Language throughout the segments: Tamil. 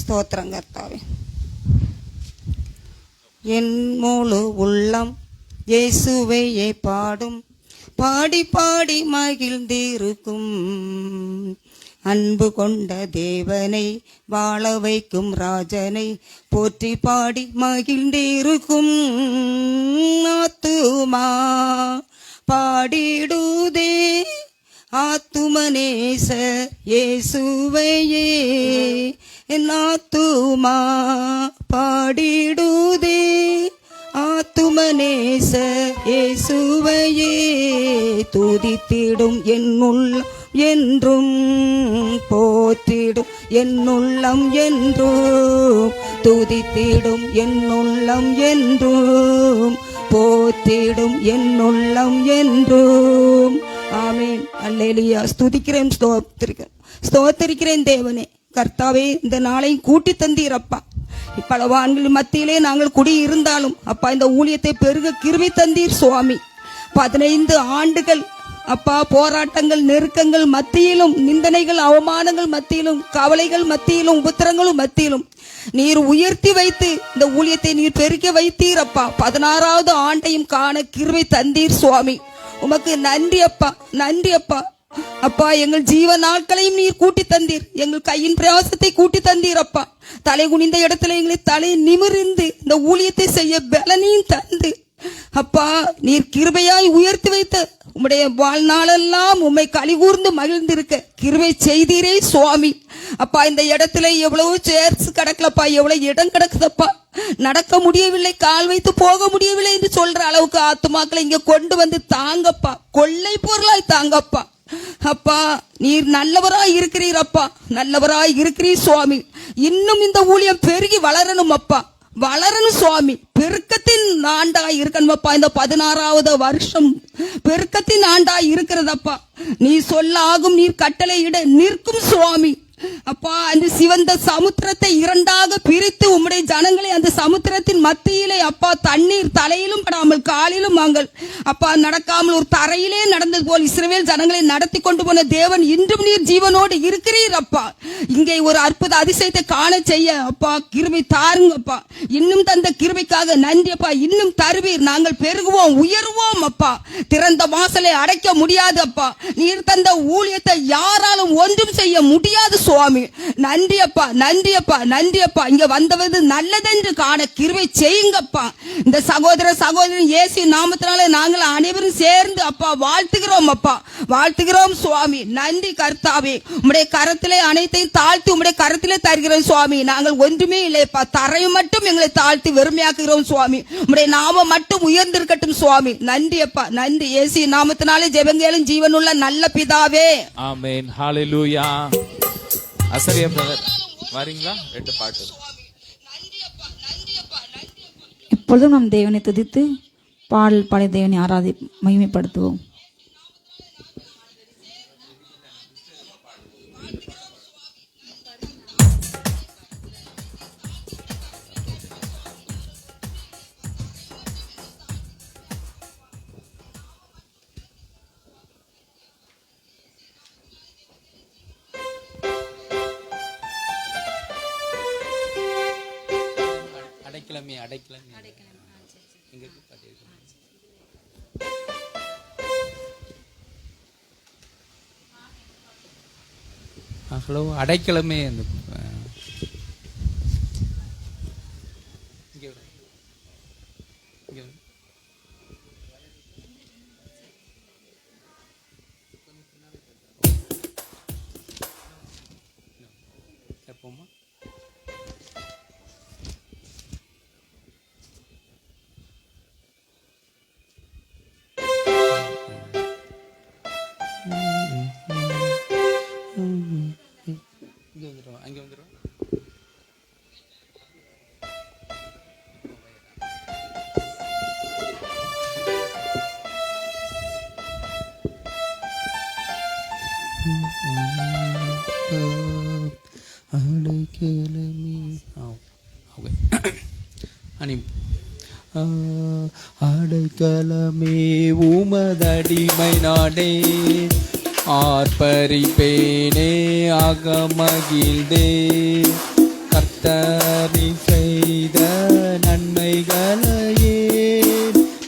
ஸ்தோத்திரம் கர்த்தாவே. என் முழு உள்ளம் இயேசுவையே பாடும், பாடி பாடி மகிழ்ந்திருக்கும். அன்பு கொண்ட தேவனை, வாழ வைக்கும் ராஜனை போற்றி பாடி மகிழ்ந்திருக்கும். ஆத்துமா பாடிடுதே ஆத்துமனேச இயேசுவையே. என் ஆத்துமா பாடிடுதே ஆத்துமனேச இயேசுவையே. துதித்திடும் என்னுள்ளம் என்றும், போற்றிடும் என்னுள்ளம் என்றும். துதித்திடும் என்னுள்ளம் என்றும், போற்றிடும் என்னுள்ளம் என்றும். ஆமேன். அல்லேலூயா. ஸ்துதிக்கிறேன், ஸ்தோத்திரிக்கிறேன் தேவனே. கர்த்தாவே, இந்த நாளையும் கூட்டி தந்தீரப்பா. பலவான்கள் மத்தியிலே நாங்கள் குடியிருந்தாலும் அப்பா, இந்த ஊழியத்தை பெருக கிருபை தந்தீர் சுவாமி. 15 ஆண்டுகள் அப்பா, போராட்டங்கள் நெருக்கங்கள் மத்தியிலும், நிந்தனைகள் அவமானங்கள் மத்தியிலும், கவலைகள் மத்தியிலும், உபத்திரங்களும் மத்தியிலும் நீர் உயர்த்தி வைத்து இந்த ஊழியத்தை நீர் பெருக்க வைத்தீர் அப்பா. 16வது ஆண்டையும் காண கிருபை தந்தீர் சுவாமி. உமக்கு நன்றி அப்பா, நன்றி அப்பா. அப்பா, எங்கள் ஜீவ நாட்களையும் நீர் கூட்டி தந்தீர், எங்கள் கையின் பிரயாசத்தை கூட்டி தந்தீர் அப்பா. தலை குனிந்த இடத்துல எங்களை தலை நிமிர்ந்து இந்த ஊழியத்தை செய்ய பலனையும் தந்து அப்பா, நீர் கிருபையாய் உயர்த்தி வைத்த உம்முடைய வாழ்நாளெல்லாம் உம்மை கலிகூர்ந்து மகிழ்ந்திருக்க கிருபை செய்தீரே சுவாமி. அப்பா, இந்த இடத்துல எவ்வளவு சேர்ஸ் கிடக்கலப்பா, எவ்வளவு இடம் கிடக்குதப்பா. நடக்க முடியவில்லை, கால் வைத்து போக முடியவில்லை என்று சொல்ற அளவுக்கு ஆத்துமாக்களை இங்க கொண்டு வந்து தாங்கப்பா, கொள்ளை பொருளாய் தாங்கப்பா. அப்பா, நீர் நல்லவராய் இருக்கிறீர் அப்பா, நல்லவராய் இருக்கிறீர் சுவாமி. இன்னும் இந்த ஊழியம் பெருகி வளரணும் அப்பா, வளரணும் சுவாமி. பெருக்கத்தின் ஆண்டாய் இருக்கணும் அப்பா. இந்த 16வது வருஷம் பெருக்கத்தின் ஆண்டாய் இருக்கிறதப்பா. நீ சொல்லாகும், நீர் கட்டளை இட நிற்கும் சுவாமி. அப்பா, அந்த சிவந்த சமுத்திரத்தை 2ஆக பிரித்து உம்முடைய ஜனங்களை அந்த சமுத்திரத்தின் மத்தியிலே அப்பா, தண்ணீர் தலையிலும் படாமல் காலிலும் வாங்கள் அப்பா நடக்காமல் ஒரு தரையிலே நடந்தது போல் இஸ்ரவேல் ஜனங்களை நடத்தி கொண்டு போன தேவன் இன்றும் நீர் ஜீவனோடு இருக்கிறீர் அப்பா. இங்கே ஒரு அற்புத அதிசயத்தை காண செய்ய அப்பா கிருபை தாருங்கப்பா. இன்னும் தந்த கிருபைக்காக நன்றி அப்பா. இன்னும் தருவீர், நாங்கள் பெருகுவோம், உயர்வோம் அப்பா. திறந்த வாசலை அடைக்க முடியாது அப்பா. நீர் தந்த ஊழியத்தை யாராலும் ஒன்றும் செய்ய முடியாது சுவாமி. நன்றி அப்பா, நன்றி அப்பா, நன்றி அப்பா. இங்க வந்தவது நல்லதென்று காண கிருபை செய்யுங்கப்பா. இந்த சகோதர சகோதரி இயேசு நாமத்தினாலே நாங்கள் அனைவரும் சேர்ந்து அப்பா வாழ்த்துகிறோம் அப்பா, வாழ்த்துகிறோம் சுவாமி. நன்றி கர்த்தாவே. உம்முடைய கரத்திலே அனைத்தையும் தாழ்த்தி உம்முடைய கரத்திலே தருகிறோம் சுவாமி. நாங்கள் ஒன்றுமே இல்லைப்பா, தரையை மட்டும் எங்களை தாழ்த்தி வெறுமையாக்குகிறோம் சுவாமி. உம்முடைய நாமம் மட்டும் உயர்ந்திருக்கட்டும் சுவாமி. நன்றி அப்பா, நன்றி. இயேசு நாமத்தினாலே ஜெபங்கேளும் ஜீவனுள்ள நல்ல பிதாவே. ஆமென். ஹalleluya. அசரியா பிரதர் வரீங்களா? 2 பாட்டு. இப்பொழுதும் நம் தேவனை துதித்து பாடல் பாடி தேவனை மகிமைப்படுத்துவோம். ஹலோ, அடைக்கலமே. அந்த எப்போமா அங்கே வந்துடும். அடைக்கலமே உமதடிமை நாடே, ஆர்ப்பரிப்பேனே அகமகிழ்ந்தே. கர்த்தர் செய்த நன்மைகளையே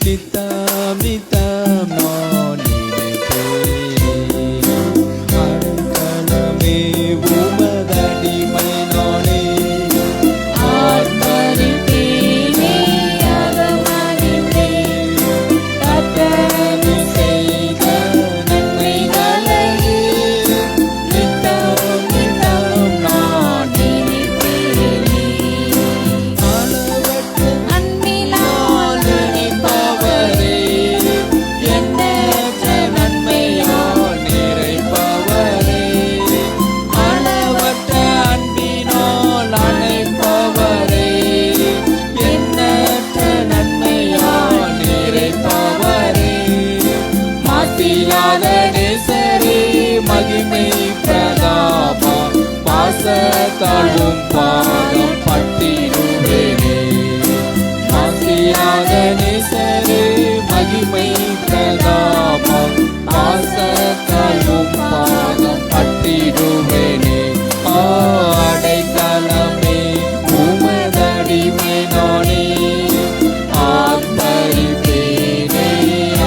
நித்தம் நித்தம் நான் நினைப்பேன். அடைக்கலமே உமதடிமை நானே, ஆர்ப்பரிப்பேனே அகமகிழ்ந்தேன். கர்த்தர் செய்த நன்மைகளையே நித்தம் நித்தம் நான் நினைப்பேனே. அளவற்ற அன்பினால் நினைப்பவரே, எண்ணற்ற நன்மையால் நிறைப்பவரே, அளவற்ற அன்பினால் அணைப்பவரே, எண்ணற்ற நன்மையால் நிறைப்பவரே, மாசிலாத நேசரே, மகிமை பிரதாபா, பாசத்தாலும் பாதம் பட்டிடுவேனே. மாசிலாத நேசரே, மகிமை பிரதாபம், பாசத்தாலும் பாதம் பட்டிடுவேனே. அடைக்கலமே உமதடிமை நானே, ஆர்ப்பரிப்பேனே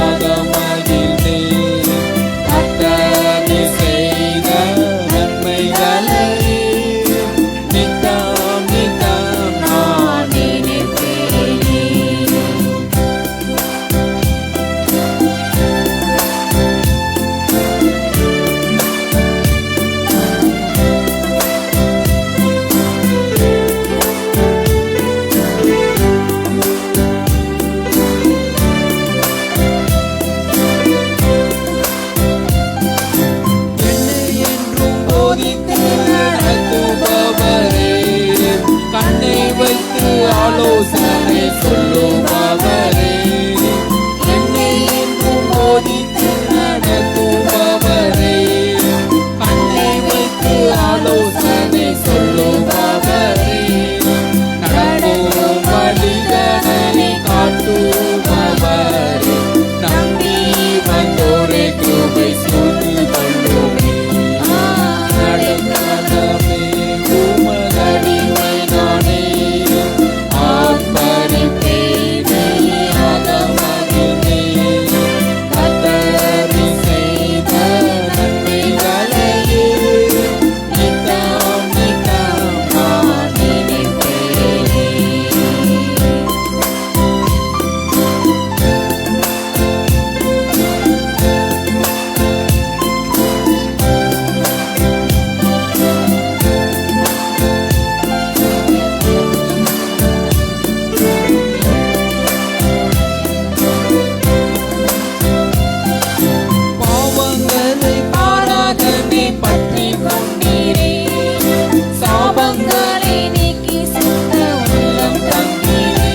அகமகிழ்ந்தேன். கர்த்தர் செய்த நன்மைகளையே நித்தம் நித்தம் நான் நினைப்பேனே. என்னை என்றும் போதித்து நடத்துபவரே, கண்ணை வைத்து ஆலோசனை சொல்லுபவரே, என்னை என்றும் போதித்து நடத்துபவரே, கண்ணை வைத்து ஆலோசனை சொல்லுபவரே, நடக்கும் வழிகளை காட்டுபவரே, நம்பி வந்தோரை கிருபை சூழ்ந்து கொள்ளுமே. அடைக்கலமே உமதடிமை நானே, ஆர்ப்பரிப்பேனே அகமகிழ்ந்தேன். கர்த்தர் செய்த நன்மைகளையே நித்தம் நித்தம் நான் நினைப்பேனே. பாவங்களை பாராதனை பற்றி கொண்டீரே, சாபங்களை நீக்கி சுத்த உள்ளம் தந்தீரே.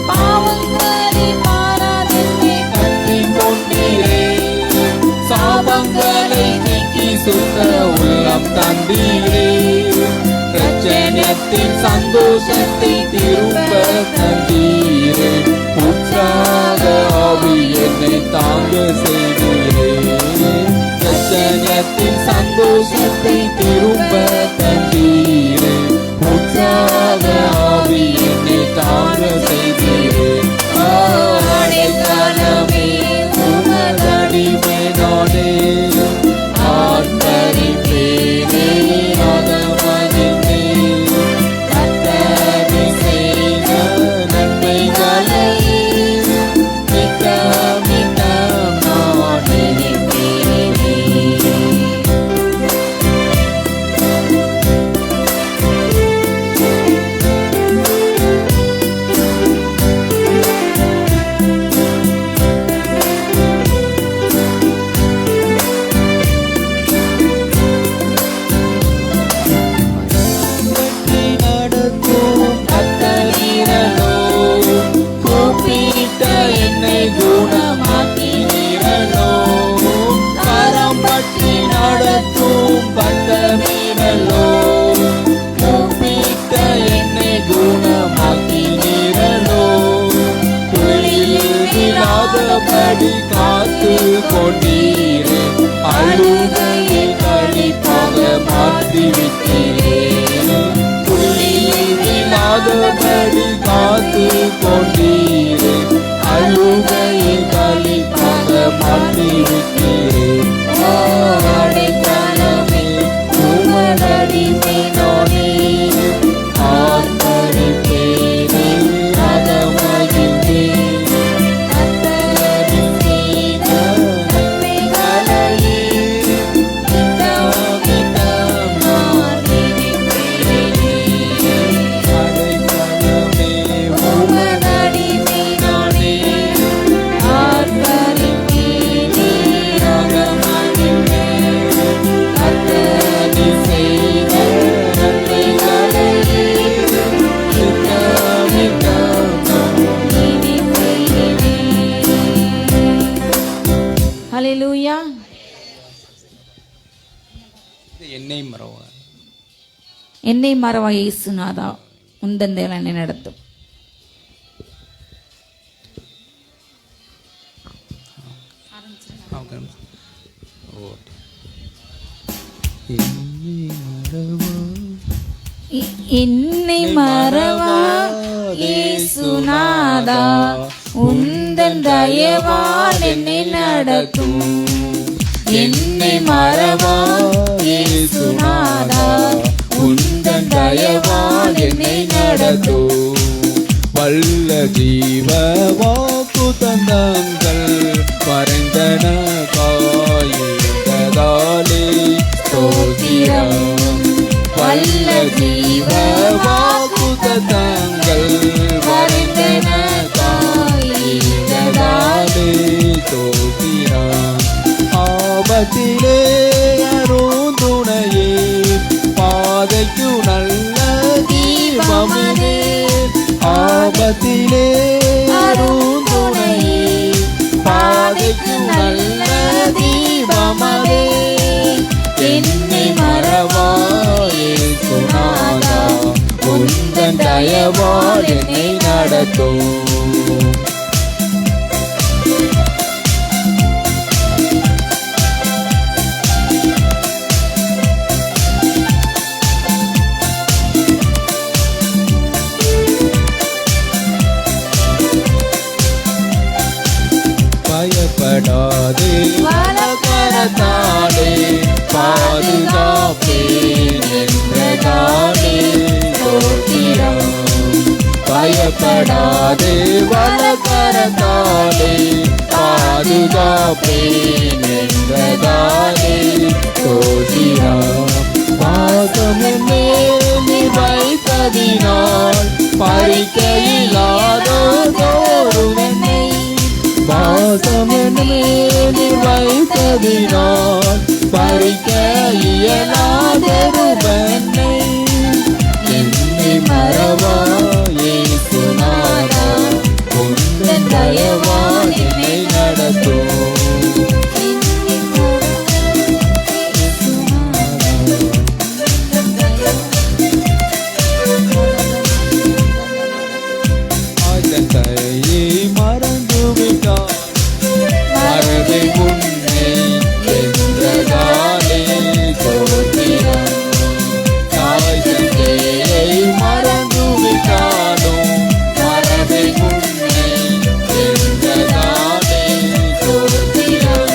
பாவங்களை பாராதனை பற்றி கொண்டீரே, சாபங்களை நீக்கி சுத்த உள்ளம் தந்தீரே. பிரச்சனத்தின் சந்தோஷத்தை திரும்ப தந்தீரே, உற்சாக ஆவி என்னை தாங்க செய்தீரே. பிரச்சனத்தின் சந்தோஷத்தை திரும்ப தந்தீரே, உற்சாக ஆவி என்னை தாங்க செய்தீரே. அடைக்கலமே உமதடிமை நானே, ஆர்ப்பரிப்பேனே அகமகிழ்ந்தேன். கர்த்தர் செய்த நன்மைகளையே நித்தம் நித்தம் நான் நினைப்பேனே. கொண்டீரே அழுகையின் களிப்பாக மாற்றிவிட்டீரே அடைக்கலமே உமதடிமை நானே ஆர்ப்பரிப்பேனே அகமகிழ்ந்தேன் கர்த்தரின் செய்த நன்மைகளையே நித்தமித்தம் நான் நினைக்கிறேனே அடைக்கலமே உமதடிமை நானே ஆர்ப்பரிப்பேனே அகமகிழ்ந்தேன் கர்த்தரின் செய்த நன்மைகளையே நித்தமித்தம் நான் நினைக்கிறேனே. ஹalleluya. இது என்னை மறவா. என்னை மறவா இயேசுநாதா உந்தன் தேவன் என்னை நடத்தும். ஓகே. ஓ. என்னை மறவா. என்னை மறவா இயேசுநாதா உந்தன் தயவால் என்னை நடத்தும். என்னை மறவா இயேசுநாதா உந்தன் தயவால் என்னை நடத்தும். வல்ல ஜீவ வாக்கு தந்தங்கள் மறைந்தன காயுததாலே ஸ்தோத்திரம். வல்ல ஜீவ வாக்கு தந்தங்கள் மறைந்தன காயுததாலே ஸ்தோத்திரம். ஆபத்திலே அருந்துணையே பாதைக்கு நல்ல தீபமதே ஆபத்திலே அருந்துணையே பாதைக்கு நல்ல தீபமதே என்னை மறவா இயேசுநாதா உந்தன் தயவால் என்னை நடத்தும். பயப்படாதே வலக்கரத்தாலே பாதுகாப்பேன் என்றதாலே ஸ்தோத்திரம். பயப்படாதே வலக்கரத்தாலே பாதுகாப்பேன் என்றதாலே ஸ்தோத்திரம். பாசமின் மேல் வைத்ததினால் பறிக்க இல்லாதோரும் என்னை பாசமெனி வைத்ததினால் பறிக்க இயலாதெருவனை என்னை மறவா இயேசுநாதா உந்தன் தயவால் என்னை நடத்தும். தயை மறந்து விட்டார் மறதை முன்னை என்றதாலே ஸ்தோத்திரம். தாய் தந்தையை மறந்து விட்டாலும் மறதை முன்னை என்றதாலே ஸ்தோத்திரம்.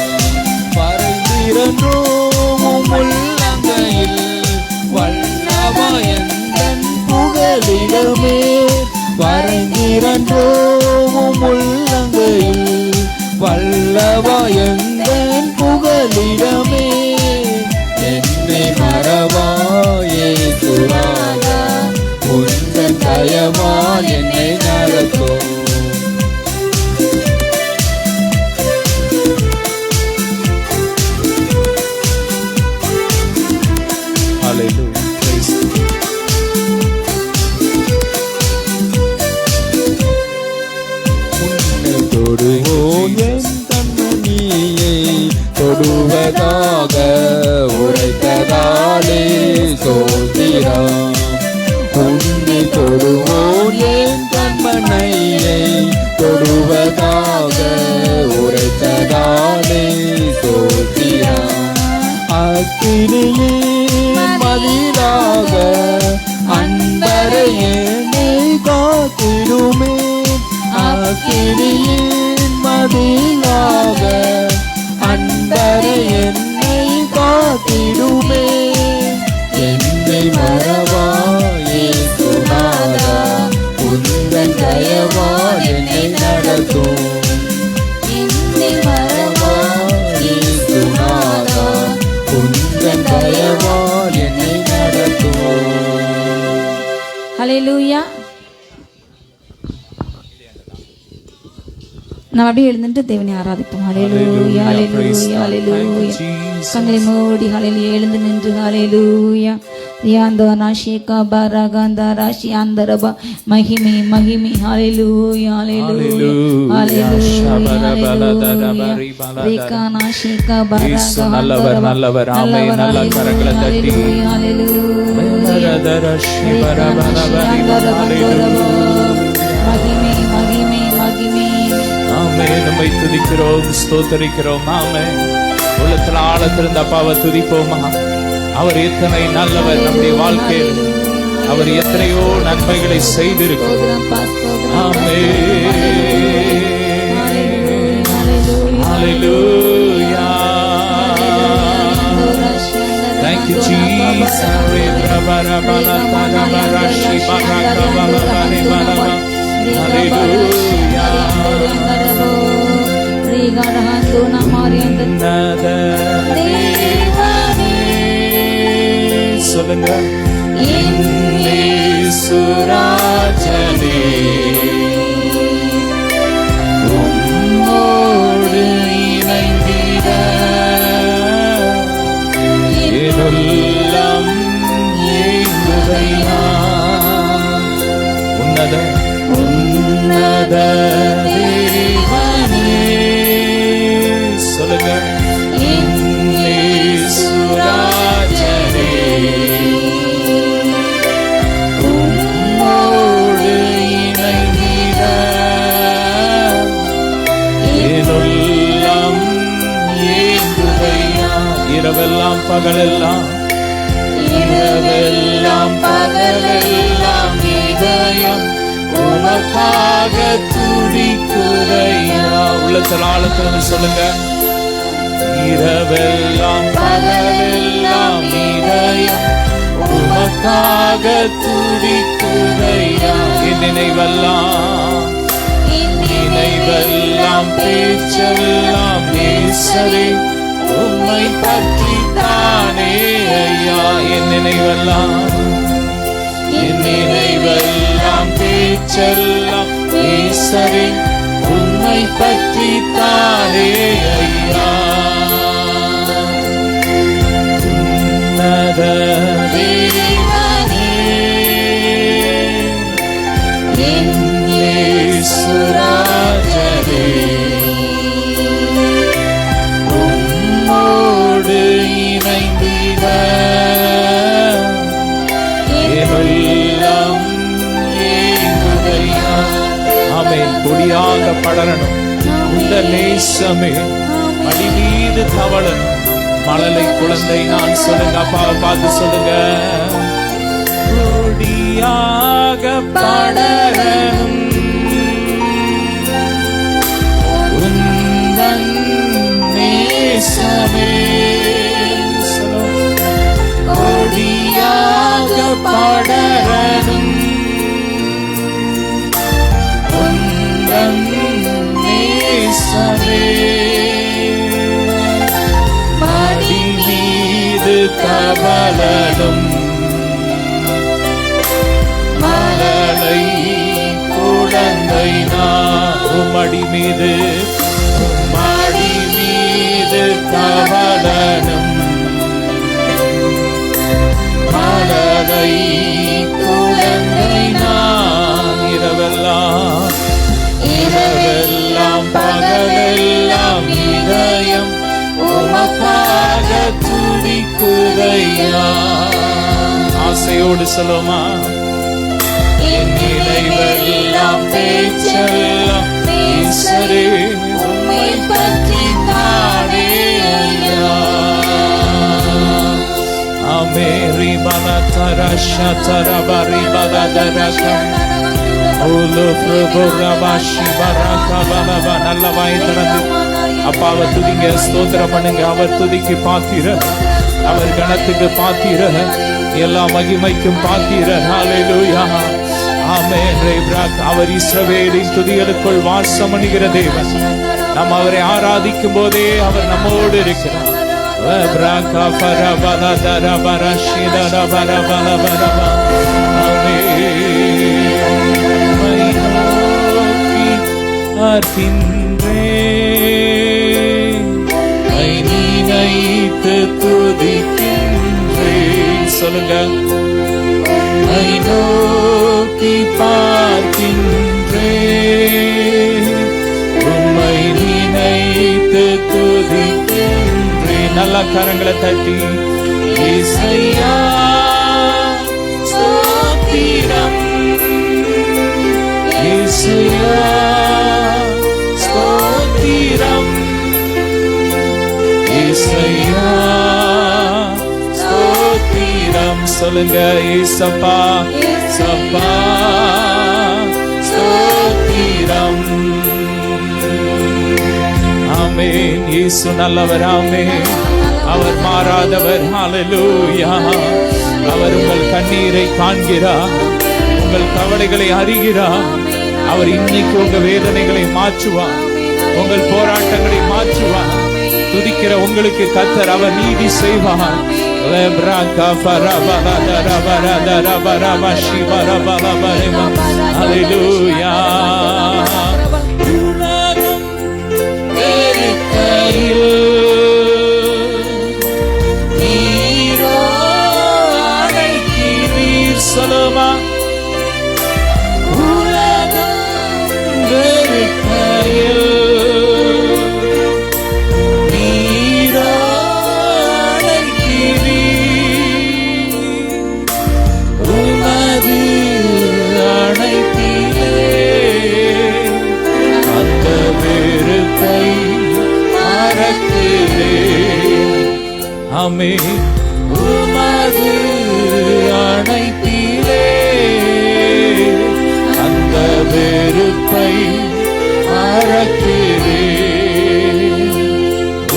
பறந்திரன்றோம் உள்ளங்கையில் வல்லவா எந்தன் புகலிடமே வரைந்திரன்றோம் உள்ளங்கையில் வல்லவா எந்தன் புகலிடமே என்னை மறவா இயேசுநாதா உந்தன் தயவால் என்னை நடத்தும். Hallelujah. Praise God. தொடுவோம் என் கண்மணியை தொடுவதாக உரைத்ததாலே ஸ்தோத்திரம். உன்னை தொடுவோம் என் கண்மணியை தொடுவதாக உரைத்ததாலே ஸ்தோத்திரம். அக்கினியே மதிலாக அன்பரையே நீ காத்திடுமே அக்கினியின் மதிலாக அன்பரை என்னை காத்திடுமே. என்னை மறவா இயேசுநாதா, உந்தன் தயவா என்னை நடத்தும். என்னை மறவா இயேசுநாதா, உந்தன் தயவா என்னை நடத்தும். ஹல்லேலூயா. நாம் அப்படியே எழுந்துட்டு தேவனை ஆராதிப்போம். ஹல்லேலூயா, ஹல்லேலூயா, ஹல்லேலூயா. கண்களை மூடி ஹல்லேலூயா எழுந்து நின்று ஹல்லேலூயா. ரியாந்தோனா ஷேகா பரகந்தா ராஷி அந்தரபா மகிமை மகிமை ஹல்லேலூயா, ஹல்லேலூயா, ஹல்லேலூயா, ஹல்லேலூயா. ரேகானா ஷேகா பரகந்தா நல்லவர் நல்லவர். ஆமென். நல்ல கரங்களை தட்டி மகிமை மகிமை மகிமை. ஆமென். நம்மை துதிக்கிறோம், ஸ்தோத்தரிக்கிறோம். ஆமென். உள்ளத்துல ஆழத்திருந்த அப்பாவை துதிப்போமா. அவர் எத்தனை நல்லவர் நம்முடைய வாழ்க்கையில். அவர் எத்தனையோ நன்மைகளை செய்திருக்கிறார். ஆமென். ஹல்லேலூயா. Thank you Jesus. சொல்லுங்க. சுராஜனே உம்மோடு இணைந்திட என்னுள்ளம் ஏங்குதையா. உன்னத உன்னத தேவனே சொல்லுங்க. சுராஜனே உம்மோடு இணைந்திட என்னுள்ளம் ஏங்குதையா. இரவெல்லாம் பகலெல்லாம் இரவெல்லாம் பகலெல்லாம் இதயம் உனக்காக துடிக்குதையா. உள்ளத்தில் ஆழத்தில் சொல்லுங்க. இரவெல்லாம் பகலெல்லாம் இதயம் உனக்காக துடிக்குதையா. என் நினைவெல்லாம் நினைவெல்லாம் பேச்செல்லாம் நேசரே உம்மை பற்றி தானே ஐயா. என் நினைவெல்லாம் என் நினைவெல்லாம் பேச்செல்லாம் நேசரே உம்மை பற்றி தானே ஐயா. உன்னத தேவனே என் இயேசுராஜனே உம்மோடு இணைந்திட என்னுள்ளம் ஏங்குதையா. ஆமென். கொடியாக படரணும் இந்த நேசமே, மடி மீது தவளணும் மழலை குழந்தை நான். சொல்லுங்க அப்பாவை பார்த்து சொல்லுங்க. கொடியாக படரணும் உந்தன் நேசமே. கொடியாக படரணும் உந்தன் நேசமே. மடி மீது தவளனும் மழலை குழந்தை நான். மடி மீது மடி மீது தவளனும் மழலை குழந்தை நான். இரவெல்லாம் இரவெல்லாம் பகலெல்லாம் இதயம் உமக்காக துடிக்குதையா. ஆசையோடு சொல்லுமா. என் நினைவெல்லாம் பேச்செல்லாம் ஈஸ்வரே உம்மை பற்றி தானே ஐயா. ஆமெரி பலதரஷ தரபரி பலதரஷ நல்ல வாய் திறந்து அப்பாவை துதிங்க, ஸ்தோத்திரம் பண்ணுங்க. அவர் துதிக்கு பாத்திர, அவர் கணத்துக்கு பாத்திர, எல்லா மகிமைக்கும் பாத்திர. ஹல்லேலூயா, ஆமென். அவர் இஸ்ரவேலின் துதிகளுக்குள் வாசம் பண்ணுகிற தேவன். நாம் அவரை ஆராதிக்கும் போதே அவர் நம்மோடு இருக்கிறார். சொல்லுங்க, நோக்கி பார்க்கின்றேன், உம்மை நினைத்து துதிக்கின்றேன். நல்ல கரங்களை தட்டி இசையா ஸ்தோத்திரம், இசையா ஸ்தோத்திரம், இசையா ஸ்தோத்திரம். சொல்லுங்க, இசப்பா சப்பா ஸ்தோத்திரம். ஆமென். இயேசு நல்லவர். ஆமென். அவர் மாறாதவர். ஹல்லேலூயா. அவர் உங்கள் கண்ணீரை காண்கிறார், உங்கள் கவலைகளை அறிகிறார். அவர் இன்னைக்கு உங்க வேதனைகளை மாற்றுவார், உங்கள் போராட்டங்களை மாற்றுவார். துதிக்கிற உங்களுக்கு கர்த்தர் அவர் நீதி செய்வார். ஹல்லேலூயா. சொல்லுமா, உலகம் வெறுக்கையில் நீரோ அழைக்கிறீர், உமது அழைப்பிலே அந்த வெறுப்பை மறக்கிறேன். ஆமென். உமது அணைப்பிலே அந்த வெறுப்பை மறக்கிறேன்.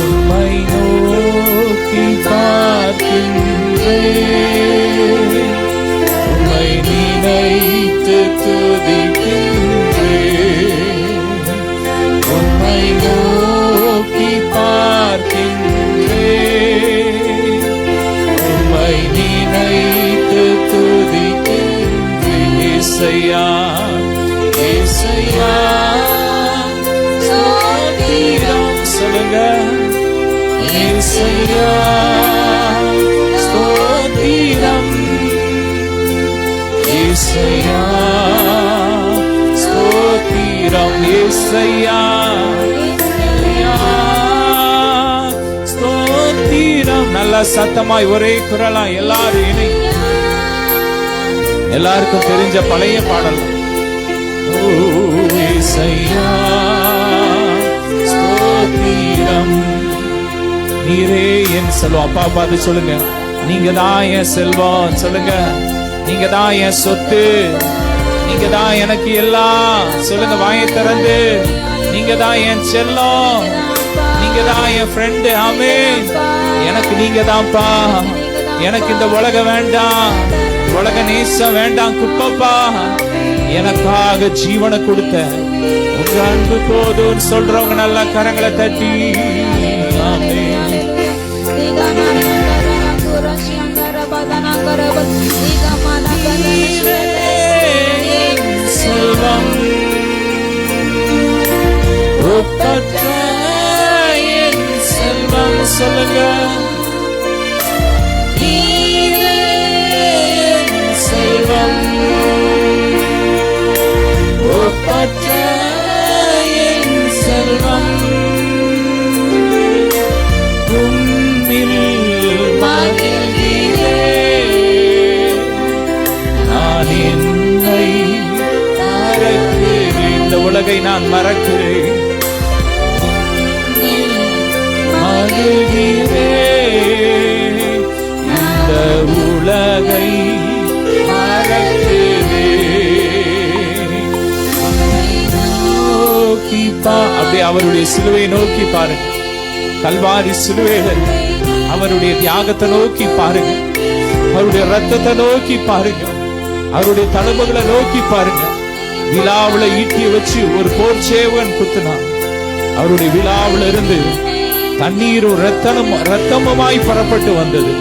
உம்மை நோக்கி பார்க்கின்றேன், உம்மை நினைத்து துதிக்கின்றேன். உம்மை நோக்கி பார்க்கின்றேன், உம்மை நினைத்து துதிக்கின்றேன். இசையா இசையா ஸ்தோத்திரம். சொல்லுங்க, இசையா ஸ்தோத்திரம், இசையா ஸ்தோத்திரம், இசையா ஸ்தோத்திரம். நல்ல சத்தமாய் ஒரே குரலா எல்லாரும் இணை. எல்லாருக்கும் தெரிஞ்ச பழைய பாடல். இசையா ஸ்தோத்திரம். நீரே என் செல்வம். அப்பா பார்த்து சொல்லுங்க, நீங்க தான் என் செல்வம். சொல்லுங்க, நீங்க தான் என் சொத்து, நீங்க தான் எனக்கு எல்லாம். சொல்லுங்க வாயை திறந்து, நீங்க தான் என் செல்லம், நீங்க தான் என் ஃப்ரெண்டு. ஆமென். எனக்கு நீங்க தான்ப்பா. எனக்கு இந்த உலகம் வேண்டாம், உலக நேசம் வேண்டாம், குப்பப்பா. எனக்காக ஜீவனை கொடுத்த உங்க அன்பு போதும் சொல்றவங்க நல்ல கரங்களை தட்டி ஆமென். செல்வம் ஒப்பற்ற என் செல்வம். சொல்லுங்க, செல்வம் ஒப்பற்ற என் செல்வம். உம்மில் மகிழ்கிறேன், நான் என்னை மறக்கிறேன். இந்த உலகை நான் மறக்கிறேன். மகிழ்கிறேன், இந்த உலகை மறக்கிறேன். அவருடைய சிலுவையை நோக்கி பாருங்க. கல்வாரி சிலுவையில அவருடைய தியாகத்தை நோக்கி பாருங்க. அவருடைய ரத்தத்தை நோக்கி பாருங்க. அவருடைய தழும்புகளை நோக்கி பாருங்க. விழாவுல ஈட்டிய வச்சு ஒரு போர் சேவகன் குத்துனான். அவருடைய விழாவுல இருந்து தண்ணீரும் ரத்தமுமாய் புறப்பட்டு வந்தது.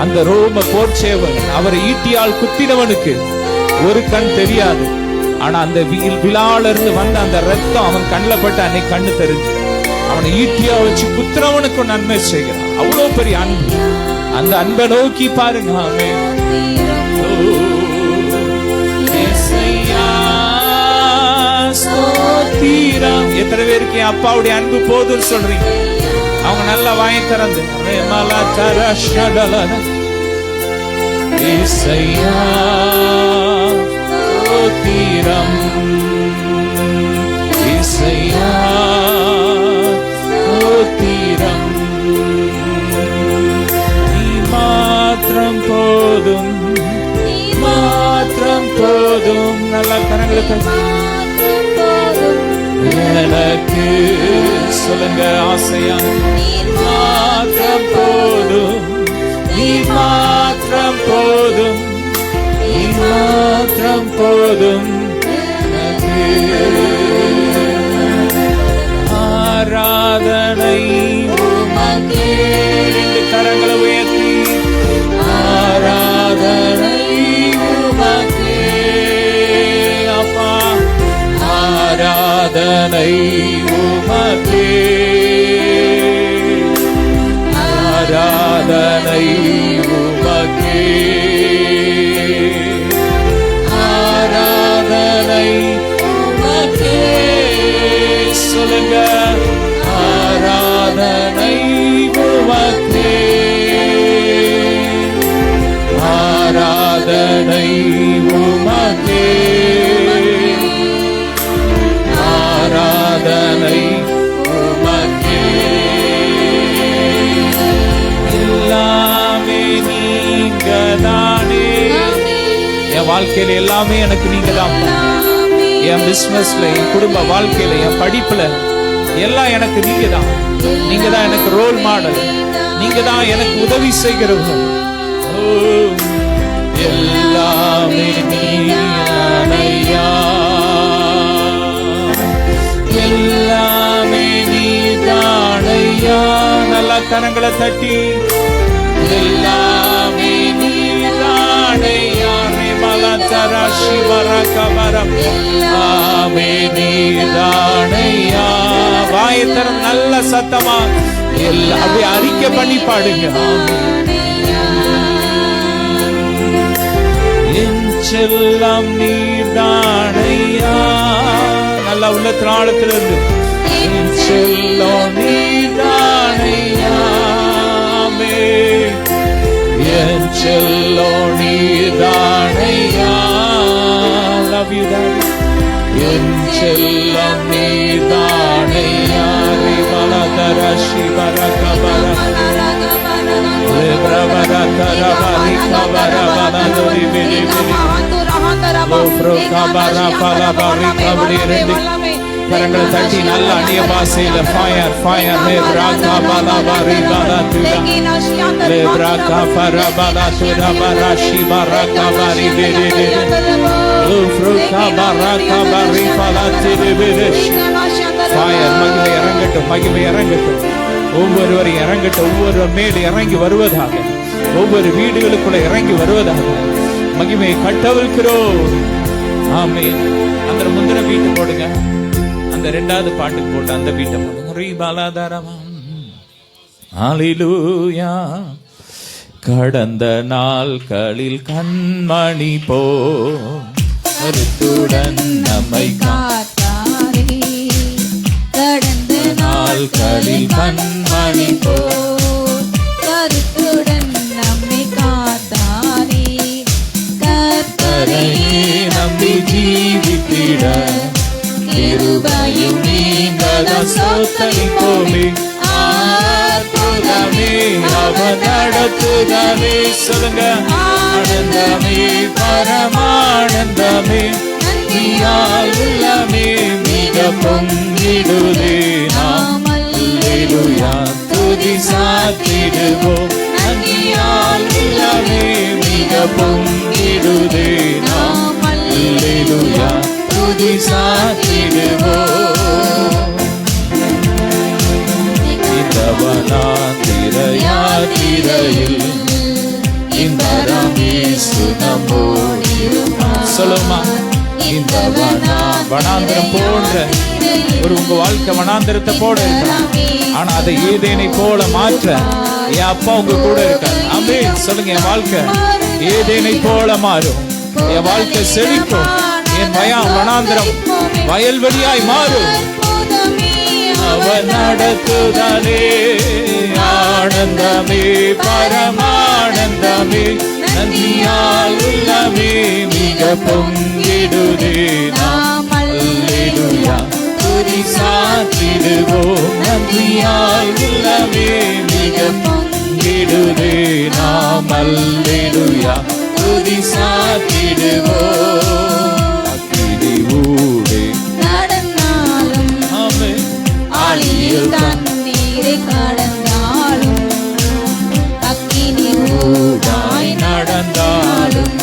அந்த ரோம போர் சேவகன் அவரை ஈட்டியால் குத்தினவனுக்கு ஒரு கண் தெரியாது. ஆனா அந்த விழால இருந்து வந்த அந்த ரத்தம் அவன் கண்ணில் பட்டு அன்னைக்கு கண்ணு தெரிஞ்சு அவனை ஈட்டியா வச்சு குத்துறவனுக்கு நன்மை செய்கிறான். அவ்வளவு பெரிய அன்பு. அந்த அன்பை நோக்கி பாருங்க. எத்தனை பேருக்கு என் அப்பாவுடைய அன்பு போதுன்னு சொல்றீங்க? அவங்க நல்ல வாயை திறந்து தீரம் இசையா தீரம் நீ மாத்திரம் போதும், மாத்திரம் போதும். நல்ல கரங்களுக்கு எனக்கு சொல்லுங்க ஆசையா. மாத்திரம் போதும், நீ மாத்திரம் போதும், நீ மாத்திரம் போதும். ஆராதனை உமக்கே. ரெண்டு கரங்களை உயர்த்தி ஆராதனை உமக்கே அப்பா. ஆராதனை உமக்கே, ஆராதனை உமக்கே, ஆராதனை உமக்கே. சொல்லுங்க ஆராதனை உமக்கே, ஆராதனை உமக்கே, ஆராதனை உமக்கே. எல்லாமே நீங்கதானே. என் வாழ்க்கையில எல்லாமே எனக்கு நீங்க தான். என் பிசினஸ்ல, என் குடும்ப வாழ்க்கையில, என் படிப்புல எல்லாம் எனக்கு நீங்க தான். நீங்க தான் எனக்கு ரோல் மாடல். நீங்க தான் எனக்கு உதவி செய்கிறவங்க. எல்லாமே நீயா, எல்லாமே நீதானையா. நல்ல கரங்களை தட்டி எல்லாமே நீதானையா. மலத்தராசி வரகவரம் எல்லாமே நீதானையா. வாயத்தரம் நல்ல சத்தமா எல்லாம் அப்படியே அறிக்கை பண்ணி பாடுங்க. என் செல்லம் நீதானையா. நல்ல உள்ளத்தின் ஆழத்திலிருந்து என் செல்லம் நீதானையா. என் செல்லம் நீதானையா. Love you daddy. என் செல்லம் நீதானையா. ரிமலதர சிவரகபர ரிப்ரவரகரபரி கபரவனதுரி விரி விரி லோப்ரோ கபர பலபரி கபரி ரெண்டு கரங்களை தட்டி நல்ல அந்நிய பாஷையில ஃபயர் ஃபயர் லேப்ராகா பலபரி பலதுரா லேப்ராகா பரபலதுரா பராஷி பரகபரி விரி விரி லோப்ரோ கபரகா பரி பலதுரி விரி ஃபயர். மகிமை இறங்கட்டும், மகிமை இறங்கட்டும். ஒவ்வொருவரும் இறங்கட்டும். ஒவ்வொரு மேல் இறங்கி வருவதாக, ஒவ்வொரு வீடுகளுக்குள்ள இறங்கி வருவதாக மகிமையை கட்டவிழ்கிறோம். ஆமென். அந்த முந்தின வீட்டு போடுங்க. அந்த இரண்டாவது பாட்டுக்கு போட்டு அந்த வீட்டை போடுங்க. ரீபாலாதாரமாம். ஹல்லேலூயா. கடந்த நாட்களில் கண்மணி போ கருத்துடன் நம்மை காத்தாரே. கடந்த நாட்களில் கண்மணி போ கருத்துடன் நம்மை காத்தாரே. கர்த்தரையே நம்பி ஜீவித்திட கிருபையும் நீங்கதான் சொத்தளிப்போமே. அற்புதமே அவர் நடத்துதமே. சொல்லுங்க ஆனந்தமே பரமானந்தமே. நீயால் உள்ளமே மிக பொங்கிடுதே நாம் அல்லேலூயா துதி சாத்திடுவோம் நன்றியால் உள்ளமே மிக பொங்கிடுதே நாம் அல்லேலூயா துதி சாத்திடுவோம் இந்த வனாந்திரயாத்திரையில் இன்பராம் இயேசு நம்மோடிருப்பார். சொல்லுமா, இந்த வனாந்திரம் போன்ற ஒரு உங்க வாழ்க்கை வனாந்திரத்தை போல இருக்கலாம், ஆனா அதை ஏதேனை போல மாற்ற என் அப்பா உங்க கூட இருக்கார். ஆமென் சொல்லுங்க. என் வாழ்க்கை ஏதேனை போல மாறும், என் வாழ்க்கை செழிக்கும், என் வனாந்திரம் வயல்வெளியாய் மாறும். அவர் நடத்துதலே ஆனந்தமே பரமானந்தமே நன்றியால் உள்ளமே மிக பொங்கிடுதே நாம் அல்லேலூயா துதி சாத்திடுவோம் நன்றியால் உள்ளமே மிக பொங்கிடுதே நாம் அல்லேலூயா துதி சாத்திடுவோம். அக்கினி ஊடே நடந்தாலும் ஆமென் ஆழியில் தண்ணீரை கடந்தாலும் அக்கினி ஊடாய் நடந்தாலும்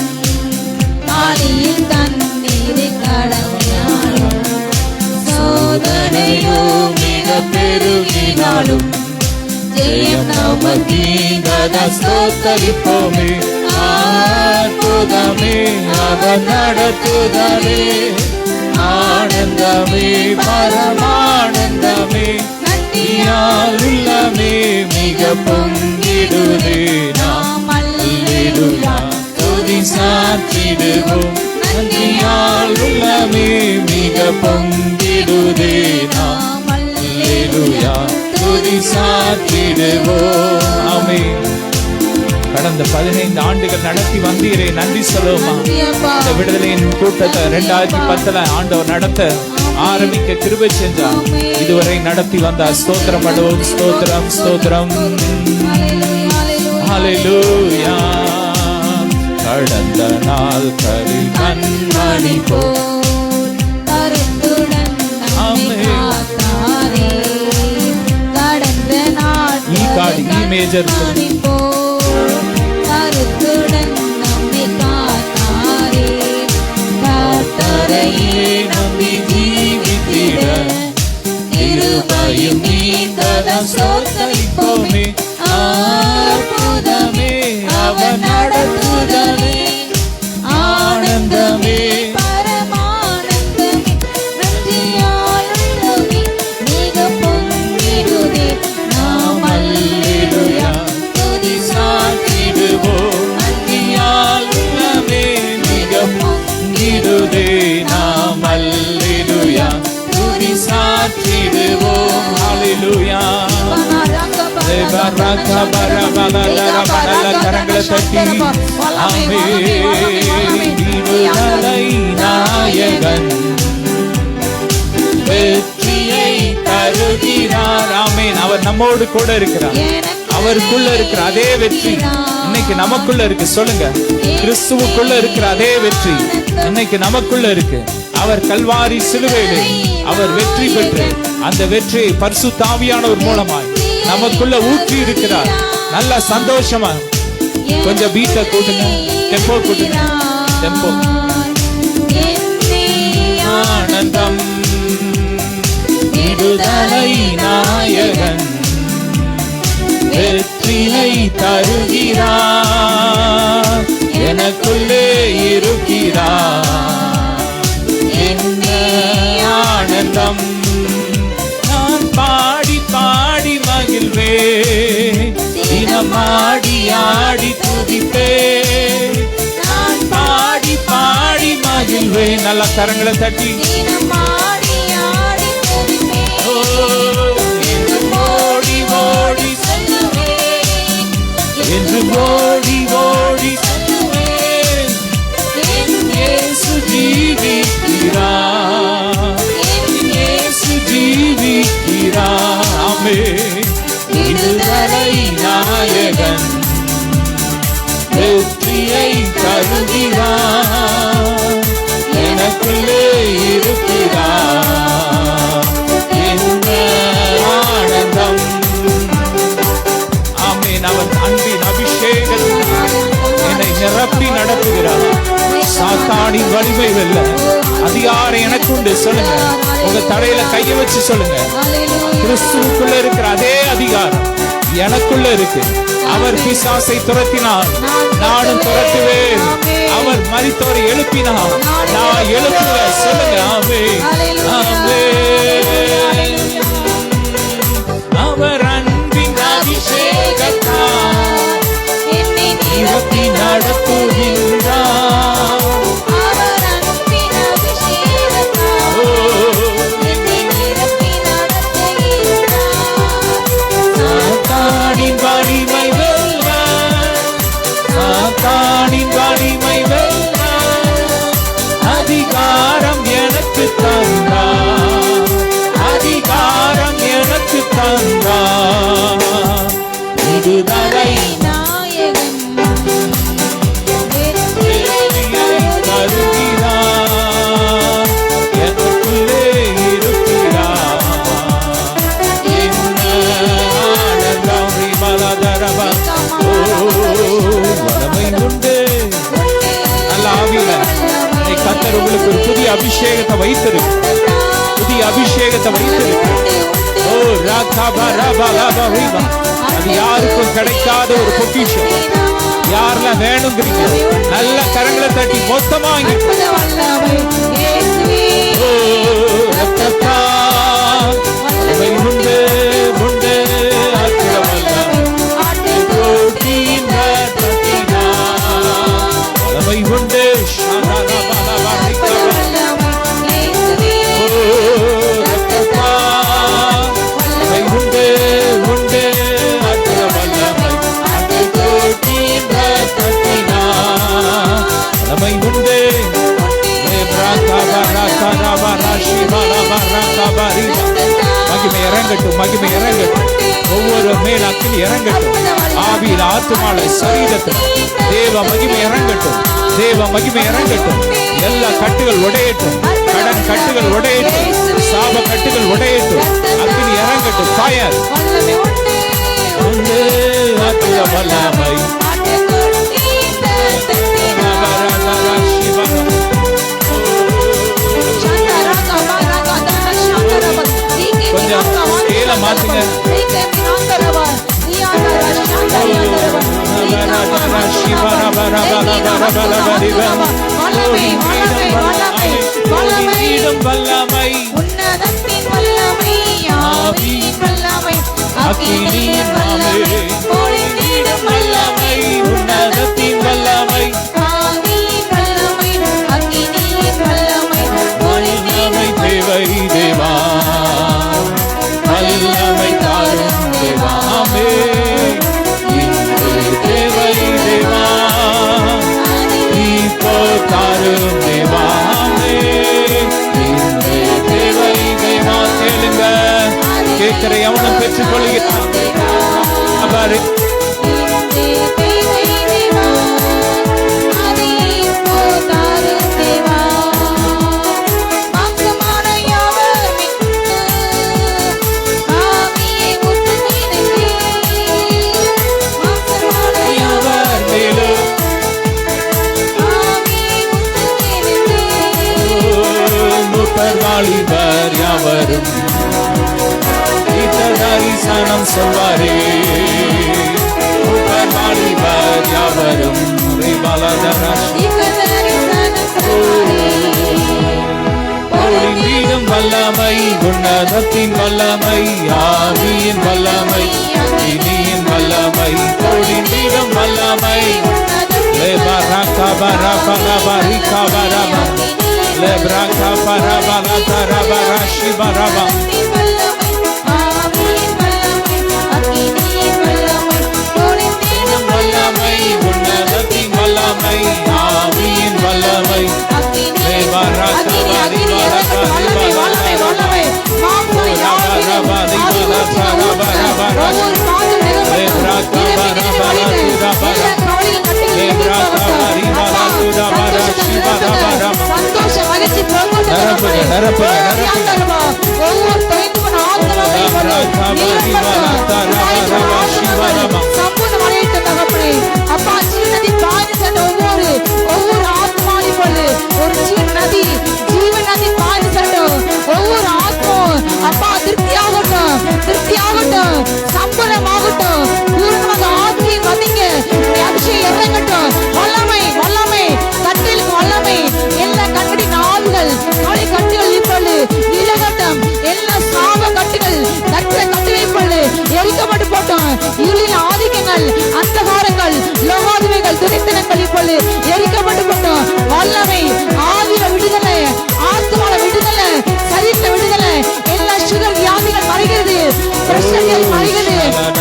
ஆழியில் தண்ணீரை கடந்தாலும் சோதனையோ மிக பெருகினாலும் ஜெயம் நமக்கீந்ததா ஸ்தோத்தரிப்போமே. அற்புதமே அவர் நடத்துதலே ஆனந்தமே பரமானந்தமே நன்றியால் உள்ளமே மிக பொங்கிடுதே நாம் அல்லேலூயா துதி சாத்திடுவோம் நன்றியால் உள்ளமே மிக பொங்கிடுதே நாம் அல்லேலூயா துதி சாத்திடுவோம். ஆமென். கடந்த 15 ஆண்டுகள் நடத்தி வந்தீரே, நன்றி சொல்லுவோமா. இந்த விடுதலையின் கூட்டத்தை 2010 ஆண்டவர் நடத்த ஆரம்பிக்க கிருபை செஞ்சார். இதுவரை நடத்தி வந்தார். ஸ்தோத்திரம் பண்ணுவோம். ஸ்தோத்திரம் ஸ்தோத்திரம் ஹல்லேலூயா. கடந்த நாள் கரில் கண்மணி போல் கருத்துடன் நம்மை காத்தாரே. கடந்த நாள் காடி மேஜர் கருத்துடன் நம்மை காத்தாரே. கர்த்தரையே நம்பி ஜீவித்திட கிருபையும் நீந்ததாம் ஸ்தோத்தரிப்போமே. அற்புதமே அவர் நடத்துதலே ஆனந்தமே பரமானந்தமே நன்றியால் உள்ளமே மிக பொங்கிடுதே நாம் அல்லேலூயா துதி சாத்திடுவோம் நன்றியால் உள்ளமே மிக பொங்கிடுதே நாம் அல்லேலூயா துதி சாத்திடுவோம். ஹல்லேலூயா. கரங்களை தட்டி விடுதலை நாயகன் வெற்றியை தருகிறார். ஆமென். அவர் நம்மோடு கூட இருக்கிறார். அவருக்குள்ள இருக்கிற அதே வெற்றி இன்னைக்கு நமக்குள்ள இருக்கு. சொல்லுங்க, கிறிஸ்துவுக்குள்ள இருக்கிற அதே வெற்றி இன்னைக்கு நமக்குள்ள இருக்கு. அவர் கல்வாரி சிலுவையிலே அவர் வெற்றி பெற்று அந்த வெற்றியை பரிசுத்த ஆவியானவர் மூலமாய் நமக்குள்ள ஊற்றி இருக்கிறார். நல்ல சந்தோஷமா கொஞ்சம் பீட்டை கூட்டுங்க, டெம்போ கூட்டுங்க, டெம்போ. ஆனந்தம் விடுதலை நாயகன் வெற்றியை தருகிறார். எனக்குள்ளே இருக்கிறார். என்ன ஆனந்தம் நான் பாடி பாடி மகிழ்வே தினம் ஆடி ஆடி துதிப்பே. நான் பாடி பாடி மகிழ்வே. நல்ல கரங்களை தட்டி ஓடி ஓடி செல்லுவே என்று ஓடி ஓடி செல்லுவே. இயேசு ஜீவிக்கிறார், இயேசு ஜீவிக்கிறார். ஆமென். விடுதலை நாயகன் வெற்றியை தருகிறார். எனக்குள்ளே இருக்கிறார். நிரப்பி நடத்துகிறார். சாத்தானின் வலிமை வெல்ல அதிகாரம் எனக்கு உண்டு. சொல்லுங்க, உங்க தலையில கைய வச்சு சொல்லுங்க, கிறிஸ்துவுக்குள்ள இருக்கிற அதே அதிகாரம் எனக்குள்ள இருக்கு. அவர் பிசாசை துரத்தினார், நானும் துரத்துவேன். அவர் மரித்தோரை எழுப்பினார், நான் எழுப்புவேன். சொல்லுங்க, ஆமென், ஆமென். அவர் அன்பின் அபிஷேகத்தால் என்னை நிரப்பி நடத்துகின்றார். சாத்தானின் வலிமை வெல்ல, சாத்தானின் வலிமை வெல்ல அதிகாரம் எனக்கு தந்தார், அதிகாரம் எனக்கு தந்தார். இதுவரை தருகிறார், எனக்குள்ளே இருக்கிறார். வல்லமை உண்டு. நல்ல ஆவியில கர்த்தர் உங்களுக்கு ஒரு புதிய அபிஷேகத்தை வைத்திருக்கு, புதிய அபிஷேகத்தை வைத்திருக்கு. ஓ ராகாபா, அது யாருக்கும் கிடைக்காத ஒரு பொக்கிஷம். யாரெல்லாம் வேணுங்கிறீங்க நல்ல கரங்களை தட்டி மொத்தமா உண்டு உண்டு வல்லமை உண்டு. மகிமை இறங்கட்டும், மகிமை இறங்கட்டும். ஒவ்வொரு மேல் அக்கினி இறங்கட்டும். ஆவியில், ஆத்துமால, சரீரத்தில் தேவ மகிமை இறங்கட்டும், தேவ மகிமை இறங்கட்டும். எல்லா கட்டுகள் உடையட்டும், கடன் கட்டுகள் உடையட்டும், சாப கட்டுகள் உடையட்டும். அக்கினி இறங்கட்டும். ஃபயர் உண்டு, அற்புத வல்லமை. கொஞ்சம் ஸ்கேல மாத்துங்க. வல்லமை, உன்னதத்தின் வல்லமை, ஆவியின் வல்லமை, அக்கினியின் வல்லமை, பொழிந்திடும் வல்லமை, உன்னதத்தின் வல்லமை, ஆவியின் வல்லமை, அக்கினியின் வல்லமை, பொழிந்திடும் தேவை தேவா, வல்லமை தாரும் தேவா, ஆமென். இன்று தேவை தேவா, இப்போ தாரும் தேவா, ஆமென். இன்று தேவை தேவா. கேளுங்க, கேட்கிற எவனும் பெற்றுக் கொள்கிறான். வாலிபர் யாவரும் தரிசனம் சொல்வாரே, வாலிபர் யாவரும் ஒளிந்திடும் வல்லமை, உன்னதத்தின் வல்லமை, ஆவியின் வல்லமை, இனியின் வல்லமை, ஒளிந்திடும் வல்லமை. Lebraka parabala tarabara shibaraba. Vallamai, unnadatin vallamai, aviyin vallamai. Lebaraka paribala tarabara. Lebraka parabala tarabara. Lebraka paribala tarabara shibaraba. சம்பூர்ணம் அடையட்டும் தகப்பனே. அப்பா, ஜீவனத்தின் பாதை சென்ற ஒவ்வொரு துணித்தனங்கள் இப்பொழுது எரிக்கப்பட்டு கொண்டோம். வல்லமை, ஆவியில விடுதலை, ஆத்மால விடுதலை, சரீரத்துல விடுதலை, எல்லா சுகர் வியாதிகள் மறைகிறது, பிரஷர்கள் மறைகிறது,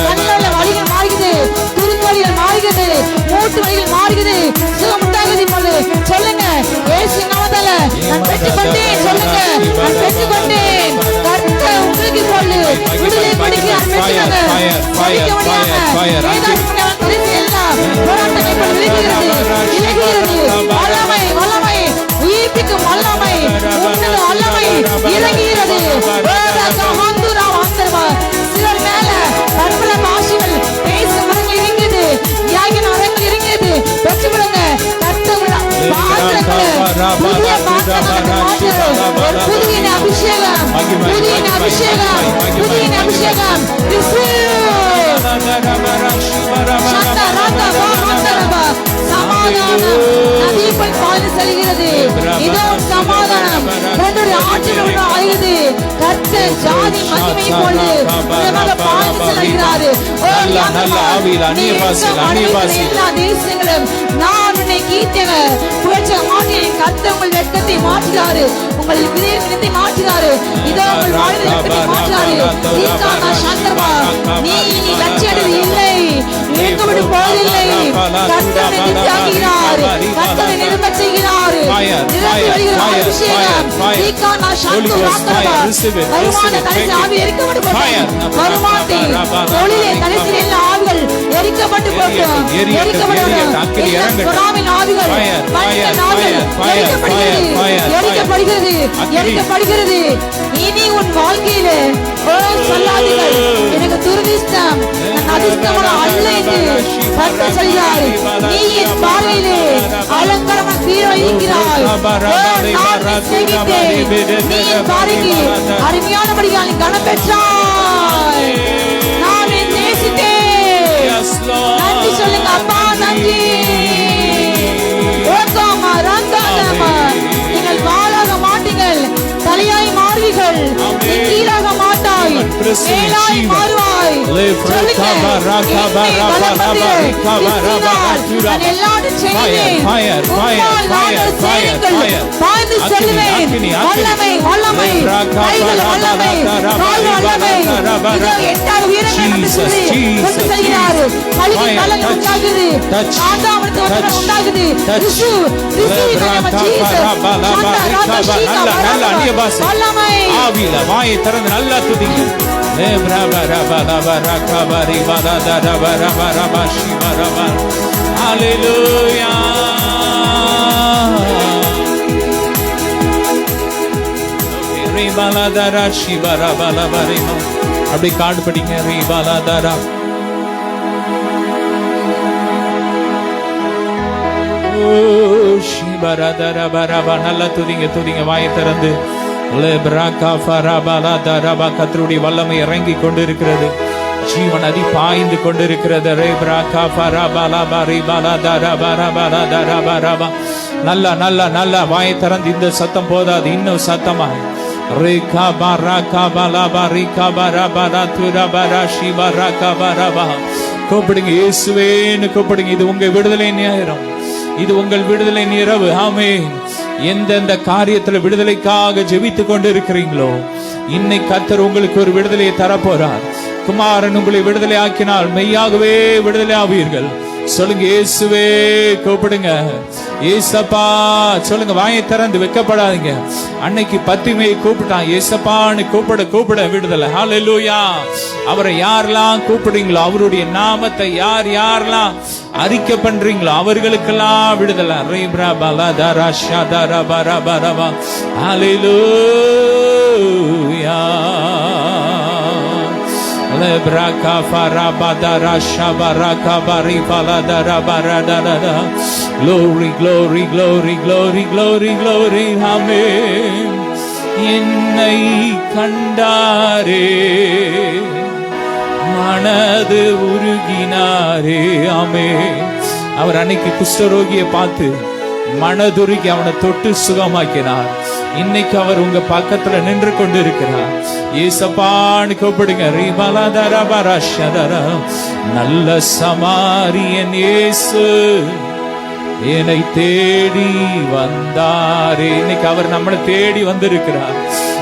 கண்ணுல வலிகள் மாறுகிறது, குறுக்கு மாறுகிறது, மூட்டு வலிகள் மாறுகிறது, சுகம் உண்டாகுது. இப்பொழுது சொல்லுங்க, இயேசு நாமத்தால நான் பெற்றுக்கொண்டேன். சொல்லுங்க, நான் பெற்றுக்கொண்டேன். கர்த்தர் உங்களுக்கு இப்பொழுது விடுதலை கொடுக்கிறார். பெற்றுக்கொங்க. சகிக்க முடியாம ஏதாவது எல்லாம் போராட்டம் இப்பொழுது விலகுகிறது. வல்லமை, வல்லமை, உயிர்ப்பிக்கும் வல்லமை, உன்னத வல்லமை இறங்குகிறது. சிலர் மேல பற்பல பாஷைகள் பேசும் மரங்கள் இறங்கியது, தியாகின மரங்கள் இறங்கியது. பெற்றுவிடுங்க. புதிய அபிஷேகம், புதிய அபிஷேகம், புதிய அபிஷேகம். சமாதானம் நதிக்குள் பாய்ந்து செல்கிறது. இதோ சமாதானம் ஆற்றில் ஆகிறது. கர்த்தர் ஜாதி மகிமை போல பாய்ந்து செல்கிறாரு. எல்லா தேசங்களும் நான் உன்னை கீர்த்தவர் புகழ்ச்ச மாட்டேன். கர்த்தர் உங்கள் வெட்கத்தை மாற்றுகிறாரு, உங்கள் விதயத்தை மாற்றுகிறாரு. இதோ உங்கள் வாழ்வை மாற்றுகிறாரு. நீ இனி லட்சியது இல்லை, இழக்கப்பட்டு போவதில்லை. கர்த்தரை நித்தியாக்குகிறார், கர்த்தரை நிரம்ப செய்கிறார். வருமான தரிசன ஆவி எரிக்கப்பட்டு போட்டோம். வருமானத்தில் தொழிலே தரிசன எல்லா ஆவிகள் எரிக்கப்பட்டு போட்டோம். எரிக்கப்படுகிறது, எரிக்கப்படுகிறது. இனி உன் வாழ்க்கையில சொல்லாதீர்கள், எனக்கு துரதிஷ்டம், நான் அதிர்ஷ்டமான அல்ல என்று கர்த்தர் சொல்கிறார். நீ என் பார்வையிலே அலங்காரமான ஹீரோ இருக்கிறாய். நீ என் பார்வைக்கு அருமையானபடியால் கனம் பெற்றாய். நான் நேசித்தேன். நன்றி சொல்லுங்க அப்பா, நன்றி. நீங்கள் வாழாக மாட்டீங்கள், தலையாய் மாறுவீர்கள், கீழாக மாட்டாய், மேலாய் மாறுவாய். எல்லாரும் செய்வேன், பாய்ந்து செல்வேன். வல்லமை, வல்லமை, கைகள் வல்லமை, கால் வல்லமை. இதோ எட்டாவது உயரங்களை கொண்டு செல்கிறார். கழுவி கலங்கள் உண்டாகுது, ஆதாமத்து ஒன்று உண்டாகுது. ரிசு, ரிசு வல்லமை. ஆவியில வாயை திறந்து நல்லா துதிங்க. ஹல்லேலூயா. அப்படி காடு படிங்க. ரீபாலாதாரா நல்லா துதிங்க, துதிங்க வாயை திறந்து. கர்த்தருடைய வல்லமை இறங்கி கொண்டிருக்கிறது. ஜீவன் நதி பாய்ந்து கொண்டிருக்கிறது. நல்லா நல்லா நல்லா வாயை திறந்து. இந்த சத்தம் போதாது, இன்னும் சத்தமா கூப்பிடுங்க, இயேசுவேன்னு கூப்பிடுங்க. இது உங்க விடுதலை நேரம், இது உங்கள் விடுதலை இரவு. ஆமென். எந்தெந்த காரியத்துல விடுதலைக்காக ஜெபித்துக் கொண்டு இருக்கிறீங்களோ, இன்னைக்கு கர்த்தர் உங்களுக்கு ஒரு விடுதலையை தரப்போறார். குமாரன் உங்களை விடுதலை ஆக்கினால் மெய்யாகவே விடுதலை ஆவீர்கள். சொல்லுங்க, இயேசுவே கூப்பிடுங்க. ஏசப்பா சொல்லுங்க, வாயை திறந்து வெக்கப்படாதீங்க. அன்னைக்கு பத்திமையை கூப்பிட்டான், ஏசப்பான்னு கூப்பிட கூப்பிட விடுதலை. ஹல்லேலூயா. அவரை யாரெல்லாம் கூப்பிடுறீங்களோ, அவருடைய நாமத்தை யார் யாரெல்லாம் அறிக்கை பண்றீங்களோ, அவர்களுக்கெல்லாம் விடுதலை. ஹல்லேலூயா. Glory, glory, glory, glory, glory, glory. Amen. என்னை கண்டாரே, மனது உருகினாரே. ஆமென். அவர் அன்னைக்கு குஷ்டரோகியை பார்த்து மனதுருகி அவனை தொட்டு சுகமாக்கினார். இன்னைக்கு அவர் உங்க பக்கத்துல நின்று கொண்டு இருக்கிறார். ஏசப்பான்னு கூப்பிடுங்க. நல்ல சமாரியன் இயேசு என்னை தேடி வந்தாரே. இன்னைக்கு அவர் நம்மளை தேடி வந்திருக்கிறார்.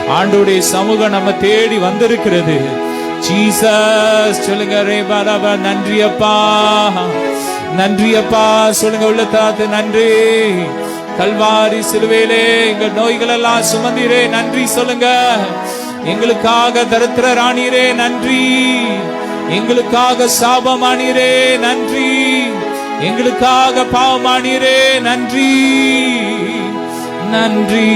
ஆண்டவருடைய சமூகம் நம்ம தேடி வந்திருக்கிறது. ஜீசஸ் சொல்லுங்க. ரே பாலாபா, நன்றி அப்பா, நன்றி அப்பா சொல்லுங்க. உள்ள தாத்து நன்றி. கல்வாரி சிலுவையிலே எங்கள் நோய்கள் எல்லாம் சுமந்தீரே, நன்றி சொல்லுங்க. எங்களுக்காக தரித்திரர் ஆனீரே, நன்றி. எங்களுக்காக சாபமானீரே, நன்றி. எங்களுக்காக பாவமானீரே, நன்றி, நன்றி.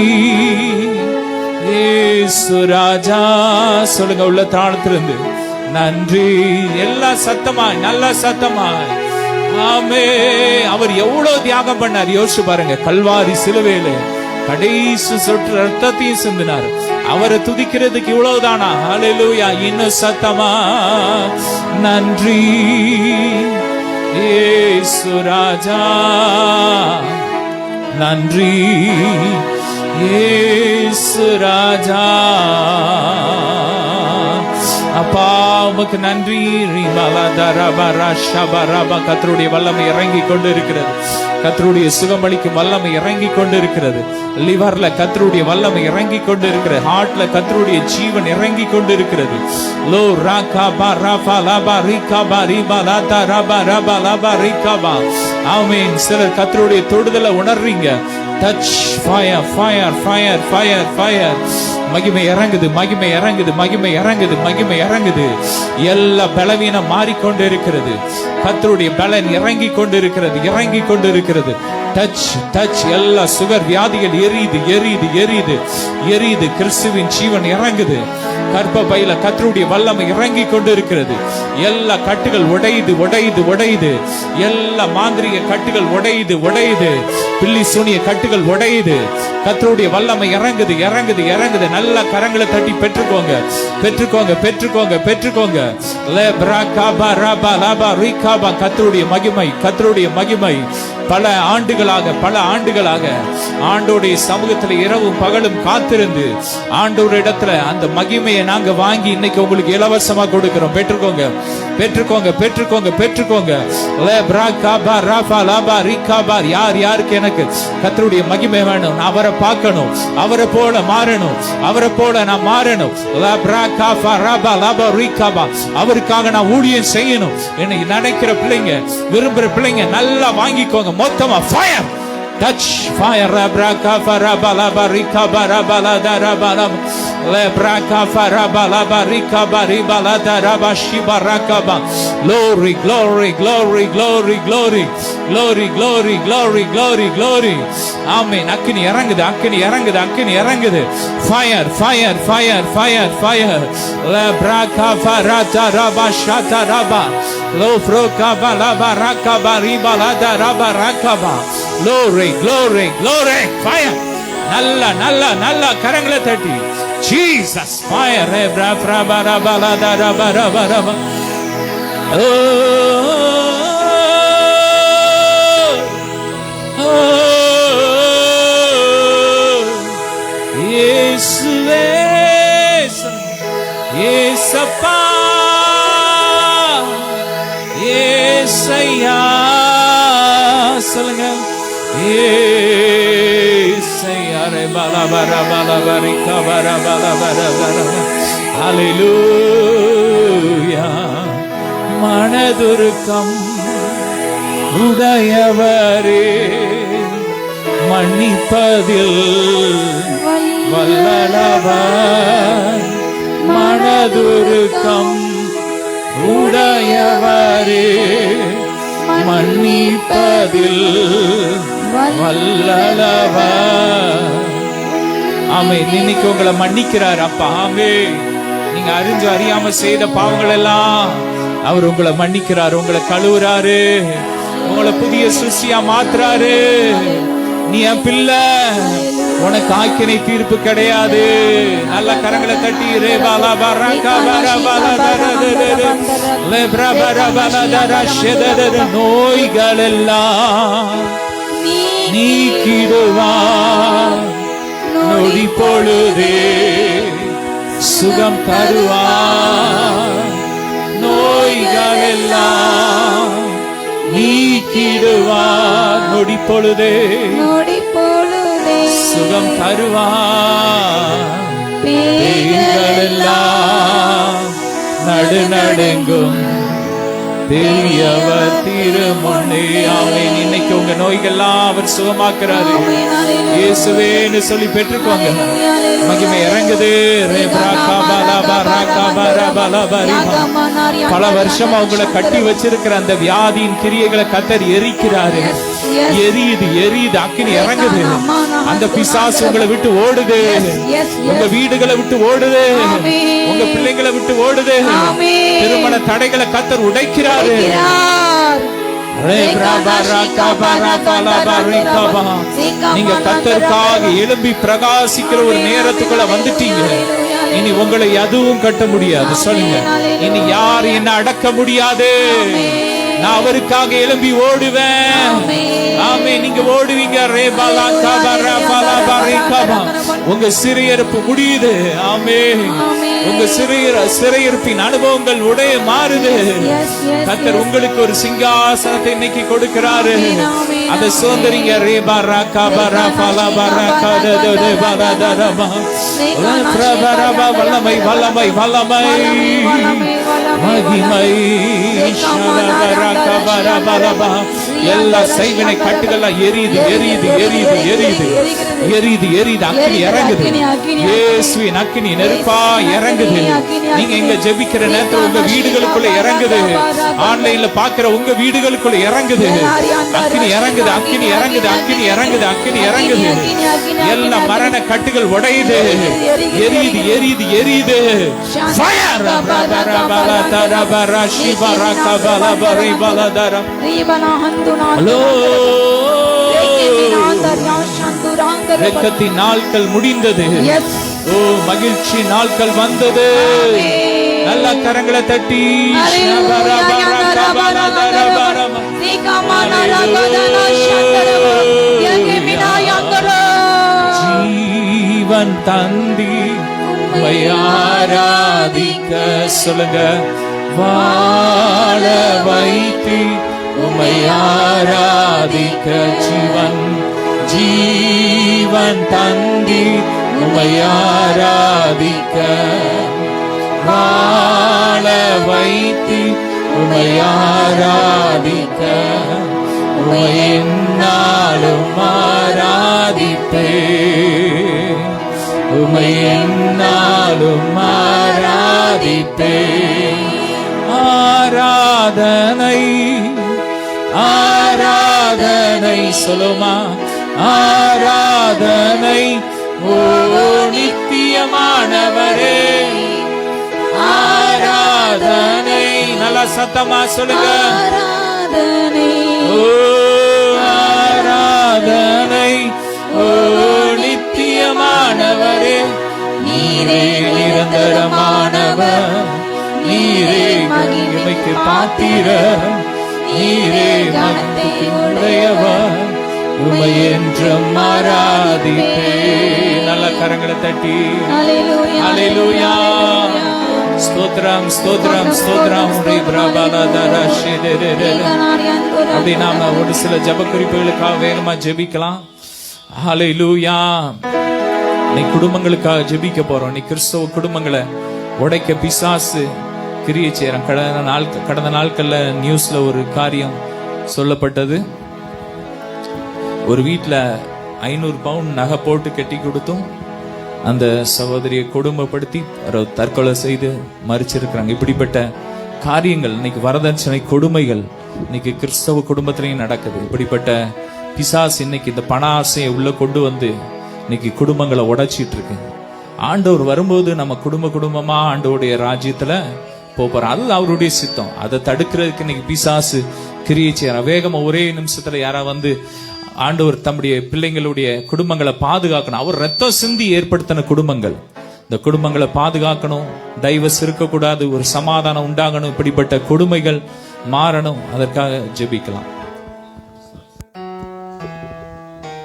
இயேசு ராஜா சொல்லுங்க. உள்ள தாழ்த்திருந்து நன்றி. எல்லா சத்தமாய், நல்ல சத்தமாய். ஆமே. அவர் எவ்வளவு தியாகம் பண்ணார் யோசிச்சு பாருங்க. கல்வாரி சிலுவையிலே கடைசி சொட்டு ரத்தத்தையும் சிந்தினார். அவரை துதிக்கிறதுக்கு இவ்வளவுதானா? ஹல்லேலூயா. இன்னும் சத்தமா நன்றி. இயேசு ராஜா நன்றி. இயேசு ராஜா அப்பா உமக்கு நன்றி. கர்த்தருடைய வல்லமை இறங்கி கொண்டு இருக்கிறது. கர்த்தருடைய சுகமளிக்கும் வல்லமை இறங்கி கொண்டு இருக்கிறது. லிவர்ல கர்த்தருடைய வல்லமை இறங்கி கொண்டு இருக்கிறது. ஹார்ட்ல கர்த்தருடைய ஜீவன் இறங்கி கொண்டு இருக்கிறது. லோ ராகா பா ராபா லாபா ரிகா பா ரிபா லாதா ராபா ராபா லாபா ரிகா பா. ஆமென். சிலர் கர்த்தருடைய தொடுதலை உணர்றீங்க. Touch fire fire fire fire fire. மகிமை இறங்குது, மகிமை இறங்குது, மகிமை இறங்குது, மகிமை இறங்குது. எல்லா பலவீனம் மாறிக்கொண்டு இருக்கிறது. கர்த்தருடைய பலன் இறங்கி கொண்டு இருக்கிறது, இறங்கி கொண்டு இருக்கிறது. Touch touch. எல்லா சுகர் வியாதிகள் எரியுது, எரியுது, எரியுது, எரியுது. கிறிஸ்துவின் ஜீவன் இறங்குது. கர்ப்பப்பையில கர்த்தருடைய வல்லமை இறங்கி கொண்டு இருக்கிறது. எல்லா கட்டுகள் உடையுது, உடையுது, உடையுது. எல்லா மாந்திரிக கட்டுகள் உடையுது, உடையுது. பில்லி சூனிய கட்டுகள் உடையுது. கர்த்தருடைய வல்லமை இறங்குது, இறங்குது, இறங்குது. நல்ல கரங்களை தட்டி பெற்றுக்கோங்க, பெற்றுக்கோங்க, பெற்றுக்கோங்க, பெற்றுக்கோங்க. கர்த்தருடைய மகிமை, கர்த்தருடைய மகிமை. பல ஆண்டுகளாக ஆண்டோடைய சமூகத்துல இரவும் பகலும் காத்திருந்து ஆண்டோட இடத்துல அந்த மகிமையை நாங்க வாங்கி இன்னைக்கு உங்களுக்கு இலவசமா கொடுக்கிறோம். பெற்றுக்கோங்க, பெற்றுக்கோங்க, பெற்றுக்கோங்க, பெற்றுக்கோங்க. யார் யாருக்கு எனக்கு கர்த்தருடைய மகிமை வேணும், அவரை பார்க்கணும், அவரை போல மாறணும், அவரை போல நான் மாறணும். அவருக்காக நான் ஊழியம் செய்யணும். என்னை நினைக்கிற பிள்ளைங்க, விரும்புற பிள்ளைங்க நல்லா வாங்கிக்கோங்க. மொத்தமா fire touch fire braka farabala barika barabala darabala lebraka farabala barika baribala darabashi barakaba. Glory, glory, glory, glory, glory, glory, glory, glory, glory, glory. Amen. அக்கினி இறங்குது, அக்கினி இறங்குது, அக்கினி இறங்குது. Fire, fire, fire, fire, fire. lebraka farata rabashata raba lofroka balaba rakaba ribala daraba rakaba. Glory, glory, glory, fire. Nalla, nalla, nalla karangala thatti. Jesus, fire. Bra bra bara bala dara bara bara. Oh, Yesue, Yesappa, Yesaya, சொல்லுங்க. மனதுருக்கம் உடையவரே, மன்னிப்பதில் வல்லவர். மனதுருக்கம் உடையவரே, மன்னிப்பதில் வல்லவர். ஆமென். இன்னைக்கு உங்களை மன்னிக்கிறார் அப்பா. ஆமென். நீங்க அறிஞ்சு அறியாம செய்த பாவங்கள் எல்லாம் அவர் உங்களை மன்னிக்கிறார், உங்களை கழுவுறாரு, உங்களை புதிய சிருஷ்டியா மாத்துறாரு. நீ என் பிள்ளை, உனக்கு ஆக்கினை தீர்ப்பு கிடையாது. நல்ல கரங்களை தட்டி நோய்கள் எல்லாம் நீக்கிடுவார், நொடி பொழுதே சுகம் தருவார். நோய்கள் எல்லாம் நீக்கிடுவார். நொடி பொழுதே சுகம் தருவார். பேய்கள் எல்லாம் நடுநடுங்கும் பெரியவர் திருமுன்னே. ஆமென். இன்னைக்கு உங்க நோய்கள்லாம் அவர் சுகமாக்குறாரு. இயேசுவேன்னு சொல்லி பெற்றுக்கோங்க. மகிமை இறங்குது. பல வருஷம் அவங்கள கட்டி வச்சிருக்கிற அந்த வியாதியின் கிரியைகளை கர்த்தர் எரிக்கிறாரு. எரியுது எரியுது. அக்கினி இறங்குது. அந்த பிசாசு உங்களை விட்டு ஓடுது. உங்க வீடுகளை விட்டு ஓடுது. உங்க பிள்ளைங்களை விட்டு ஓடுது. திருமண தடைகளை கர்த்தர் உடைக்கிறாரு. நீங்க கர்த்தருக்காக எழும்பி பிரகாசிக்கிற ஒரு நேரத்துக்குள்ள வந்துட்டீங்க. இனி உங்களை எதுவும் கட்ட முடியாது. சொல்லுங்க, இனி யார் என்ன அடக்க முடியாது. நான் அவருக்காக எழும்பி ஓடுவேன். ஆமே, நீங்க ஓடுவீங்க. உங்க சிறையிருப்பு முடியுது. ஆமே, உங்க சிறையிருப்பின் அனுபவங்கள் உடைய மாறுது. கர்த்தர் உங்களுக்கு ஒரு சிங்காசனத்தை இன்னைக்கு கொடுக்கிறாரு. அதை சுதந்திரிங்க. வல்லமை வல்லமை வல்லமை மகிமை. எல்லா செய்வினை கட்டுகள்லாம் எரியுது எரியுது எரியுது எரியுது எரியுது எரியுது. அக்கினி இறங்குது. இயேசுவின் அக்கினி நெருப்பா இறங்குது. நீங்க இங்க ஜெபிக்கிற நேரத்துல உங்க வீடுகளுக்குள்ள இறங்குது. ஆன்லைன்ல பாக்குற உங்க வீடுகளுக்குள்ள இறங்குது. அக்கினி இறங்குது. அக்கினி இறங்குது. அக்கினி இறங்குது. அக்கினி இறங்குது. எல்லா மரண கட்டுகள் உடையுது. எரியுது எரியுது எரியுது. வெட்கத்தின் நாட்கள் முடிந்தது. ஓ, மகிழ்ச்சி நாட்கள் வந்தது. நல்ல கரங்களை தட்டி ஜீவன் தந்தி ஆராதிக்க. சொல்லுங்க, வாழ வைத்து உம்மை ஆராதிக்க. ஜீவன் தந்தி உம்மை ஆராதிக்க. வாழ வைத்து உம்மை ஆராதிக்க. உம்மை எந்நாளும் ஆராதிப்பே. உம்மை எந்நாளும் ஆராதிப்பே. ஆராதனை ஆராதனை சொல்லுமா. ஆராதனை ஓ நித்தியமானவரே. ஆராதனை நல்லா சத்தமா சொல்லுங்க. ஓ ஆராதனை ஓ நித்தியமானவரே. நீரே நிரந்தரமானவர். நீரே மகிமைக்கு பாத்திர. நீரே மனத்தை உடையவர். உம்மை என்றும் ஆராதிப்பே. நல்ல கரங்களை தட்டி ஹல்லேலூயா. ஸ்தோத்திரம் ஸ்தோத்திரம் ஸ்தோத்திரம். அப்படி நாம ஒரு சில ஜெப குறிப்புகளுக்காக வேகமா ஜெபிக்கலாம். ஹல்லேலூயா. நீ குடும்பங்களுக்காக ஜெபிக்க போறோம். நீ கிறிஸ்தவ குடும்பங்களை உடைக்க பிசாசு கிரியை செய்யறான். கடந்த நாட்கள்ல நியூஸ்ல ஒரு காரியம் சொல்லப்பட்டது. ஒரு வீட்டுல 500 பவுண்ட் நகை போட்டு கட்டி கொடுத்தும் அந்த சகோதரியை கொடுமைப்படுத்தி தற்கொலை செய்து மறிச்சிருக்கிறாங்க. இப்படிப்பட்ட காரியங்கள் இன்னைக்கு வரதட்சணை கொடுமைகள் இன்னைக்கு கிறிஸ்தவ குடும்பத்திலையும் நடக்குது. இப்படிப்பட்ட பிசாசு இன்னைக்கு இந்த பண ஆசையை உள்ள கொண்டு வந்து இன்னைக்கு குடும்பங்களை உடைச்சிட்டு இருக்கு. ஆண்டவர் வரும்போது நம்ம குடும்பமா ஆண்டவருடைய ராஜ்யத்துல போறோம். அது அவருடைய சித்தம். அதை தடுக்கிறதுக்கு இன்னைக்கு பிசாசு கிரியை செய்யறான். வேகமா ஒரே நிமிஷத்துல யாரா வந்து ஆண்டவர் தம்முடைய பிள்ளைங்களுடைய குடும்பங்களை பாதுகாக்கணும். அவர் ரத்தம் சிந்தி ஏற்படுத்தின குடும்பங்கள். இந்த குடும்பங்களை பாதுகாக்கணும். டைவர்ஸ் இருக்கக்கூடாது. ஒரு சமாதானம் உண்டாகணும். இப்படிப்பட்ட கொடுமைகள் மாறணும். அதற்காக ஜெபிக்கலாம்.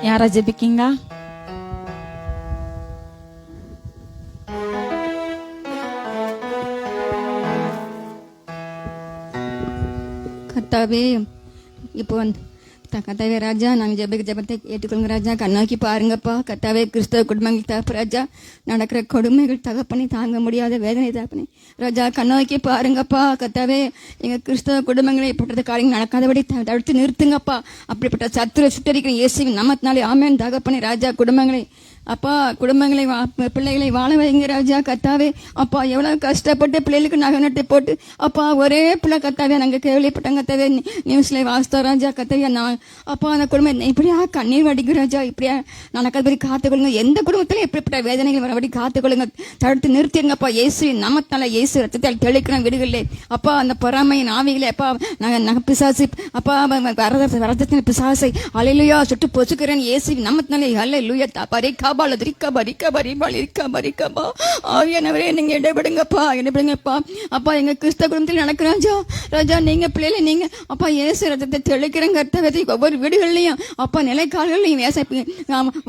யாரா ஜெபிக்கீங்க? கர்த்தாவே, இப்போ கத்தாவே ராஜா, நாங்கள் ஜெபத்தை ஏற்றுக்கொள்ளுங்க ராஜா. கண்ணாக்கி பாருங்கப்பா கத்தாவே. கிறிஸ்தவ குடும்பங்கள் தகப்பு ராஜா, நடக்கிற கொடுமைகள் தகப்பனை தாங்க முடியாத வேதனை தகப்பனே ராஜா. கண்ணாக்கி பாருங்கப்பா கத்தாவே. எங்கள் கிறிஸ்தவ குடும்பங்களை இப்பட்ட காரியங்கள் நடக்காதபடி தடுத்து நிறுத்துங்கப்பா. அப்படிப்பட்ட சத்துரை சுட்டரிக்கிற இயேசுவின் நாமத்தினாலே ஆமென் தகப்பனே ராஜா. குடும்பங்களை அப்பா, குடும்பங்களை பிள்ளைகளை வாழ வைங்க ராஜா கத்தாவே. அப்பா, எவ்வளவு கஷ்டப்பட்டு பிள்ளைகளுக்கு நகை நட்டு போட்டு அப்பா ஒரே பிள்ளை கத்தாவே நாங்கள் கேள்விப்பட்டோம் கத்தாவே. நியூஸ்ல வாசித்தோம் ராஜா கத்தாவே. நான் அப்பா அந்த குடும்பம் இப்படியா கண்ணீர் வடிக்கும் ராஜா. இப்படியா நடக்காதபடி காத்துக்கொள்ளுங்க. எந்த குடும்பத்திலும் எப்படிப்பட்ட வேதனைகள் வரபடி காத்துக்கொள்ளுங்க. தடுத்து நிறுத்திருங்கப்பா இயேசு நாமத்தால. இயேசு ரத்தத்தால் தெளிக்கிறோம் வீடுகளிலே அப்பா. அந்த பொறாமையின் ஆவிகளே அப்பா நாங்கள் பிசாசு அப்பா வரதத்தின் பிசாசை அலையிலுயா சுட்டு பொசுக்கிறேன் இயேசு நாமத்தினாலே. அல்லேலூயா பரிக்கா ஆவியானவரே நீங்க இடைபடுங்கப்பா, இடைபடுங்கப்பா. அப்பா எங்க கிறிஸ்தவ குடும்பத்தில் நடக்கிறாஜா ராஜா. நீங்க பிள்ளைகளை நீங்க அப்பா இயேசு ரத்தத்தை தெளிக்கிறங்க கர்த்தவே. ஒவ்வொரு வீடுகள்லையும் அப்பா நிலைக்கால்களையும்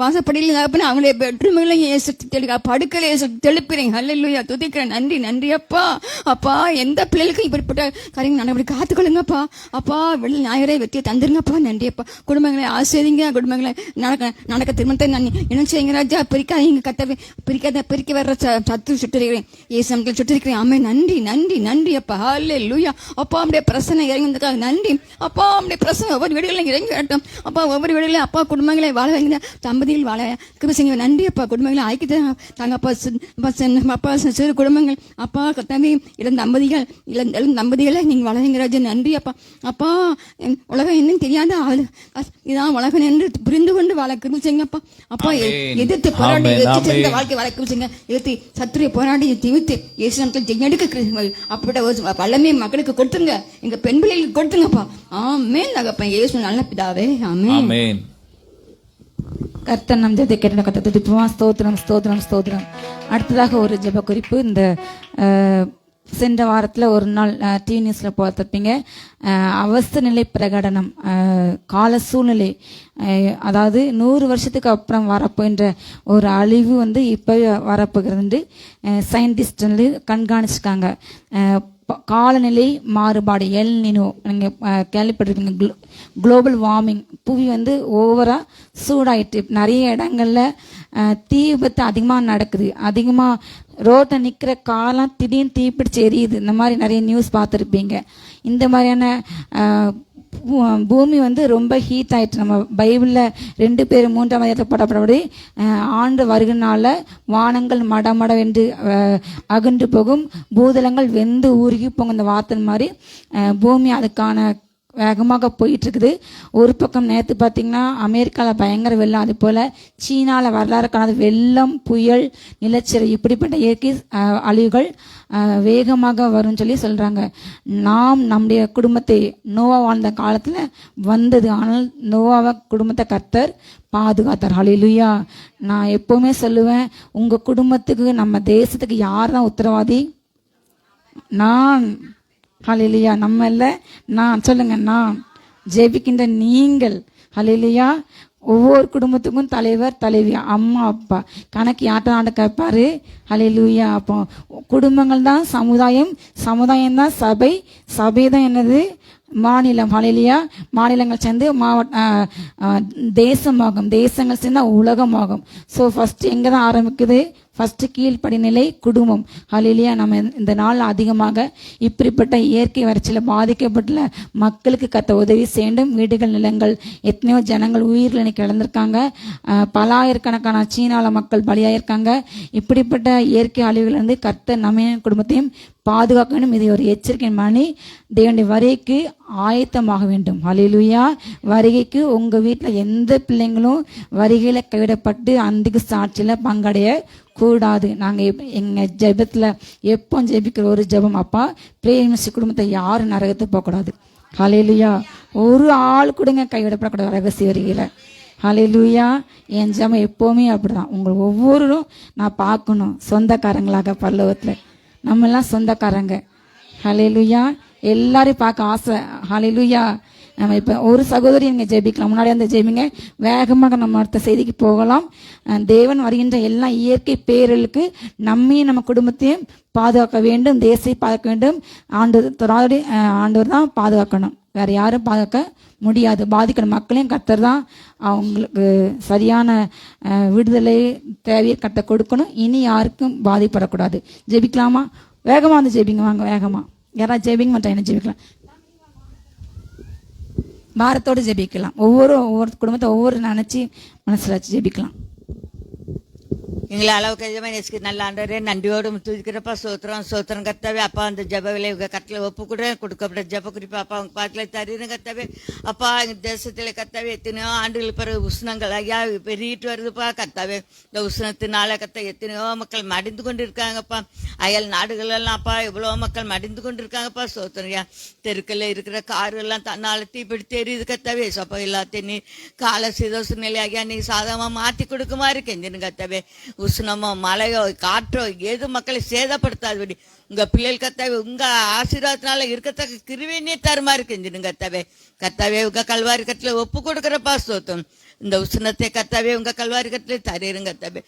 வாசப்படியில் அவங்களுடைய பெட்ரூம்களையும் இயேசு தெளிக்க, படுக்கையில இயேசு தெளிப்பிறீங்க. அல்லேலூயா துதிக்கிறேன். நன்றி நன்றி அப்பா. அப்பா எந்த பிள்ளைகளுக்கும் இப்படிப்பட்ட காரியங்கள் நடபடி காத்துக்கொள்ளுங்கப்பா. அப்பா வெள்ள ஞாயிறை வெற்றியை தந்துருங்கப்பா. நன்றி அப்பா. குடும்பங்களை ஆசிரியங்க. குடும்பங்களை நடக்க திருமணத்தை நான் இணைச்சீங்க ராஜா. பிரிக்காதீங்க கத்தவே. பிரிக்க வர்ற சத்து சுட்டிருக்கிறேன் இயேசு நாமத்தில் சுட்டிருக்கிறேன். ஆமே நன்றி நன்றி நன்றி அப்பா. அல்லேலூயா அப்பா. நம்முடைய பிரசனை இறங்கினதுக்காக நன்றி அப்பா. நம்முடைய பிரசனை ஒவ்வொரு வீடுகளையும் இறங்கி வரட்டும் அப்பா. ஒவ்வொரு வீடுகளையும் அப்பா குடும்பங்களை வாழ வைங்க. தம்பதியில் வாழ கிருபை நன்றி அப்பா. குடும்பங்களை ஆய்க்கு தாங்கப்பா. அப்பா சிறு குடும்பங்கள் அப்பா கத்தாவே. இளம் தம்பதிகளை நீங்க வாழ வைங்க ராஜா. நன்றி அப்பா. அப்பா உலகம் என்னன்னு தெரியாத இதான் உலகம் என்று புரிந்து கொண்டு வாழ கிருபை செய்யுங்கப்பா. அப்பா எதிர்த்து போராடி வாழ்க்கை வாழ கிருபை செய்யுங்க. எதிர்த்து சத்துரை போராடி திவித்து இயேசு நாமத்தில் எடுக்க அப்படிப்பட்ட வல்லமே மக்களுக்கு கொடுத்துங்க. எங்க பெண் பிள்ளைகளுக்கு கொடுத்துங்கப்பா. ஆமென் தகப்பன் இயேசு நல்ல பிதாவே. ஆமென். கர்த்தர் நம் ஜெபத்தை கேட்ட கர்த்தர் துதிப்போம். ஸ்தோத்திரம் ஸ்தோத்திரம் ஸ்தோத்திரம். அடுத்ததாக ஒரு ஜெப குறிப்பு. இந்த சென்ற வாரத்தில் ஒரு நாள் டிவி நியூஸில் பார்த்துருப்பீங்க. அவஸ்த நிலை பிரகடனம், கால சூழ்நிலை, அதாவது 100 வருஷத்துக்கு அப்புறம் வரப்போன்ற ஒரு அழிவு வந்து இப்போ வரப்போகிறது. சயின்டிஸ்ட் வந்து கண்காணிச்சிருக்காங்க. காலநிலை மாறுபாடு எல் நினோ நீங்கள் கேள்விப்பட்டிருப்பீங்க. குளோபல் வார்மிங், புவி வந்து ஓவராக சூடாயிட்டு நிறைய இடங்கள்ல தீ விபத்து அதிகமாக நடக்குது. அதிகமாக ரோட்டை நிற்கிற காலம் திடீர்னு தீப்பிடிச்சு எரியுது. இந்த மாதிரி நிறைய நியூஸ் பார்த்துருப்பீங்க. இந்த மாதிரியான பூமி வந்து ரொம்ப ஹீட் ஆயிட்டு. நம்ம பைபிளில் 2 பேர் 3ஆம் அதிகாரத்தில் படப்படபடி ஆண்டு வருகினால வானங்கள் மடமடவென்று அகன்று போகும், பூதலங்கள் வெந்து ஊருகி போகும். இந்த வார்த்தை மாதிரி பூமி அதுக்கான வேகமாக போயிட்டு இருக்குது. ஒரு பக்கம் நேற்று பார்த்தீங்கன்னா அமெரிக்காவில் பயங்கர வெள்ளம், அது போல் சீனாவில் வரலாறு காணாத வெள்ளம், புயல், நிலச்சரி, இப்படிப்பட்ட இயற்கை அழிவுகள் வேகமாக வரும்னு சொல்லி சொல்கிறாங்க. நாம் நம்முடைய குடும்பத்தை நோவா வாழ்ந்த காலத்தில் வந்தது, ஆனால் நோவாவை குடும்பத்தை கர்த்தர் பாதுகாத்தார். ஹல்லேலூயா. நான் எப்போவுமே சொல்லுவேன், உங்கள் குடும்பத்துக்கு நம்ம தேசத்துக்கு யார் தான் உத்தரவாதி? நான். ஹல்லேலூயா. நம்ம இல்லை, நான். சொல்லுங்க, நான். ஜெபிக்கின்ற நீங்கள். ஹல்லேலூயா. ஒவ்வொரு குடும்பத்துக்கும் தலைவர், தலைவி, அம்மா, அப்பா கணக்கு யார்ட்ட கேட்பாரு. ஹல்லேலூயா. அப்போ குடும்பங்கள் தான் சமுதாயம், சமுதாயம் தான் சபை, சபை தான் என்னது? மாநிலம். ஹல்லேலூயா. மாநிலங்கள் சேர்ந்து தேசமாகும், தேசங்கள் சேர்ந்தா உலகமாகும். ஸோ ஃபர்ஸ்ட் எங்கே தான் ஆரம்பிக்குது? ஃபர்ஸ்ட் கீழ்ப்படிநிலை குடும்பம். ஹல்லேலூயா. நம்ம இந்த நாள் அதிகமாக இப்படிப்பட்ட இயற்கை வறட்சியில் பாதிக்கப்பட்டுள்ள மக்களுக்கு கத்த உதவி செய்யும். வீடுகள், நிலங்கள், எத்தனையோ ஜனங்கள் உயிரிழந்து கிடந்திருக்காங்க. பல ஆயிரக்கணக்கான சீனாவில் மக்கள் பலியாயிருக்காங்க. இப்படிப்பட்ட இயற்கை அழிவுகளிலிருந்து கத்த நம்ம குடும்பத்தையும் பாதுகாக்க வேண்டும். இது ஒரு எச்சரிக்கை மணி. தேவனுடைய வருகைக்கு ஆயத்தமாக வேண்டும். ஹல்லேலூயா. வருகைக்கு உங்கள் வீட்டில் எந்த பிள்ளைங்களும் வருகையில் கைவிடப்பட்டு அந்திக்கு சாட்சியில் பங்கடைய கூடாது. நாங்கள் எங்கள் ஜெபத்தில் எப்போ ஜெபிக்கிற ஒரு ஜெபம், அப்பா பிரேமிசி குடும்பத்தை யாரும் நரகத்தை போகக்கூடாது. ஹல்லேலூயா. ஒரு ஆள் கூடங்க கைவிடப்படக்கூடாது ரகசிய வருகையில். ஹல்லேலூயா. என் ஜெபம் எப்போவுமே அப்படிதான். உங்களை ஒவ்வொருவரும் நான் பார்க்கணும் சொந்தக்காரங்களாக பரலோகத்தில். நம்மெல்லாம் சொந்தக்காரங்க. ஹல்லேலூயா. எல்லாரையும் பார்க்க ஆசை. ஹல்லேலூயா. நம்ம இப்போ ஒரு சகோதரி நீங்கள் ஜெபிக்கலாம். முன்னாடி அந்த ஜெபிங்க. வேகமாக நம்ம அடுத்த செய்திக்கு போகலாம். தேவன் வருகின்ற எல்லா இயற்கை பேரலுக்கு நம்மையும் நம்ம குடும்பத்தையும் பாதுகாக்க வேண்டும், தேசத்தை பாதுகாக்க வேண்டும். ஆண்டவர் தான் பாதுகாக்கணும். வேற யாரும் பார்க்க முடியாது. பாதிக்கிற மக்களையும் கர்த்தர் தான் அவங்களுக்கு சரியான விடுதலை தேவையை கர்த்தர் கொடுக்கணும். இனி யாருக்கும் பாதிப்படக்கூடாது. ஜெபிக்கலாமா? வேகமாக வந்து ஜெபிங்க, வாங்க வேகமாக. யாராவது ஜெபிங்க மாட்டேன், என்ன ஜெபிக்கலாம்? பாரத்தோடு ஜெபிக்கலாம். ஒவ்வொரு குடும்பத்தை ஒவ்வொரு நினச்சி மனசில் வச்சு ஜெபிக்கலாம். எங்களை அளவுக்கு எஜமா நேசிக்கு நல்ல ஆண்டவரே, நன்றியோடு துதிக்கிறப்பா. சோத்திரம் கத்தாவே. அப்பா அந்த ஜப விலை கட்டில ஒப்பு கொடுக்கப்பட்ட ஜப குறிப்பா அப்பா அவங்க பாட்டில தரீரும் கத்தாவே. அப்பா எங்கள் தேசத்தில் கத்தாவே எத்தனையோ ஆண்டுகள் பிறகு உஷ்ணங்கள் ஐயா பெருகிட்டு வருதுப்பா கத்தாவே. இந்த உஷ்ணத்தினால எத்தனையோ மக்கள் மடிந்து கொண்டு இருக்காங்கப்பா. அயல் நாடுகளெல்லாம் அப்பா எவ்வளோ மக்கள் மடிந்து கொண்டு இருக்காங்கப்பா. சோத்திரையா தெருக்களில் இருக்கிற காருகள்லாம் தன்னால் தீப்பிடித்து எரியுது கத்தாவே. சப்பா எல்லாத்தையும் நீ கால சீதோச நிலை ஐயா நீ சாதகமாக மாற்றி கொடுக்குமாறு கெஞ்சினு கத்தாவே. உஷ்ணமோ மழையோ காற்றோ எது மக்களை சேதப்படுத்தாதபடி உங்க பிள்ளைகள் கத்தாவே உங்க ஆசீர்வாதத்தினால இருக்கத்தக்க கிருவினே தருமாறு கெஞ்சிடுங்க கத்தாவே. கத்தாவே உங்க கல்வாரி கட்டில ஒப்பு கொடுக்குறப்பா. ஸ்தோத்திரம். இந்த உஷ்ணத்தை கத்தாவே உங்க கல்வாரி கட்டில தரீருங்க கத்தாவே.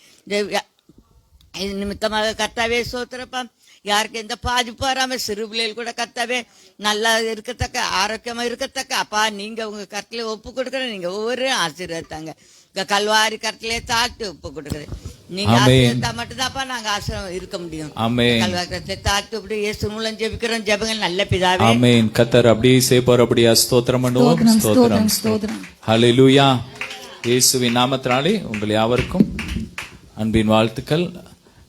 இது நிமித்தமாக கத்தாவே சோத்திரப்பா. யாருக்கு எந்த பாதிப்பு வராம சிறு பிள்ளைகள் கூட கத்தாவே நல்லா இருக்கத்தக்க ஆரோக்கியமா இருக்கத்தக்க அப்பா நீங்க உங்க கட்டில ஒப்பு கொடுக்குற நீங்க ஒவ்வொரு ஆசீர்வாதாங்க கல்வாரி கட்டிலே தாழ்த்து ஒப்பு கொடுக்குறேன். நீங்க ஆசீர்வாதா மட்டும்தான்ப்பா நாங்க ஆசிரம் இருக்க முடியும். கல்வாரி கட்டிலே தாழ்த்து அப்படி இயேசு மூலம் ஜெபிக்கிறோம். ஜெபங்கள் நல்ல பிதாவே. ஆமென். கர்த்தர் அப்படியே செய்வார். அப்படியே ஸ்தோத்திரம் பண்ணுவோம். ஸ்தோத்திரம். ஹல்லேலூயா. இயேசுவின் நாமத்தினாலே உங்கள் யாவருக்கும் அன்பின் வாழ்த்துக்கள்.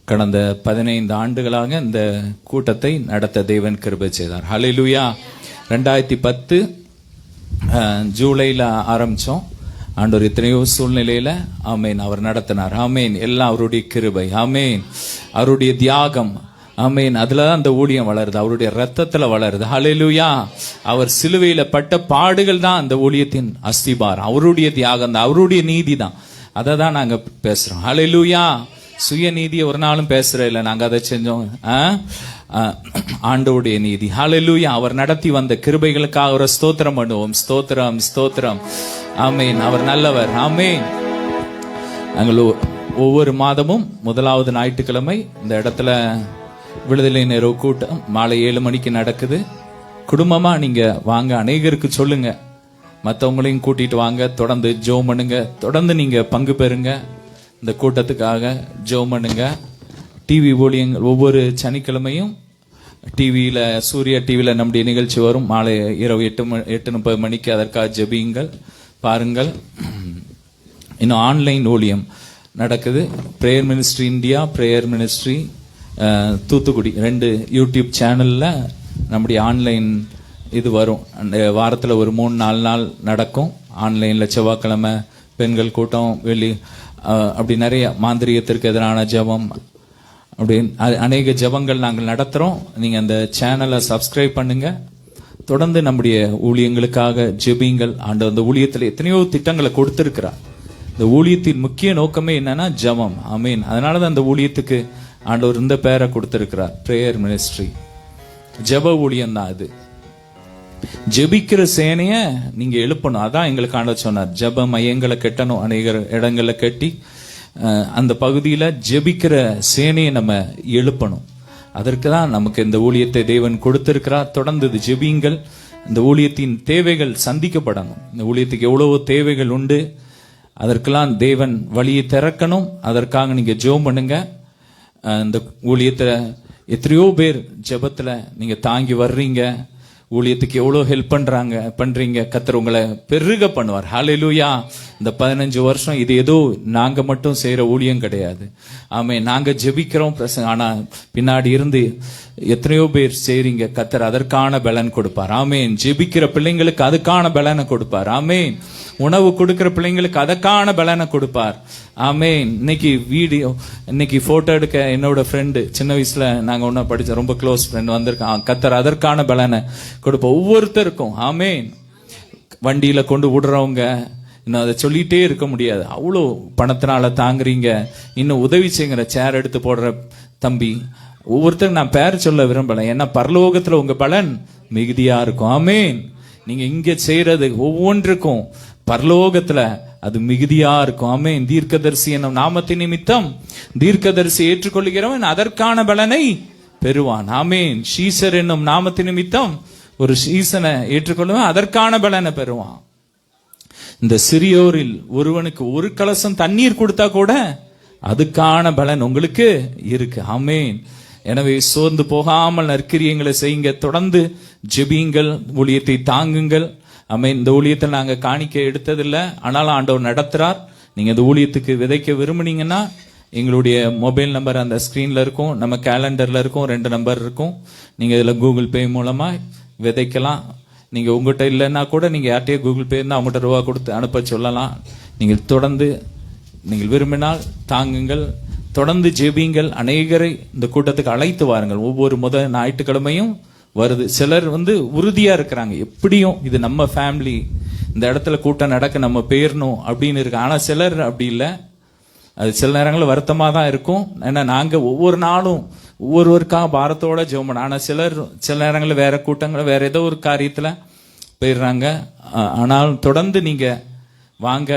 கடந்த 15 ஆண்டுகளாக இந்த கூட்டத்தை நடத்த தேவன் கிருபை செய்தார். ஹல்லேலூயா. 2010 ஜூலைல ஆரம்பிச்சோம். ஆண்டவர் எத்தனையோ சூழ்நிலையில ஆமேன் அவர் நடத்தினார். ஆமேன். எல்லாம் அவருடைய கிருபை. ஆமேன். அவருடைய தியாகம். ஆமேன். அதுலதான் அந்த ஊழியம் வளருது. அவருடைய ரத்தத்துல வளருது. ஹல்லேலூயா. அவர் சிலுவையில பட்ட பாடுகள் தான் அந்த ஊழியத்தின் அஸ்திபாரம். அவருடைய தியாகம் தான், அவருடைய நீதி தான். அதை தான் நாங்க பேசுறோம். ஹல்லேலூயா. சுயநீதியை ஒரு நாளும் பேசுற இல்லை. நாங்க அதை செஞ்சோம். ஆண்டவருடைய நீதி. ஹல்லேலூயா. அவர் நடத்தி வந்த கிருபைகளுக்காக ஒரு ஸ்தோத்திரம் பண்ணுவோம். ஸ்தோத்திரம், ஸ்தோத்திரம். ஆமேன். அவர் நல்லவர். ஆமேன். நாங்கள் ஒவ்வொரு மாதமும் முதலாவது ஞாயிற்றுக்கிழமை இந்த இடத்துல விடுதலை நேர கூட்டம் மாலை 7 மணிக்கு நடக்குது. குடும்பமா நீங்க வாங்க, அநேகருக்கு சொல்லுங்க, மற்றவங்களையும் கூட்டிட்டு வாங்க. தொடர்ந்து ஜெபம் பண்ணுங்க. தொடர்ந்து நீங்க பங்கு பெறுங்க. இந்த கூட்டத்துக்காக ஜெபம் பண்ணுங்க. டிவி ஊழியங்கள் ஒவ்வொரு சனிக்கிழமையும் டிவியில சூர்யா டிவியில நம்முடைய நிகழ்ச்சி வரும். மாலை இரவு 8:30 மணிக்கு. அதற்காக ஜெபியுங்கள், பாருங்கள். இன்னும் ஆன்லைன் ஊழியம் நடக்குது. Prayer ministry India, prayer ministry Thoothukudi 2 YouTube சேனல்ல நம்முடைய ஆன்லைன் இது வரும். வாரத்துல ஒரு 3-4 நாள் நடக்கும் ஆன்லைன்ல. செவ்வாய்க்கிழமை பெண்கள் கூட்டம், வெள்ளி அப்படி நிறைய மாந்திரியத்திற்கு எதிரான ஜெபம், அப்படி அநேக ஜெபங்கள் நாங்கள் நடத்துறோம். நீங்க அந்த சேனலை சப்ஸ்கிரைப் பண்ணுங்க. தொடர்ந்து நம்முடைய ஊழியங்களுக்காக ஜெபிங்கள். ஆண்டவர் அந்த ஊழியத்தில் எத்தனையோ திட்டங்களை கொடுத்திருக்கிறார். இந்த ஊழியத்தின் முக்கிய நோக்கமே என்னன்னா ஜெபம். ஆமீன். அதனாலதான் அந்த ஊழியத்துக்கு ஆண்டவர் இந்த பேரை கொடுத்திருக்கிறார், பிரேயர் மினிஸ்ட்ரி. ஜெப ஊழியம் தான் அது. ஜெபிக்கிற சேனைய நீங்க எழுப்பணும். அதான் எங்களுக்கு ஆண்டவர் சொன்னார். ஜெப மையங்களை கட்டணும். அநேக இடங்கள்ல கட்டி அந்த பகுதியில ஜெபிக்கிற சேனையை நம்ம எழுப்பணும். அதற்கு தான் நமக்கு இந்த ஊழியத்தை தேவன் கொடுத்திருக்கிறார். தொடர்ந்து ஜெபியுங்கள். இந்த ஊழியத்தின் தேவைகள் சந்திக்கப்படணும். இந்த ஊழியத்துக்கு எவ்வளவோ தேவைகள் உண்டு. அதற்கெல்லாம் தேவன் வழியை திறக்கணும். அதற்காக நீங்க ஜெபம் பண்ணுங்க. இந்த ஊழியத்துல எத்தனையோ பேர் ஜெபத்துல நீங்க தாங்கி வர்றீங்க. ஊழியத்துக்கு எவ்வளவு ஹெல்ப் பண்றீங்க. கர்த்தர் உங்களை பெருக பண்ணுவார். ஹல்லேலூயா. இந்த 15 வருஷம் இது ஏதோ நாங்க மட்டும் செய்யற ஊழியம் கிடையாது. ஆமே, நாங்க ஜெபிக்கிறோம், ஆனா பின்னாடி இருந்து எத்தனையோ பேர் செய்றீங்க. கர்த்தர் அதற்கான பலன் கொடுப்பார். ஆமேன். ஜெபிக்கிற பிள்ளைங்களுக்கு அதுக்கான பலனை கொடுப்பார். ஆமேன். உணவு கொடுக்கிற பிள்ளைங்களுக்கு அதற்கான பலனை கொடுப்பார். ஆமேன். இன்னைக்கு போட்டோ எடுக்க என்னோட ஃப்ரெண்டு, சின்ன வயசுல நாங்க ஒன்னா படிச்ச ரொம்ப க்ளோஸ் ஃப்ரெண்ட் வந்திருக்கான். கர்த்தர் அதற்கான பலனை கொடுப்போம் ஒவ்வொருத்தருக்கும். ஆமேன். வண்டியில கொண்டு விடுறவங்க இன்னும் அதை சொல்லிட்டே இருக்க முடியாது. அவ்வளோ பணத்தினால தாங்குறீங்க. இன்னும் உதவி செய்யுங்கிற சேர் எடுத்து போடுற தம்பி ஒவ்வொருத்தரும் நான் பேர் சொல்ல விரும்பல. ஏன்னா பரலோகத்துல உங்க பலன் மிகுதியா இருக்கும். ஆமேன். நீங்க இங்க செய்யறது ஒவ்வொன்றுக்கும் பரலோகத்துல அது மிகுதியா இருக்கும். ஆமேன். தீர்க்கதரிசி என்னும் நாமத்தின் நிமித்தம் தீர்க்கதரிசி ஏற்றுக்கொள்கிறவன் அதற்கான பலனை பெறுவான். ஆமேன். சீசர் என்னும் நாமத்தின் நிமித்தம் ஒரு சீசனை ஏற்றுக்கொள்ளுவான், அதற்கான பலனை பெறுவான். இந்த சிறியோரில் ஒருவனுக்கு ஒரு கலசம் தண்ணீர் கொடுத்தா கூட அதுக்கான பலன் உங்களுக்கு இருக்கு. ஆமென். எனவே சோர்ந்து போகாமல் நற்கிரியங்களை செய்யுங்க, தொடர்ந்து ஜெபியுங்கள், ஊழியத்தை தாங்குங்கள். ஆமென். இந்த ஊழியத்தை நாங்க காணிக்க எடுத்ததில்லை, ஆனாலும் ஆண்டவர் நடத்துறார். நீங்க இந்த ஊழியத்துக்கு விதைக்க விரும்புனீங்கன்னா எங்களுடைய மொபைல் நம்பர் அந்த ஸ்கிரீன்ல இருக்கும், நம்ம கேலண்டர்ல இருக்கும், 2 நம்பர் இருக்கும். நீங்க இதுல கூகுள் பே மூலமா விதைக்கலாம். நீங்க உங்ககிட்ட இல்லைன்னா கூட நீங்க யார்கிட்டயே கூகுள் பே இருந்தா அவங்ககிட்ட ரூபா கொடுத்து அனுப்ப சொல்லலாம். நீங்கள் தொடர்ந்து நீங்கள் விரும்பினால் தாங்குங்கள், தொடர்ந்து ஜெபியுங்கள். அநேகரை இந்த கூட்டத்துக்கு அழைத்து வாருங்கள். ஒவ்வொரு முதல் ஞாயிற்றுக்கிழமையும் வருது. சிலர் உறுதியா இருக்கிறாங்க, எப்படியும் இது நம்ம ஃபேமிலி, இந்த இடத்துல கூட்டம் நடக்க நம்ம போயிடணும் அப்படின்னு இருக்கு. ஆனா சிலர் அப்படி இல்லை. அது சில நேரங்களில் வருத்தமா தான் இருக்கும். ஏன்னா நாங்க ஒவ்வொரு நாளும் ஒவ்வொருவருக்காக பாரத்தோட ஜெபம் பண்ணோம். ஆனா சிலர் சில நேரங்களில் வேற கூட்டங்கள் வேற ஏதோ ஒரு காரியத்துல போயிடுறாங்க. ஆனால் தொடர்ந்து நீங்க வாங்க,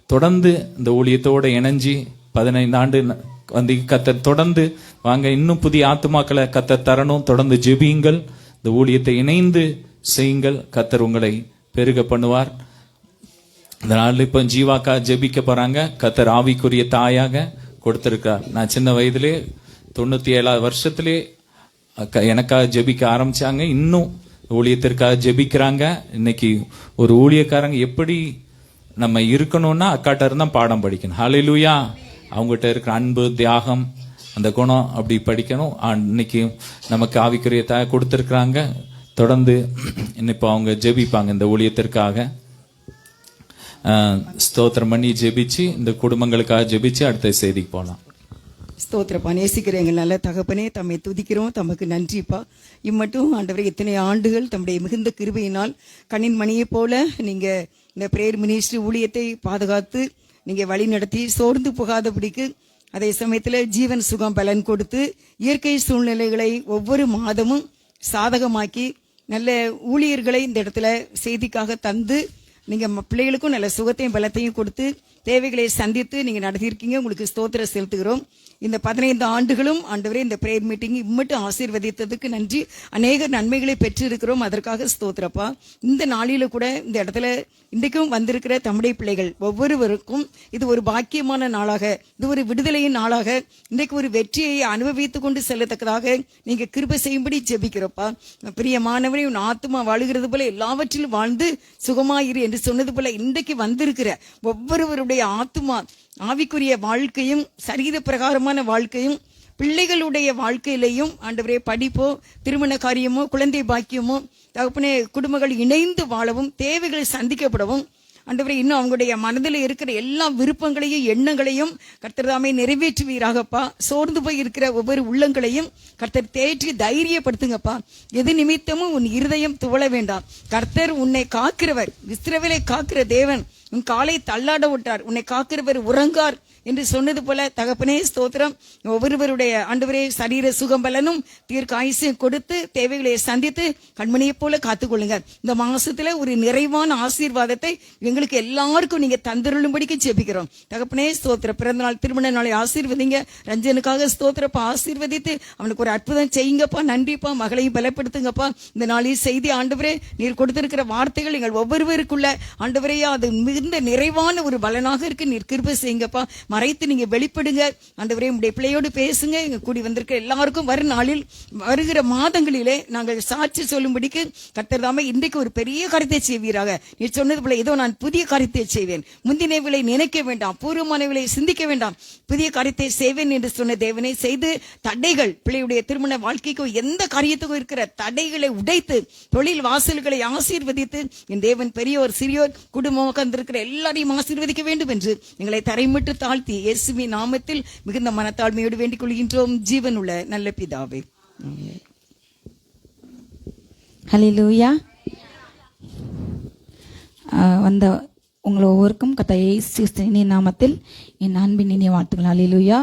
தொடர்ந்து இந்த ஊழியத்தோட இணைஞ்சி 15 ஆண்டு வந்து கத்தர் தொடர்ந்து வாங்க. இன்னும் புதிய ஆத்துமாக்களை கத்தர் தரணும். தொடர்ந்து ஜெபியுங்கள், இந்த ஊழியத்தை இணைந்து செய்யுங்கள். கத்தர் உங்களை பெருக பண்ணுவார். இந்த நாள் இப்போ ஜீவாக்கா ஜெபிக்க போறாங்க. கத்தர் ஆவிக்குரிய தாயாக கொடுத்திருக்கார். நான் சின்ன வயதிலே 97 வருஷத்திலே எனக்காக ஜெபிக்க ஆரம்பிச்சாங்க. இன்னும் ஊழியத்திற்காக ஜெபிக்கிறாங்க. இன்னைக்கு ஒரு ஊழியக்காரங்க எப்படி நம்ம இருக்கணும்னா அக்காட்ட இருந்தா பாடம் படிக்கணும். ஹல்லேலூயா. அவங்ககிட்ட இருக்கிற அன்பு, தியாகம், அந்த குணம் அப்படி படிக்கணும். இன்னைக்கு நமக்கு ஆவிக்குரிய தாயை கொடுத்திருக்கிறாங்க. தொடர்ந்து இப்போ அவங்க ஜெபிப்பாங்க இந்த ஊழியத்திற்காக. ஸ்தோத்திரம் பண்ணி ஜெபிச்சு இந்த குடும்பங்களுக்காக ஜெபிச்சு அடுத்த செய்திக்கு போகலாம். ஸ்தோத்திரப்பா. நேசிக்கிற எங்கள் நல்ல தகப்பனே, தம்மை துதிக்கிறோம், தமக்கு நன்றிப்பா. இம்மட்டும் ஆண்டவரே இத்தனை ஆண்டுகள் தம்முடைய மிகுந்த கிருபையினால் கண்ணின் மணியை போல நீங்க இந்த பிரேயர் மினிஸ்ட்ரி ஊழியத்தை பாதுகாத்து நீங்க வழி நடத்தி சோர்ந்து போகாதபடிக்கு அதே சமயத்துல ஜீவன் சுகம் பலன் கொடுத்து இயற்கை சூழ்நிலைகளை ஒவ்வொரு மாதமும் சாதகமாக்கி நல்ல ஊழியர்களை இந்த இடத்துல செய்திக்காக தந்து நீங்க பிள்ளைகளுக்கும் நல்ல சுகத்தையும் பலத்தையும் கொடுத்து தேவைகளை சந்தித்து நீங்க நடத்தியிருக்கீங்க. உங்களுக்கு ஸ்தோத்திரம் செலுத்துகிறோம். இந்த 15 ஆண்டுகளும் ஆண்டவரே இந்த பிரேயர் மீட்டிங் இம்மட்டும் ஆசீர்வதித்ததுக்கு நன்றி. அநேக நன்மைகளை பெற்றிருக்கிறோம், அதற்காக ஸ்தோத்திரப்பா. இந்த நாளில கூட இந்த இடத்துல இன்றைக்கும் வந்திருக்கிற தம்முடைய பிள்ளைகள் ஒவ்வொருவருக்கும் இது ஒரு பாக்கியமான நாளாக, இது ஒரு விடுதலையின் நாளாக, இன்றைக்கு ஒரு வெற்றியை அனுபவித்துக் கொண்டு செல்லத்தக்கதாக நீங்க கிருபை செய்யும்படி ஜெபிக்கிறோப்பா. பிரியமானவரை உன் ஆத்துமா வாழுகிறது போல எல்லாவற்றிலும் வாழ்ந்து சுகமாயிரு என்று சொன்னது போல இன்றைக்கு வந்திருக்கிற ஒவ்வொருவருடைய ஆத்துமா ஆவிக்குரிய வாழ்க்கையும் சரீர பிரகாரமான வாழ்க்கையும் பிள்ளைகளுடைய வாழ்க்கையிலையும் ஆண்டவரே படிப்போ திருமண காரியமோ குழந்தை பாக்கியமோ தகப்பனே குடும்பங்கள் இணைந்து வாழவும் தேவைகளை சந்திக்கப்படவும் ஆண்டவரே இன்னும் அவங்களுடைய மனதில் இருக்கிற எல்லா விருப்பங்களையும் எண்ணங்களையும் கர்த்தர் தாமே நிறைவேற்றுவீராகப்பா. சோர்ந்து போய் இருக்கிற ஒவ்வொரு உள்ளங்களையும் கர்த்தர் தேற்றி தைரியப்படுத்துங்கப்பா. எது நிமித்தமும் உன் இருதயம் துவள வேண்டாம். கர்த்தர் உன்னை காக்கிறவர், இஸ்ரவேலை காக்கிற தேவன். உன் காலை தள்ளாட விட்டார், உன்னை காக்கிறவர் உறங்கார் என்று சொன்னது போல தகப்பனே ஸ்தோத்திரம். ஒவ்வொருவருடைய ஆண்டவரே சரீர சுகம் பலனும் தீர்க்க ஆயுசையும் கொடுத்து தேவைகளை சந்தித்து கண்மணியை போல காத்துக்கொள்ளுங்க. இந்த மாசத்துல ஒரு நிறைவான ஆசீர்வாதத்தை எங்களுக்கு எல்லாருக்கும் நீங்க தந்திருளும்படிக்கு ஜெபிக்கிறோம் தகப்பனே ஸ்தோத்திரம். பிறந்த நாள் திருமண நாளை ஆசீர்வதிங்க. ரஞ்சனுக்காக ஸ்தோத்திரப்பா ஆசீர்வதித்து அவனுக்கு ஒரு அற்புதம் செய்யுங்கப்பா. நன்றிப்பா. மகளையும் பலப்படுத்துங்கப்பா. இந்த நாளில் செய்தி ஆண்டவரே நீர் கொடுத்திருக்கிற வார்த்தைகள் எங்கள் ஒவ்வொருவருக்குள்ள ஆண்டவரே அது மிகுந்த நிறைவான ஒரு பலனாக இருக்கு. நீர் கிருபை செய்யுங்கப்பா. மறைத்து நீங்க வெளிப்படுங்க ஆண்டவரே. உடைய பிள்ளையோடு பேசுங்க. எங்க கூடி வந்திருக்க எல்லாருக்கும் வரும் நாளில் வருகிற மாதங்களிலே நாங்கள் சாட்சி சொல்லும்படிக்கு கர்த்தர் தாமே இன்றைக்கு ஒரு பெரிய காரியத்தை செய்வீராக. நீ சொன்னது போல ஏதோ நான் புதிய காரியத்தை செய்வேன், முந்தினவைகளை நினைக்க வேண்டாம், பூர்வமானவைகளை சிந்திக்க வேண்டாம், புதிய காரியத்தை செய்வேன் என்று சொன்ன தேவனை செய்து தடைகள் பிள்ளையுடைய திருமண வாழ்க்கைக்கும் எந்த காரியத்துக்கும் இருக்கிற தடைகளை உடைத்து தொழில் வாசல்களை ஆசீர்வதித்து என் தேவன் பெரியோர் சிறியோர் குடும்பமாக வந்திருக்கிற எல்லாரையும் ஆசீர்வதிக்க வேண்டும் என்று எங்களை தரைமிட்டு தாழ்த்தி இயேசுவின் நாமத்தில் மிகுந்த மனத்தாழ்மையோடு வேண்டிக் கொள்கின்றோம் ஜீவனுள்ள நல்ல பிதாவே. ஹல்லேலூயா. வந்த உங்களை ஒவ்வொருக்கும் கர்த்தர் இயேசுவின் நாமத்தில் என் அன்பின் இனிய வாழ்த்துக்கள். ஹல்லேலூயா.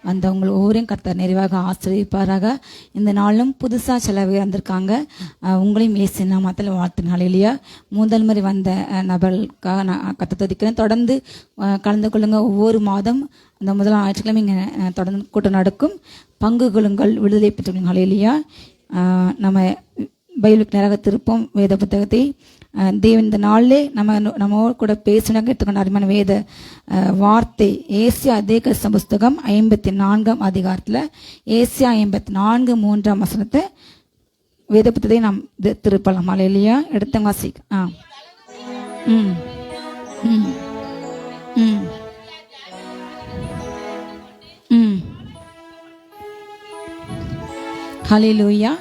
வந்த உங்களை ஒவ்வொருவரையும் கர்த்தர் நிறைவாக ஆசீர்வதிப்பாராக. இந்த நாளும் புதுசாக சில பேர் வந்திருக்காங்க, உங்களையும் இயேசுவின் நாமத்தில் வாழ்த்துக்கள். ஹல்லேலூயா. முதல் முறை வந்த நபர்களுக்காக நான் கர்த்தரை துதிக்கிறேன். தொடர்ந்து கலந்து கொள்ளுங்க. ஒவ்வொரு மாதம் அந்த முதல் ஞாயிற்றுக்கிழமை இங்கே தொடர்ந்து கூட்டம் நடக்கும். பங்கு கொள்ளுங்கள், விடுதலை பெற்றுக்கொள்ளுங்கள். ஹல்லேலூயா. நம்ம பைபிளுக்கு நேராக திருப்போம் வேத புத்தகத்தை. தேவன் இந்த நாளிலே நம்ம கூட பேசினாங்க எடுத்துக்கொண்ட அருமையான வேத வார்த்தை ஏசியா தீர்க்கதரிசன புஸ்தகம் 54ஆம் அதிகாரத்தில் ஏசியா 54 3ஆம் வசனத்தை வேத புத்தகத்தை நாம் திருப்பலாம். இல்லையா எடுத்த வாசிக்க. ஹல்லேலூயா.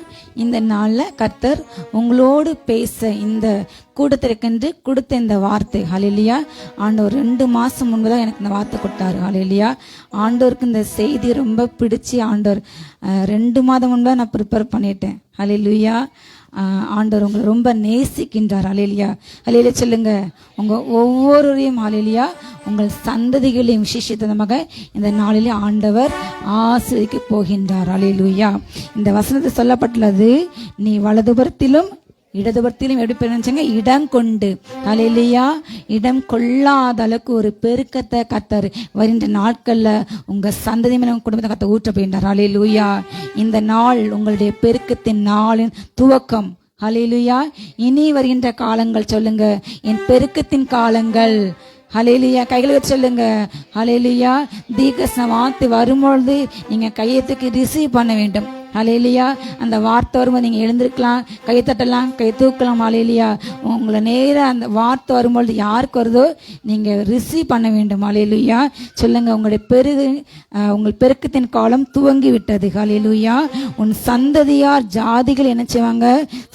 இந்த நாளில் கர்த்தர் உங்களோடு பேச இந்த கூட்டத்திற்கென்று கொடுத்த இந்த வார்த்தை. ஹல்லேலூயா. ஆண்டவர் 2 மாதம் முன்பு தான் எனக்கு இந்த வார்த்தை கொடுத்தாரு. ஹல்லேலூயா. ஆண்டவருக்கு இந்த செய்தி ரொம்ப பிடிச்சி ஆண்டவர் 2 மாதம் முன்பு நான் ப்ரிப்பேர் பண்ணிட்டேன். ஹல்லேலூயா. ஆண்டவர் உங்களை ரொம்ப நேசிக்கின்றார். ஹல்லேலூயா. ஹல்லேலூயா சொல்லுங்க. உங்கள் ஒவ்வொருவரையும் ஹல்லேலூயா உங்கள் சந்ததிகளையும் விசேஷித்தமாக இந்த நாளிலே ஆண்டவர் ஆசீர்வதிக்க போகின்றார். ஹல்லேலூயா. இந்த வசனத்தை சொல்லப்பட்டுள்ளது, நீ வலதுபுறத்திலும் இடதுபுறத்திலும் எப்படி நினைச்சாங்க, இடம் கொண்டு. ஹல்லேலூயா. இடம் கொள்ளாத அளவுக்கு ஒரு பெருக்கத்தை கர்த்தர் வருகின்ற நாட்கள்ல உங்க சந்ததி மேல உங்க குடும்பத்தை கர்த்தர் ஊற்ற போகின்றார். ஹல்லேலூயா. இந்த நாள் உங்களுடைய பெருக்கத்தின் நாளின் துவக்கம். ஹல்லேலூயா. இனி வருகின்ற காலங்கள் சொல்லுங்க, என் பெருக்கத்தின் காலங்கள். ஹல்லேலூயா. கைகளை வச்சு சொல்லுங்க. ஹல்லேலூயா. தீர்க்கதரிசன வார்த்தை வரும்பொழுது நீங்க கையத்துக்கு ரிசீவ் பண்ண வேண்டும். ஹல்லேலூயா. அந்த வார்த்தை வரும்போது நீங்கள் எழுந்திருக்கலாம், கை தட்டலாம், கை தூக்கலாம். ஹல்லேலூயா. உங்களை நேராக அந்த வார்த்தை வரும்பொழுது யாருக்கு வருதோ நீங்கள் ரிசீவ் பண்ண வேண்டும். ஹல்லேலூயா. சொல்லுங்க, உங்கள் பெருக்கத்தின் காலம் துவங்கி விட்டது. ஹல்லேலூயா. உன் சந்ததியார் ஜாதிகள் என்ன செய்வாங்க,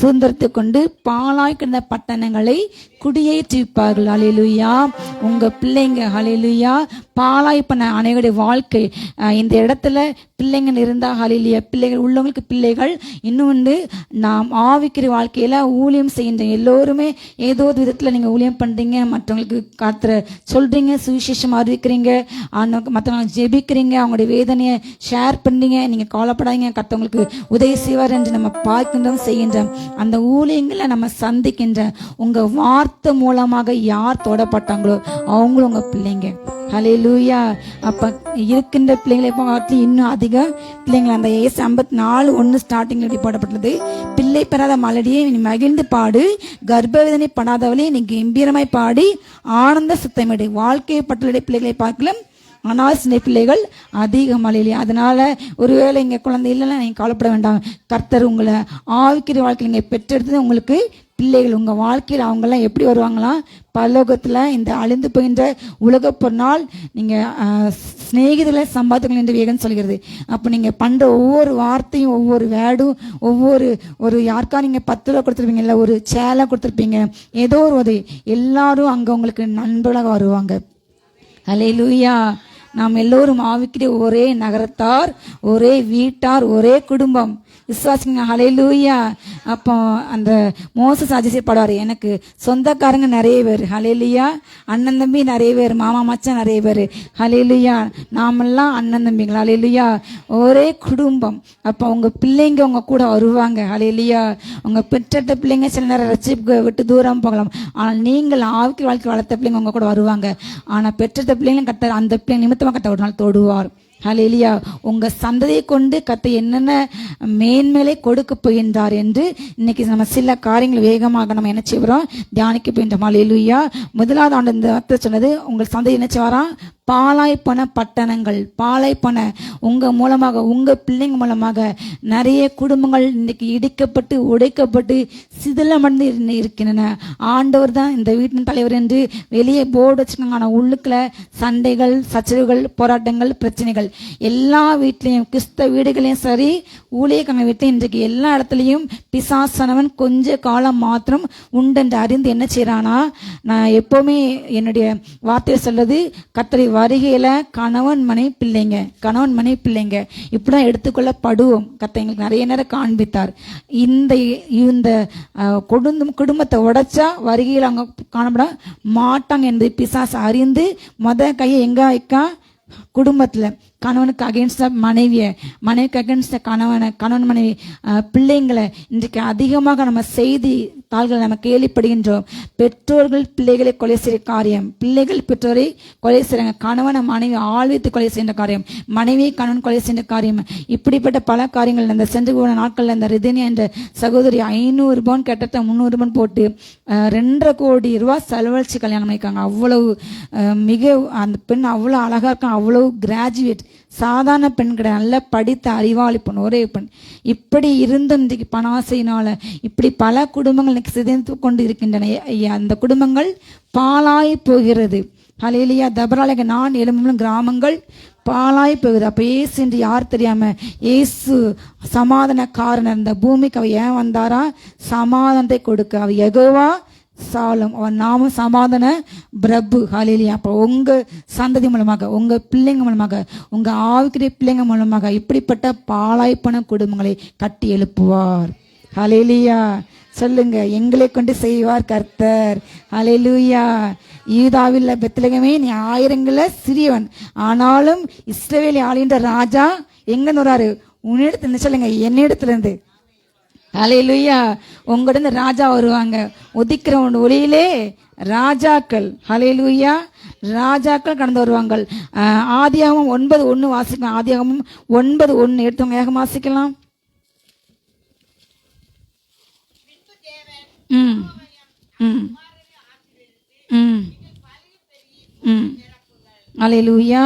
சுதந்திரத்தை கொண்டு பாழாய் கிடந்த பட்டணங்களை குடியேற்றிப்பார்கள். ஹல்லேலூயா. உங்க பிள்ளைங்க ஹல்லேலூயா பாழாய் பண்ண அனைவருடைய வாழ்க்கை இந்த இடத்துல பிள்ளைங்கள் இருந்தா ஹல்லேலூயா, பிள்ளைகள் உள்ளவங்களுக்கு பிள்ளைகள் இன்னும் வந்து நாம் ஆவிக்கிற வாழ்க்கையில ஊழியம் செய்கின்ற எல்லோருமே ஏதோ ஒரு விதத்துல நீங்க ஊழியம் பண்றீங்க, மற்றவங்களுக்கு காத்துற சொல்றீங்க, சுவிசேஷம் அறிவிக்கிறீங்க, மற்றவங்களுக்கு ஜெபிக்கிறீங்க, அவங்களுடைய வேதனையை ஷேர் பண்றீங்க. நீங்க கவலைப்படாதீங்க, கர்த்தவங்களுக்கு உதவி செய்வார் என்று நம்ம பார்க்கின்றோம், செய்கின்றோம். அந்த ஊழியங்களை நம்ம சந்திக்கின்ற உங்க வார்த்தை மூலமாக யார் தொடப்பட்டாங்களோ அவங்களும் உங்க பிள்ளைங்க. ஹல்லேலூயா. அப்ப இருக்கின்ற பிள்ளைங்களை பார்த்து இன்னும் அதிக பிள்ளைங்களை அந்த ஏசு 54:1 ஸ்டார்டிங்ல எப்படி போடப்பட்டது, பிள்ளை பெறாத மலடியை நீ மகிழ்ந்து பாடு, கர்ப்பவேதனை படாதவளே நீ கம்பீரமாய் பாடி ஆனந்த சுத்தமிடு. வாழ்க்கையை பட்டளுடைய பிள்ளைகளை பார்க்கலாம், ஆனால் சின்ன பிள்ளைகள் அதிகம். ஹல்லேலூயா. அதனால ஒருவேளை இங்க குழந்தை இல்லைன்னா நீங்க கவலைப்பட வேண்டாம். கர்த்தர் உங்களை ஆவிக்கிற வாழ்க்கை நீங்க பெற்றெடுத்தது உங்களுக்கு பிள்ளைகள். உங்க வாழ்க்கையில் அவங்கெல்லாம் எப்படி வருவாங்களாம், பரலோகத்துல இந்த அழிந்து போகின்ற உலக பொருளால் நீங்க சிநேகிதர்களை சம்பாதிக்கணும் என்று வேகம் சொல்கிறது. அப்ப நீங்க பண்ற ஒவ்வொரு வார்த்தையும், ஒவ்வொரு வேர்டும், ஒரு யாருக்கா நீங்க 10 ரூபா கொடுத்துருப்பீங்க, இல்லை ஒரு சேலை கொடுத்துருப்பீங்க, ஏதோ ஒரு உதவி, எல்லாரும் அங்க உங்களுக்கு நண்பர்களாக வருவாங்க. ஹல்லேலூயா. நாம் எல்லோரும் ஆவிக்கிற ஒரே நகரத்தார், ஒரே வீட்டார், ஒரே குடும்பம். விசுவாசிங்க. ஹல்லேலூயா. அப்போ அந்த மோசஸ் அதிசயம் பாடுவார், எனக்கு சொந்தக்காரங்க நிறைய பேர். ஹல்லேலூயா. அண்ணன் தம்பி நிறைய பேர், மாமா மச்சான் நிறைய பேர். ஹல்லேலூயா. நாமெல்லாம் அண்ணன் தம்பிங்களா. ஹல்லேலூயா. ஒரே குடும்பம். அப்போ உங்க பிள்ளைங்க உங்க கூட வருவாங்க. ஹல்லேலூயா. உங்க பெற்ற பிள்ளைங்க சில நேரம் ரட்சிப்பு விட்டு தூரம் போகலாம், ஆனால் நீங்கள் ஆவிக்கு வாழ்க்கை வளர்த்த பிள்ளைங்க உங்க கூட வருவாங்க. ஆனா பெற்ற பிள்ளைங்களும் கத்த அந்த பிள்ளைங்க நிமித்தமாக கத்த ஒரு நாள் தொடுவார். ஹல்லேலூயா. உங்க சந்ததியை கொண்டு கத்த என்னென்ன மேன்மேலை கொடுக்க போகின்றார் என்று இன்னைக்கு நம்ம சில காரியங்கள் வேகமாக நம்ம என்ன செய்வோம், தியானிக்க போகின்றோம். ஹல்லேலூயா. முதலாவது ஆண்டு இந்த வார்த்தை சொன்னது, உங்கள் சந்ததி என்ன செய்வாரா, பாழாய்ப்பன பட்டணங்கள், பாழாய்ப்பன உங்க மூலமாக, உங்க பிள்ளைங்க மூலமாக நிறைய குடும்பங்கள் இன்னைக்கு இடிக்கப்பட்டு உடைக்கப்பட்டு சிதிலமடைந்து இருக்கின்றன. ஆண்டவர் தான் இந்த வீட்டின் தலைவர் என்று வெளியே போர்டு வச்சுக்கோங்க, ஆனால் உள்ளுக்குள்ள சண்டைகள், சச்சரவுகள், போராட்டங்கள், பிரச்சனைகள் எல்லா வீட்லையும், கிறிஸ்தவ வீடுகளையும் சரி, ஊழியக்காரங்க வீட்லையும் இன்றைக்கு எல்லா இடத்துலையும் பிசாசானவன் கொஞ்ச காலம் மாத்திரம் உண்டென்று அறிந்து என்ன செய்யறானா, நான் எப்பவுமே என்னுடைய வார்த்தையை சொல்றது, கர்த்தரை வருகையில கணவன் மனை பிள்ளைங்க, கணவன் மனை பிள்ளைங்க இப்படிதான் எடுத்துக்கொள்ளப்படுவோம். கர்த்தர் எங்களுக்கு நிறைய நேரம் காண்பித்தார். இந்த குடும்பத்தை உடைச்சா வருகையில் அவங்க காணப்பட மாட்டாங்க என்று பிசாசு அறிந்து கையை எங்க வைக்கா, குடும்பத்துல கணவனுக்கு அகேன்ஸ்டா மனைவியை, மனைவிக்கு அகேன்ஸ்டா கணவன் மனைவி, பிள்ளைங்களை இன்றைக்கு அதிகமாக நம்ம செய்தி தாள்களை நம்ம கேள்விப்படுகின்றோம். பெற்றோர்கள் பிள்ளைகளை கொலை செய்கிற காரியம், பிள்ளைகள் பெற்றோரை கொலை செய்கிறாங்க, கணவனை மனைவி ஆழ்வித்து கொலை செய்கின்ற காரியம், மனைவியை கணவன் கொலை செய்கின்ற காரியம், இப்படிப்பட்ட பல காரியங்கள். அந்த சென்று போன நாட்களில் அந்த ரிதனியா என்ற சகோதரி 500 பவுன் கிட்டத்தட்ட 300 பவுன் போட்டு 2.5 கோடி ரூபாய் செலவழிச்சு கல்யாணம் பண்ணியிருக்காங்க. அவ்வளவு மிக அந்த பெண் அவ்வளோ அழகா இருக்காங்க, அவ்வளவு கிராஜுவேட், சாதாரண பெண் கிடையாது, நல்ல படித்த அறிவாளி பெண், ஒரே பெண். இப்படி இருந்தும் இன்றைக்கு பணாசையினால இப்படி பல குடும்பங்கள் சிதைந்து கொண்டு இருக்கின்றன. அந்த குடும்பங்கள் பாழாய் போகிறது. ஹல்லேலூயா. தபராலக 4 கிராமங்கள் பாழாய் போகுது. அப்ப இயேசு என்று யார் தெரியாம, இயேசு சமாதானக்காரன். இந்த பூமிக்கு அவ ஏன் வந்தாரா? சமாதானத்தை கொடுக்க. அவ யெகோவா சாலும், அவன் நாமும் சமாதான பிரபு. ஹல்லேலூயா. அப்போ உங்க சந்ததி மூலமாக, உங்க பிள்ளைங்க மூலமாக, உங்க ஆவிக்குரிய பிள்ளைங்க மூலமாக இப்படிப்பட்ட பாழாய்ப்பன குடும்பங்களை கட்டி எழுப்புவார். ஹல்லேலூயா. சொல்லுங்க, எங்களை கொண்டு செய்வார் கர்த்தர். ஹல்லேலூயா. யூதாவில் பெத்லகமே நீ 1000 சிறியவன், ஆனாலும் இஸ்ரவேலை ஆளுகின்ற ராஜா எங்க வராரு? உன்னிடத்துல. சொல்லுங்க, என்னிடத்திலிருந்து. ஹல்லேலூயா. உங்களிடம் ராஜா வருவாங்க. உதிக்கிற ஒளியிலே ராஜாக்கள், ஹல்லேலூயா, ராஜாக்கள் கடந்து வருவாங்க. ஆதியாகமம் 9:1 வாசிக்கலாம். ஆதியாகமம் 9:1 எடுத்தவங்க ஏக வாசிக்கலாம். ஹல்லேலூயா.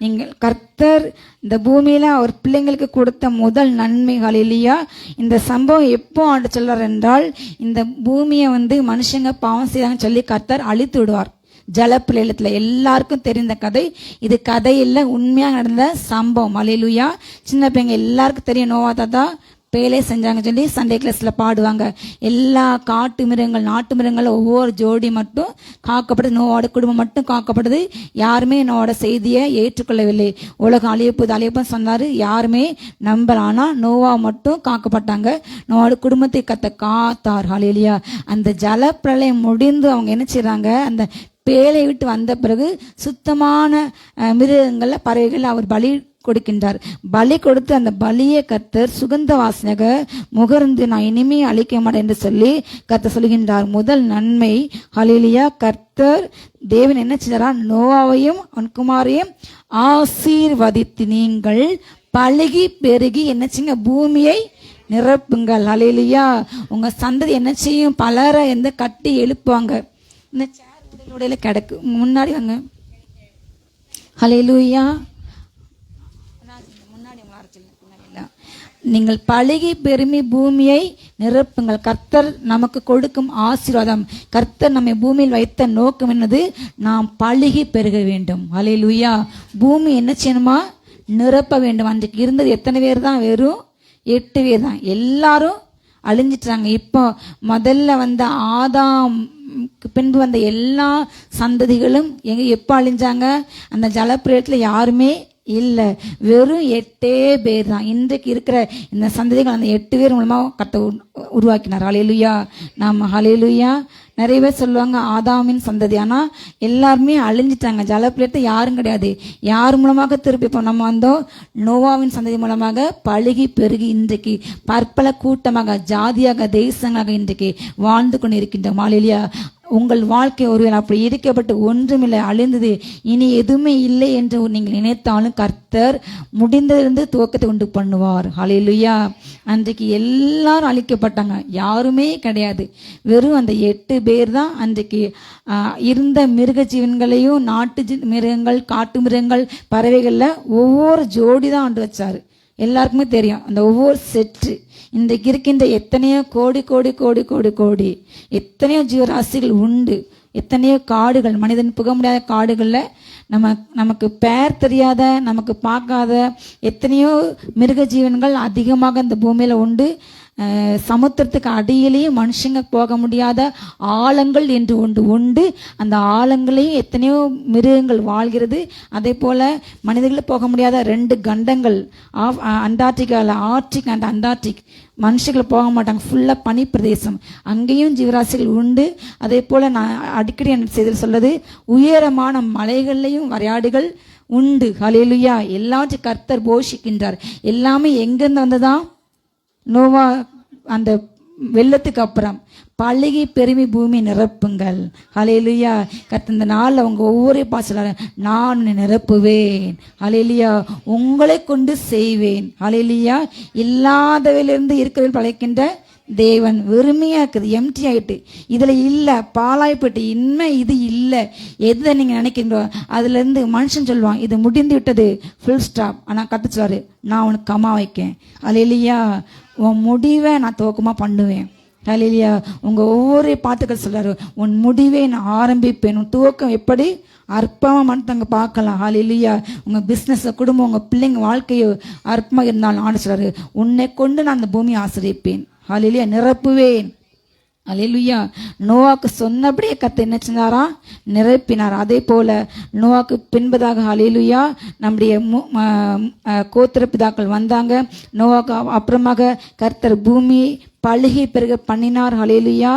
நீங்கள் கர்த்தர் இந்த பூமியில அவர் பிள்ளைங்களுக்கு கொடுத்த முதல் நன்மை. ஹல்லேலூயா. இந்த சம்பவம் எப்போ ஆண்டு சொல்றார் என்றால், இந்த பூமியை மனுஷங்க பாவம் செய்தாங்கன்னு சொல்லி கர்த்தர் அழித்து விடுவார். ஜலப்பிரளயத்துல எல்லாருக்கும் தெரிந்த கதை இது. கதையில் உண்மையாக நடந்த சம்பவம். ஹல்லேலூயா. சின்ன பிள்ளைங்க எல்லாருக்கும் தெரியும். நோவா தாத்தா பேலே செஞ்சாங்க சொல்லி சண்டே கிளாஸ்ல பாடுவாங்க. எல்லா காட்டு மிருகங்கள், நாட்டு மிருகங்கள் ஒவ்வொரு ஜோடி மட்டும் காக்கப்படுது. நோவோட குடும்பம் மட்டும் காக்கப்படுது. யாருமே நோவோட செய்தியை ஏற்றுக்கொள்ளவில்லை. உலகம் அழியப்போது சொன்னாரு, யாருமே நம்பல. ஆனா நோவா மட்டும் காக்கப்பட்டாங்க. நோவோட குடும்பத்தை காத்தார். ஹல்லேலூயா. அந்த ஜல பிரளயம் முடிந்து அவங்க என்ன செய்றாங்க, அந்த பேலை விட்டு வந்த பிறகு சுத்தமான மிருகங்கள்ல பறவைகள் அவர் பலி கொடுக்கின்றார். பலி கொடுத்து அந்த பலியை கர்த்தர் சுகந்த வாசனையாக முகர்ந்து நான் இனிமே அழிக்க மாட்டேன் என்று சொல்லி கர்த்தர் சொல்கின்றார். முதல் நன்மை. ஹல்லேலூயா. கர்த்தர் தேவன் என்ன செய்தாரா? நோவாவையும் அவன் குமாரையும் ஆசீர்வதித்து நீங்கள் பழுகி பெருகி என்ன செய்யுங்க, பூமியை நிரப்புங்கள். ஹல்லேலூயா. உங்க சந்ததி என்ன செய்யும்? பலரை கட்டி எழுப்புவாங்க. இந்த சேர் உடையில கிடக்கு, முன்னாடி வாங்க. ஹல்லேலூயா. நீங்கள் பழுகி பெருமி பூமியை நிரப்புங்கள். கர்த்தர் நமக்கு கொடுக்கும் ஆசீர்வாதம். கர்த்தர் நம்மை பூமியில் வைத்த நோக்கம் என்னது? நாம் பழுகி பெருக வேண்டும். ஹல்லேலூயா. பூமி என்ன செய்யணுமா? நிரப்ப வேண்டும். அன்றைக்கு இருந்தது எத்தனை பேர் தான்? வெறும் 8 பேர் தான். எல்லாரும் அழிஞ்சிட்டாங்க. இப்போ முதல்ல வந்த ஆதாம் பின்பு வந்த எல்லா சந்ததிகளும் எப்போ அழிஞ்சாங்க? அந்த ஜலப்பிரளயத்துல யாருமே இல்லை, வெறும் 8 பேர் தான். இன்றைக்கு இருக்கிற இந்த சந்ததிகள் அந்த 8 பேர் மூலமா கர்த்தர் உருவாக்கினார். ஹல்லேலூயா. நாம ஹல்லேலூயா. நிறைய பேர் சொல்லுவாங்க ஆதாமின் சந்ததி, ஆனா எல்லாருமே அழிஞ்சிட்டாங்க. ஜலப்பிரளயத்தை யாரும் கிடையாது. யார் மூலமாக திருப்பி இப்போ நம்ம வந்தோம்? நோவாவின் சந்ததி மூலமாக பழுகி பெருகி இன்றைக்கு பற்பல கூட்டமாக, ஜாதியாக, தேசங்களாக இன்றைக்கு வாழ்ந்து கொண்டு இருக்கின்றோம். ஹல்லேலூயா. உங்கள் வாழ்க்கை ஒருவேளை அப்படி இருக்கப்பட்டு ஒன்றுமில்லை, அழிந்தது, இனி எதுவுமே இல்லை என்று நீங்கள் நினைத்தாலும் கர்த்தர் முடிந்ததிலிருந்து துவக்கத்தை உண்டு பண்ணுவார். ஹல்லேலூயா. அன்றைக்கு எல்லாரும் அழிக்கப்பட்டாங்க, யாருமே கிடையாது. வெறும் அந்த 8 பேர் தான் அன்றைக்கு இருந்த மிருக ஜீவன்களையும், நாட்டு மிருகங்கள், காட்டு மிருகங்கள், பறவைகள்ல ஒவ்வொரு ஜோடி தான் ஆண்டு வச்சாரு. எல்லாருக்குமே தெரியும் அந்த ஒவ்வொரு செட்டு. இன்றைக்கு இருக்கின்ற எத்தனையோ கோடி கோடி கோடி கோடி கோடி எத்தனையோ ஜீவராசிகள் உண்டு. எத்தனையோ காடுகள், மனிதன் புக முடியாத காடுகள்ல நமக்கு பெயர் தெரியாத, நமக்கு பார்க்காத எத்தனையோ மிருக ஜீவன்கள் அதிகமாக இந்த பூமியில உண்டு. சமுத்திரத்துக்கு அடியிலேயும் மனுஷங்க போக முடியாத ஆழங்கள் என்று ஒன்று உண்டு. அந்த ஆழங்களையும் எத்தனையோ மிருகங்கள் வாழ்கிறது. அதே போல மனிதர்கள் போக முடியாத 2 கண்டங்கள், அண்டார்டிகாவில் ஆர்டிக் அண்ட் அண்டார்டிக், மனுஷங்களை போக மாட்டாங்க, ஃபுல்லாக பனி பிரதேசம், அங்கேயும் ஜீவராசிகள் உண்டு. அதே போல் நான் அடிக்கடி என்ன செய்தி சொல்றது, உயரமான மலைகள்லையும் வரையாடுகள் உண்டு. ஹல்லேலூயா. எல்லாத்தையும் கர்த்தர் போஷிக்கின்றார். எல்லாமே எங்கேருந்து வந்ததா? நோவா அந்த வெள்ளத்துக்கு அப்புறம் பழகி பெருமி பூமி நிரப்புங்கள். ஹல்லேலூயா. கர்த்தர் இந்த நாளில் அவங்க ஒவ்வொரு பாசல நான் உன்னை நிரப்புவேன். ஹல்லேலூயா. உங்களை கொண்டு செய்வேன். ஹல்லேலூயா. இல்லாதவையிலிருந்து இருக்கிறவர்கள் படைக்கின்ற தேவன். வெறுமையா இருக்குது, எம்டி ஆயிட்டு, இதுல இல்ல, பாலாய்ப்பட்டு, இனிமே இது இல்லை, எதை நீங்க நினைக்கிறீங்களோ அதுல இருந்து மனுஷன் சொல்லுவான் இது முடிந்து விட்டது, ஃபுல் ஸ்டாப். ஆனா கத்து சொல்றாரு, நான் உனக்கு கம்மா வைக்கேன். ஹல்லேலூயா. உன் முடிவை நான் துவக்கமா பண்ணுவேன். ஹல்லேலூயா. உங்க ஒவ்வொரு பாட்டுக்கள் சொல்றாரு, உன் முடிவை நான் ஆரம்பிப்பேன். உன் துவக்கம் எப்படி அற்பமாக மனுத்தங்க பார்க்கலாம். ஹல்லேலூயா. உங்க பிசினஸ், குடும்பம், உங்க பிள்ளைங்க வாழ்க்கையோ அற்பமாக இருந்தாலும் ஆண்டு சொல்றாரு, உன்னை கொண்டு நான் அந்த பூமியை ஆசிரியப்பேன். ஹல்லேலூயா. நிரப்புவேன். ஹல்லேலூயா. நோவாக்கு சொன்னபடியே கர்த்தர் என்ன செஞ்சாரா? நிரப்பினார். அதே போல நோவாக்கு பின்பதாக ஹல்லேலூயா நம்முடைய கோத்திர பிதாக்கள் வந்தாங்க. நோவாக்கு அப்புறமாக கர்த்தர் பூமி பழுகி பெருக பண்ணினார். ஹல்லேலூயா.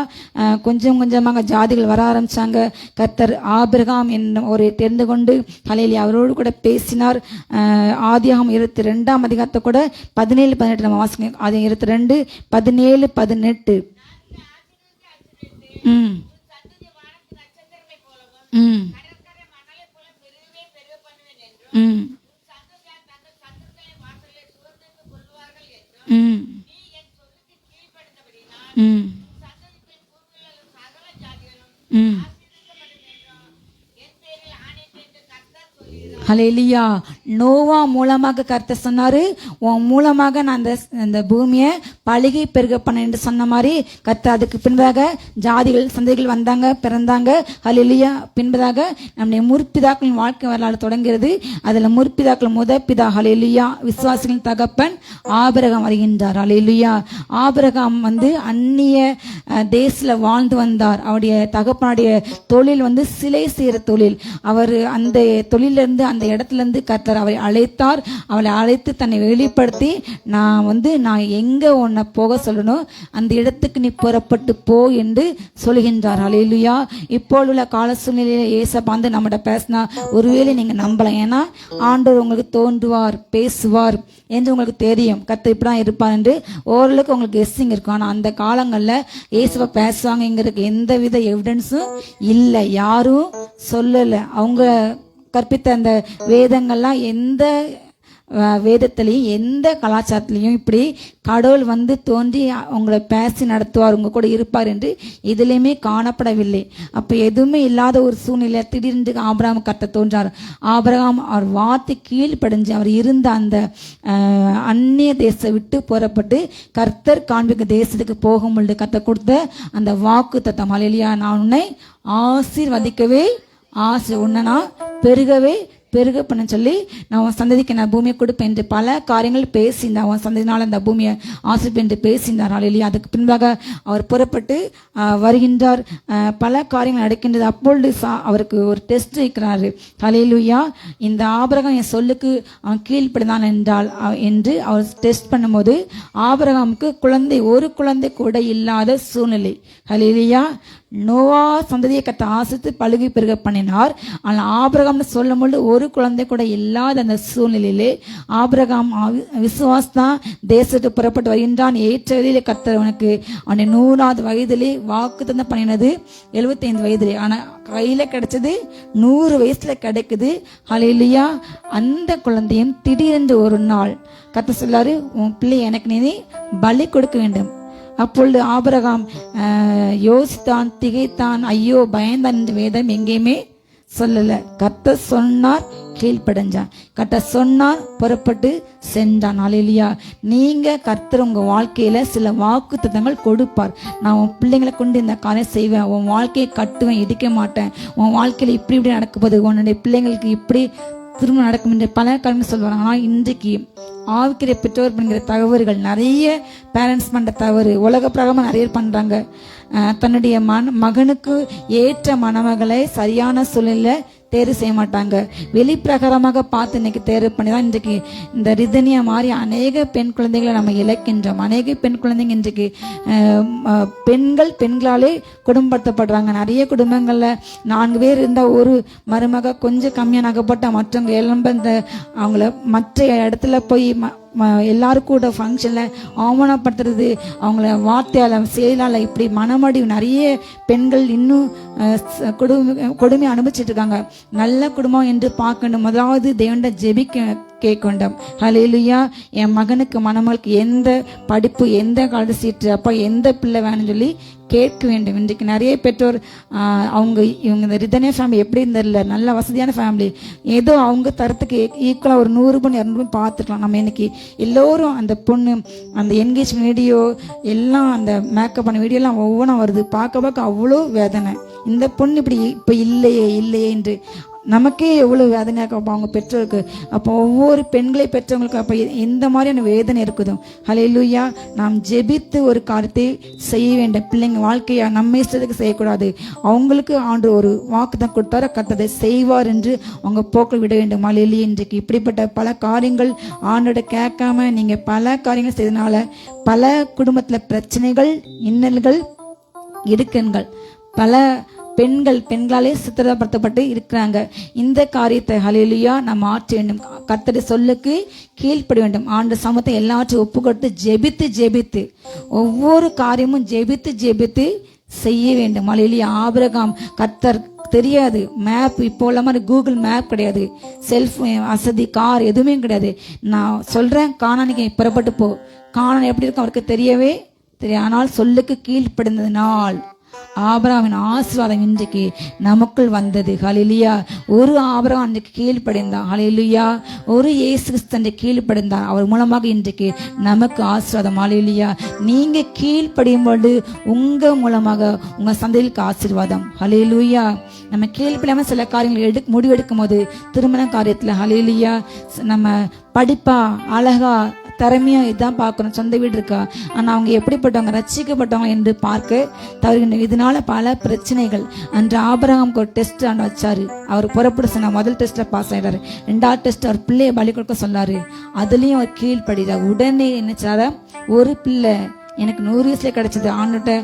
கொஞ்சம் கொஞ்சமாக ஜாதிகள் வர ஆரம்பிச்சாங்க. கர்த்தர் ஆபிரகாம் என்னும் ஒரு தெரிந்து கொண்டு ஹல்லேலூயா அவரோடு கூட பேசினார். ஆதியாகமம் 22ஆம் அதிகாரத்தை கூட 17-18 நம்ம வாசிங்க. ஆதியாகமம் 22 17-18. ஹல்லேலூயா. நோவா மூலமாக கர்த்தர் சொன்னாரு, உன் மூலமாக நான் அந்த பூமியை பழுகி பெருக பண்ண என்று சொன்ன மாதிரி கர்த்தர் அதுக்கு பின்பதாக ஜாதிகள் சந்தைகள் வந்தாங்க, பிறந்தாங்க. ஹல்லேலூயா. பின்பதாக நம்முடைய முற்பிதாக்களின் வாழ்க்கை வரலாறு தொடங்குகிறது. அதுல முற்பிதாக்கள் முதற்பிதா ஹல்லேலூயா விசுவாசிகளின் தகப்பன் ஆபிரகாம் வருகின்றார். ஹல்லேலூயா. ஆபிரகாம் அந்நிய தேசத்துல வாழ்ந்து வந்தார். அவருடைய தகப்பனுடைய தொழில் சிலை செய்கிற தொழில். அவர் அந்த தொழிலிருந்து அந்த இடத்துல இருந்து கர்த்தர் அவரை அழைத்தார். அவளை அழைத்து தன்னை வெளிப்படுத்தி, நான் எங்க உன்னை போக சொல்லணும், அந்த இடத்துக்கு நீ புறப்பட்டு போ என்று சொல்கின்றார். ஹல்லேலூயா. இப்போ உள்ள கால சூழ்நிலையில ஏசப்பா நம்மகிட்ட பேசினா ஒருவேளை நீங்க நம்பலாம். ஏன்னா ஆண்டவர் உங்களுக்கு தோன்றுவார், பேசுவார் என்று உங்களுக்கு தெரியும். கர்த்தர் இப்படிதான் இருப்பார் என்று ஓரளவுக்கு உங்களுக்கு கெஸ்ஸிங் இருக்கும். ஆனா அந்த காலங்கள்ல ஏசப்பா பேசுவாங்கிறதுக்கு எந்தவித எவிடன்ஸும் இல்லை, யாரும் சொல்லல. அவங்க கற்பித்த அந்த வேதங்கள்லாம் எந்த வேதத்திலையும் எந்த கலாச்சாரத்திலையும் இப்படி கடவுள் தோன்றி உங்களை பேசி நடத்துவார், உங்க கூட இருப்பார் என்று எதுலையுமே காணப்படவில்லை. அப்ப எதுவுமே இல்லாத ஒரு சூழ்நிலை திடீர்னு ஆபிரகாம் கர்த்தர் தோன்றார். ஆபிரகாம் அவர் வார்த்தை கீழ்ப்படிஞ்சு அவர் இருந்த அந்த அந்நிய தேசத்தை விட்டு புறப்பட்டு கர்த்தர் காண்பிக்க தேசத்துக்கு போகும் பொழுது கர்த்தர் கொடுத்த அந்த வாக்கு தத்தம், ஹல்லேலூயா, நான் உன்னை ஆசீர்வதிக்கவே உன்னை நான் பெருக பண்ண சொல்லி நான் உன் சந்ததிக்கு நான் பூமியை கொடுப்பேன் என்று பல காரியங்கள் பேசியிருந்தார். உன் சந்ததினால அந்த பூமியை ஆசிர்ப்பேன் என்று பேசியிருந்தார். ஹல்லேலூயா. அதுக்கு பின்பாக அவர் புறப்பட்டு வருகின்றார். பல காரியங்கள் நடக்கின்றது. அப்பொழுது அவருக்கு ஒரு டெஸ்ட் வைக்கிறாரு. ஹல்லேலூயா. இந்த ஆபிரகாம் என் சொல்லுக்கு அவன் கீழ்ப்படிதான் என்றால் என்று அவர் டெஸ்ட் பண்ணும்போது ஆபிரகாமுக்கு ஒரு குழந்தை கூட இல்லாத சூழ்நிலை. ஹல்லேலூயா. நோவா சந்ததியை கர்த்தர் ஆசித்து பழுகி பெருக பண்ணினார். ஆனால் ஆபிரகாம்னு சொல்லும் பொழுது ஒரு குழந்தை கூட இல்லாத அந்த சூழ்நிலையிலே ஆபிரகாம் விசுவாசத்தான் தேசத்துக்கு புறப்பட்டு வருகின்றான். ஏற்ற வயதிலே கர்த்தர் அவனுக்கு அவனை 100வது வயதிலே வாக்குத்தத்தம் பண்ணினது 75 வயதிலே. ஆனா கையில கிடைச்சது 100 வயசுல கிடைக்குது. ஹல்லேலூயா. அந்த குழந்தையும் திடீரென்று ஒரு நாள் கர்த்தர் சொல்லாரு, உன் பிள்ளை எனக்கு நீ பலி கொடுக்க வேண்டும். அப்பொழுது ஆபிரகாம் யோசித்தான், திகைத்தான், ஐயோ பயந்தான் என்று வேதம் எங்கேயுமே சொல்லல. கர்த்தர் சொன்னார், கீழ்ப்படைஞ்சான். கர்த்தர் சொன்னார், புறப்பட்டு சென்றான். ஹல்லேலூயா. நீங்க கர்த்தர் உங்க வாழ்க்கையில சில வாக்குத்தத்தங்கள் கொடுப்பார். நான் உன் பிள்ளைங்களை கொண்டு இந்த காரியம் செய்வேன், உன் வாழ்க்கையை கட்டுவேன், இடிக்க மாட்டேன், உன் வாழ்க்கையில இப்படி நடக்க போகுது, உன்னுடைய பிள்ளைங்களுக்கு இப்படி திருமணம் நடக்கும் என்று பல காரணங்கள் சொல்லுவாங்க. ஆனால் இன்றைக்கு ஆவிக்கிற பெற்றோர் பண்ணுகிற தவறுகள், நிறைய பேரண்ட்ஸ் பண்ற தவறு உலக பிரகாரமாக நிறைய பண்றாங்க. தன்னுடைய மகனுக்கு ஏற்ற மணமகளை சரியான சூழ்நிலை தேர்வு செய்ய மாட்டாங்க. வெளிப்பிரகாரமாக பார்த்து இன்னைக்கு தேர்வு பண்ணி தான் இன்றைக்கு இந்த ரிதனியா மாதிரி அநேக பெண் குழந்தைகளை நம்ம இழக்கின்றோம். அநேக பெண் குழந்தைங்க இன்றைக்கு பெண்களாலே குடும்பப்படுத்தப்படுறாங்க. நிறைய குடும்பங்கள்ல 4 பேர் இருந்தால் ஒரு மருமக கொஞ்சம் கம்மியாக நகப்பட்ட மற்றவங்க எல்லாம் இந்த அவங்கள மற்ற இடத்துல போய் எல்லாரும் கூட ஃபங்க்ஷனில் அவமானப்படுத்துறது, அவங்கள வார்த்தையால் செயலால் இப்படி மனமடிவு நிறைய பெண்கள் இன்னும் கொடுமை அனுபவிச்சுட்டு இருக்காங்க. நல்ல குடும்பம் என்று பார்க்கணும். முதலாவது தேவன்ட ஜெபிக்க கேட்க வேண்டும். ஹல்லேலூயா. என் மகனுக்கு மணமகளுக்கு எந்த படிப்பு, எந்த காலேஜ் சீட்டு, அப்பா எந்த பிள்ளை வேணும்னு சொல்லி கேட்க வேண்டும். இன்றைக்கு நிறைய பெற்றோர் இவங்க இந்த ரிதனே ஃபேமிலி எப்படி இருந்தில்ல, நல்ல வசதியான ஃபேமிலி, ஏதோ அவங்க தரத்துக்கு ஈக்குவலாக ஒரு 100 பொண்ணு 200 பொண்ணு பார்த்துக்கலாம். நம்ம இன்னைக்கு எல்லோரும் அந்த பொண்ணு அந்த என்கேஜ்மெண்ட் வீடியோ எல்லாம், அந்த மேக்கப் பண்ண வீடியோலாம் ஒவ்வொன்றும் வருது. பார்க்க அவ்வளோ வேதனை. இந்த பொண்ணு இப்படி இப்போ இல்லையே என்று நமக்கே எவ்வளோ வேதனை இருக்கும் அவங்க பெற்றோருக்கு. அப்போ ஒவ்வொரு பெண்களை பெற்றவங்களுக்கு அப்போ எந்த மாதிரியான வேதனை இருக்குதோ. ஹல்லேலூயா. நாம் ஜெபித்து ஒரு காரியத்தை செய்ய வேண்டும். பிள்ளைங்க வாழ்க்கையை நம்ம இஷ்டத்துக்கு செய்யக்கூடாது. அவங்களுக்கு ஆண்டு ஒரு வாக்கு தான் கொடுத்தார கத்ததை செய்வார் என்று அவங்க போக்கில் விட வேண்டும். ஹல்லேலூயா. இன்றைக்கு இப்படிப்பட்ட பல காரியங்கள் ஆண்டோட கேட்காம நீங்கள் பல காரியங்கள் செய்தனால பல குடும்பத்தில் பிரச்சனைகள், இன்னல்கள், இடுக்கண்கள், பல பெண்களாலே சித்திரப்படுத்தப்பட்டு இருக்கிறாங்க. இந்த காரியத்தை ஹல்லேலூயா நம்ம ஆற்ற வேண்டும். கர்த்தருடைய சொல்லுக்கு கீழ்ப்பட வேண்டும். ஆண்டு சமத்தை எல்லாவற்றையும் ஒப்பு கொடுத்து ஜெபித்து ஒவ்வொரு காரியமும் ஜெபித்து செய்ய வேண்டும். ஹல்லேலூயா. ஆபிரகாம் கர்த்தர் தெரியாது, மேப் இப்போ உள்ள மாதிரி கூகுள் மேப் கிடையாது, செல்ஃப் வசதி, கார் எதுவுமே கிடையாது. நான் சொல்றேன், கானானுக்கு புறப்பட்டு போ. கானான் எப்படி இருக்கும் அவருக்கு தெரியவே தெரியும். ஆனால் சொல்லுக்கு கீழ்ப்படிந்ததினால் ஆபிரகாமின் ஆசீர்வாதம் இன்றைக்கு நமக்குள் வந்தது. ஹல்லேலூயா. ஒரு ஆபிரகாம் அன்றைக்கு கீழ்ப்படிந்தார். ஹல்லேலூயா. ஒரு இயேசு கிறிஸ்து அன்றைக்கு கீழ்ப்படிந்தார். அவர் மூலமாக இன்றைக்கு நமக்கு ஆசீர்வாதம். ஹல்லேலூயா. நீங்க கீழ்ப்படியும் பொழுது உங்க மூலமாக உங்க சந்ததிக்கு ஆசீர்வாதம். ஹல்லேலூயா. நம்ம கீழ்ப்படியாம சில காரியங்கள் முடிவெடுக்கும் போது திருமண காரியத்துல ஹல்லேலூயா நம்ம படிப்பா அழகா திறமையா இதான் பார்க்கணும், சொந்த வீடு இருக்கா, ஆனால் அவங்க எப்படிப்பட்டவங்க, ரட்சிக்கப்பட்டவங்க என்று பார்க்க தவறுகின்ற. இதனால பல பிரச்சனைகள். அன்று ஆபிரகாமுக்கு ஒரு டெஸ்ட் வச்சாரு. அவர் புறப்பட சொன்ன முதல் டெஸ்ட்ல பாஸ் ஆயிடாரு. 2வது டெஸ்ட் அவர் பிள்ளைய பலி கொடுக்க சொன்னாரு. அதுலயும் அவர் கீழ்படிறார். உடனே என்னச்சார ஒரு பிள்ளை எனக்கு 100 வயசுல கிடைச்சது. ஆண்டுகிட்ட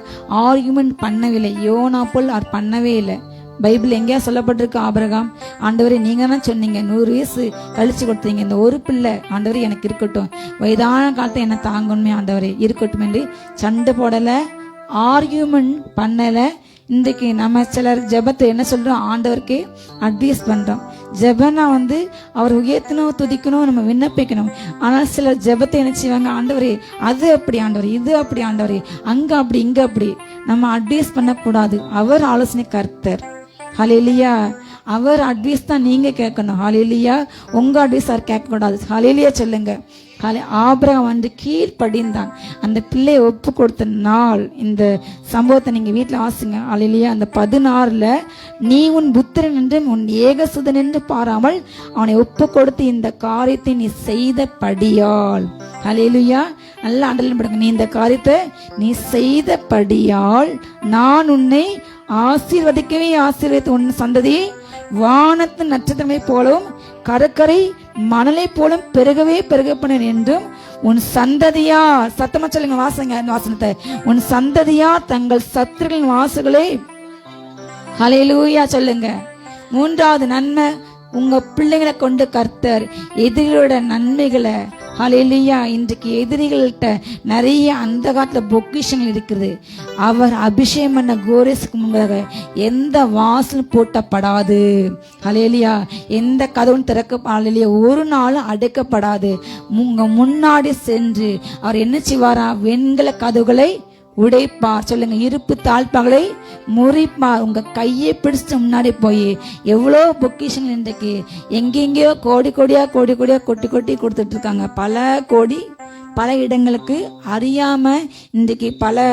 ஆர்குமெண்ட் பண்ணவில்லை. யோனா போல் அவர் பண்ணவே இல்லை. பைபிள் எங்கேயா சொல்லப்பட்டிருக்கு, ஆபிரகாம் ஆண்டவரே நீங்க தான் சொன்னீங்க 100 வயசு கழிச்சு கொடுத்தீங்க, இந்த ஒரு பிள்ளை ஆண்டவரே எனக்கு இருக்கட்டும், வயதான காலத்தை என்ன தாங்கணுமே ஆண்டவரே இருக்கட்டும் என்று சண்டை போடல, ஆர்கியூமெண்ட் பண்ணல. இன்றைக்கு நம்ம சிலர் ஜெபத்தை என்ன சொல்றோம், ஆண்டவருக்கு அட்வைஸ் பண்றோம். ஜெபனா அவர் உயர்த்தணும், துதிக்கணும், நம்ம விண்ணப்பிக்கணும். ஆனால் சிலர் ஜெபத்தை என்ன செய்வாங்க, ஆண்டவரே அது அப்படி ஆண்டவரே, இது அப்படி ஆண்டவரே, அங்க அப்படி இங்க அப்படி. நம்ம அட்வைஸ் பண்ணக்கூடாது. அவர் ஆலோசனை கர்த்தர். ஹல்லேலூயா. அவர் அட்வைஸ் தான் நீங்க கேட்கணும். ஹல்லேலூயா. உங்க அட்வைஸ் அவர் கேட்கக்கூடாது. ஹல்லேலூயா சொல்லுங்க. ஆபிரகாம் கீழ்ப்படிந்தான். அந்த பிள்ளையை ஒப்பு கொடுத்த நாள் இந்த சம்பவத்தை நீங்க வீட்டுல வாசிங்க. ஹல்லேலூயா. அந்த 16ல நீ உன் புத்திரன் என்று உன் ஏகசுதன் என்று பாராமல் அவனை ஒப்பு கொடுத்து இந்த காரியத்தை நீ செய்தபடியால். ஹல்லேலூயா. நல்லா அண்டர்லைன் பண்ணுங்க. நீ இந்த காரியத்தை நீ செய்தபடியால் நான் உன்னை ஆசீர்வதிக்கவே ஆசீர்வதித்து உன் சந்ததி வானத்து நட்சத்திரமை போலவும் கடற்கரை மணலை போலும் பெருகவே பெருகப்பனேன் என்றும் உன் சந்ததியா, சத்தமா சொல்லுங்க வாசங்க வாசனத்தை, உன் சந்ததியா தங்கள் சத்துருகளின் வாசல்களை ஹல்லேலூயா சொல்லுங்க. 3வது நன்மை, உங்க பிள்ளைகளை கொண்டு கர்த்தர் எதிரிகளோட நன்மைகளை ஹல்லேலூயா. இன்றைக்கு எதிரிகள்கிட்ட நிறைய அந்த காலத்துல பொக்கிஷங்கள் இருக்குது. அவர் அபிஷேகம் பண்ண கோரேசுக்கு முன்பாக எந்த வாசல் பூட்டப்படாது. ஹல்லேலூயா. எந்த கதவும் திறக்கப்படாது, ஒரு நாளும் அடைக்கப்படாது. உங்க முன்னாடி சென்று அவர் என்ன செய்வாரா, வெண்கல கதவுகளை உடைப்பார். சொல்லுங்க, இருப்பு தாழ்பாகளை முறிப்பார். உங்க கையை பிடிச்சிட்டு முன்னாடி போய் எவ்வளோ பொக்கிஷங்கள் இன்றைக்கு எங்கெங்கயோ கோடி கோடியா கொட்டி கொடுத்துட்டு இருக்காங்க. பல கோடி பல இடங்களுக்கு அறியாம இன்றைக்கு பல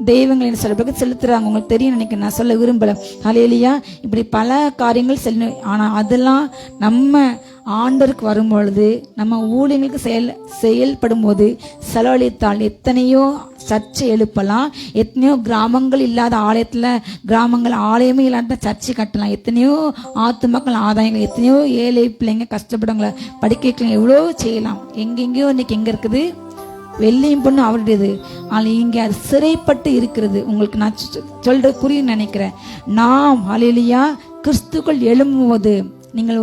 தெய்வங்களின் சில பேருக்கு செலுத்துறாங்க. உங்களுக்கு தெரியும் நினைக்கிறேன், நான் சொல்ல விரும்பல. ஹல்லேலூயா. இப்படி பல காரியங்கள் செல்லணும். ஆனால் அதெல்லாம் நம்ம ஆண்டருக்கு வரும்பொழுது, நம்ம ஊழியங்களுக்கு செயல்படும் போது செலவழித்தால் எத்தனையோ சர்ச்சை எழுப்பலாம், எத்தனையோ கிராமங்கள் இல்லாத கிராமங்கள் ஆலயமே இல்லாத சர்ச்சை கட்டலாம், எத்தனையோ ஆத்துமக்கள் ஆதாயங்கள், எத்தனையோ ஏழை பிள்ளைங்க கஷ்டப்படுறவங்களை படிக்க வைக்கலாம், எவ்வளோ செய்யலாம். எங்கெங்கேயோ இன்னைக்கு எங்கே இருக்குது, வெள்ளியும் பொண்ணு அவருடையது. ஆனால் இங்கே அது சிறைப்பட்டு இருக்கிறது. உங்களுக்கு நான் சொல்ற புரியும் நினைக்கிறேன். நாம் ஹல்லேலூயா கிறிஸ்துக்குள் எழும்பும்போது, நீங்கள்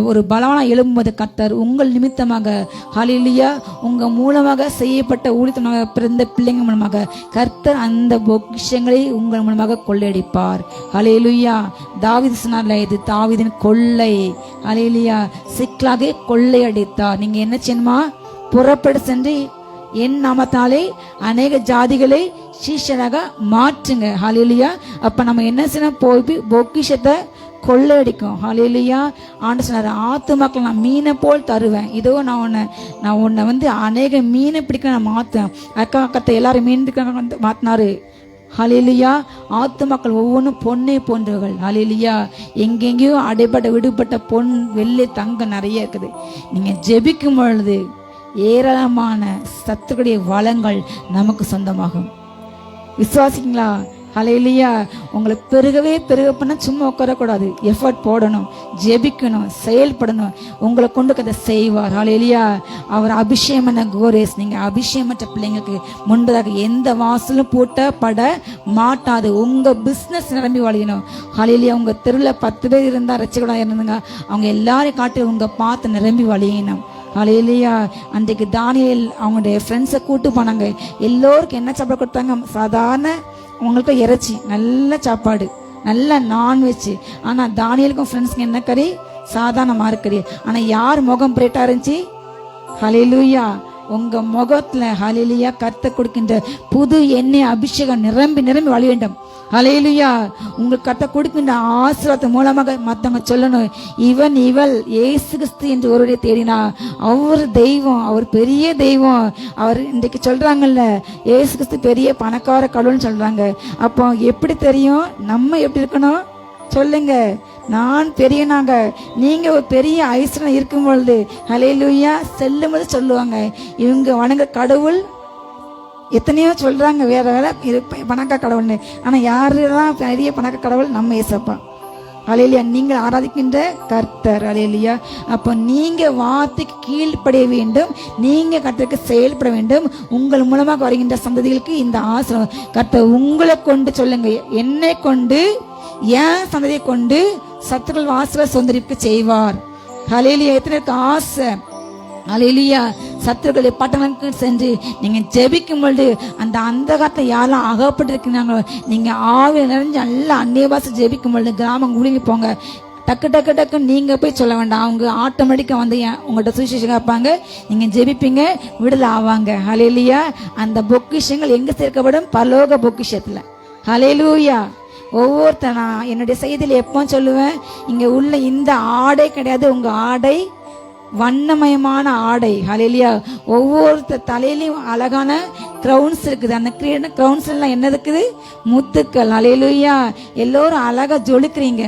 ஒரு பலவான எழும்பும்போது கர்த்தர் உங்கள் நிமித்தமாக ஹல்லேலூயா உங்கள் மூலமாக செய்யப்பட்ட ஊழியத்தினாக பிறந்த பிள்ளைங்க மூலமாக கர்த்தர் அந்த பொக்கிஷங்களை உங்கள் மூலமாக கொள்ளையடிப்பார். ஹல்லேலூயா. தாவீது சொன்னார்ல, இது தாவீதின் கொள்ளை. ஹல்லேலூயா. சிக்கலாக கொள்ளையடித்தார். நீங்க என்ன செய்யணுமா? புறப்பட சென்று என் நாமத்தாலே அநேக ஜாதிகளை சீஷராக மாற்றுங்க. ஹல்லேலூயா. அப்ப நம்ம என்ன செய்யணும்? போய் பொக்கிஷத்தை கொள்ளையடிக்கும். ஹல்லேலூயா. ஆண்டு சொன்னார், ஆத்துமாக்கள் நான் மீனை போல் தருவேன். இதோ நான் உன்னை வந்து அநேக மீனை பிடிக்க நான் மாற்றுவேன். அக்கத்தை எல்லாரும் மீன் பிடிக்க மாற்றினாரு. ஹல்லேலூயா. ஆத்துமாக்கள் ஒவ்வொன்றும் பொண்ணை போன்றவர்கள். ஹல்லேலூயா. எங்கெங்கேயோ அடைபட்ட விடுபட்ட பொன் வெள்ளி தங்கம் நிறைய இருக்குது. நீங்க ஜெபிக்கும் பொழுது ஏராளமான சத்துக்களுடைய வளங்கள் நமக்கு சொந்தமாகும். விசுவாசிங்களா? ஹல்லேலூயா. உங்களை பெருக பண்ண சும்மா உட்காரக்கூடாது, எஃபர்ட் போடணும், ஜெபிக்கணும், செயல்படணும். உங்களை கொண்டு கதை செய்வார். ஹல்லேலூயா. அவர் அபிஷேகமான கோரேஸ். நீங்க அபிஷேகமற்ற பிள்ளைங்களுக்கு முன்பதாக எந்த வாசலும் பூட்டப்பட மாட்டாது. உங்க பிசினஸ் நிரம்பி வழியணும். ஹல்லேலூயா. உங்க தெருவில் 10 பேர் இருந்தா ரட்சகடா இருந்துங்க, அவங்க எல்லாரையும் காட்டி உங்க பார்த்து நிரம்பி வழியணும். ஹல்லேலூயா. அன்றைக்கு தானியேல் அவங்களுடைய ஃப்ரெண்ட்ஸை கூட்டு போனாங்க. எல்லோருக்கும் என்ன சாப்பாடு கொடுத்தாங்க? சாதாரண உங்களுக்கு இறைச்சி, நல்ல சாப்பாடு, நல்ல நான்வெஜ். ஆனால் தானியலுக்கும் ஃப்ரெண்ட்ஸுக்கு என்ன கறி? சாதாரண மார்க்கறி. ஆனால் யார் முகம் பிரைட்டா இருந்துச்சு? ஹல்லேலூயா. உங்க முகத்துல ஹல்லேலூயா கர்த்தர் கொடுக்கின்ற புது எண்ணெய் அபிஷேகம் நிரம்பி வழி வேண்டும். ஹல்லேலூயா. உங்களுக்கு கர்த்தர் கொடுக்கின்ற ஆசீர்வாதத்தின் மூலமாக மற்றவங்க சொல்லணும், இவள் இயேசு கிறிஸ்து என்று ஒருவரை தேடினா அவர் தெய்வம், அவர் பெரிய தெய்வம். அவர் இன்றைக்கு சொல்றாங்கல்ல, இயேசு கிறிஸ்து பெரிய பணக்கார கடவுள்னு சொல்றாங்க. அப்போ எப்படி தெரியும் நம்ம எப்படி இருக்கணும்? சொல்லுங்க. நான் பெரியனாங்க, நீங்க ஒரு பெரிய ஐஸ்வர்யம் இருக்கும் பொழுது ஹல்லேலூயா செல்லும் போது சொல்லுவாங்க, இவங்க வணங்க கடவுள் எத்தனையோ சொல்றாங்க, வேற பணக்க கடவுள்னு. ஆனா யாருதான் பெரிய பணக்க கடவுள்? நம்ம ஏசப்பா. ஹல்லேலூயா. நீங்கள் ஆராதிக்கின்ற கர்த்தர். ஹல்லேலூயா. அப்போ நீங்க வார்த்தைக்கு கீழ்ப்படிய வேண்டும், நீங்க கர்த்தருக்கு செயல்பட வேண்டும். உங்கள் மூலமாக வருகின்ற சந்ததிகளுக்கு இந்த ஆசீர்வாதம் கர்த்தர் உங்களை கொண்டு சொல்லுங்க, என்னை கொண்டு என் சந்ததியை கொண்டு சத்துக்கள் ஆசீர்வாத சொந்தரிப்பு செய்வார். ஹல்லேலூயா. எத்தனை ஆசை. ஹல்லேலூயா. சத்துருக்களை பட்டணங்களுக்கு சென்று நீங்க ஜெபிக்கும் பொழுது அந்த காலத்தை யாரெல்லாம் அகப்பட்டிருக்கிறாங்களோ, நீங்க ஆவி நிறைஞ்சு நல்லா அந்நிய பாஷை ஜெபிக்கும் பொழுது கிராமம் ஊழிக்கு போங்க. டக்கு நீங்க போய் சொல்ல வேண்டாம், அவங்க ஆட்டோமேட்டிக்கா வந்து உங்கள்கிட்ட சுவிசேஷம் கேட்பாங்க, நீங்க ஜெபிப்பீங்க, விடுதலை ஆவாங்க. ஹல்லேலூயா. அந்த பொக்கிஷங்கள் எங்க சேர்க்கப்படும்? பரலோக பொக்கிஷத்துல. ஹல்லேலூயா. ஒவ்வொருத்தர் நான் என்னுடைய செய்தியில எப்போ சொல்லுவேன், இங்க உள்ள இந்த ஆடை கிடையாது, உங்க ஆடை வண்ணமயமான ஆடை. ஹல்லேலூயா. ஒவ்வொருத்தர் தலையிலையும் அழகான கிரவுன்ஸ் இருக்குது. அந்த கிரவுன்ஸ் எல்லாம் என்ன இருக்குது? முத்துக்கள். ஹல்லேலூயா. எல்லோரும் அழகா ஜொலிக்கிறீங்க.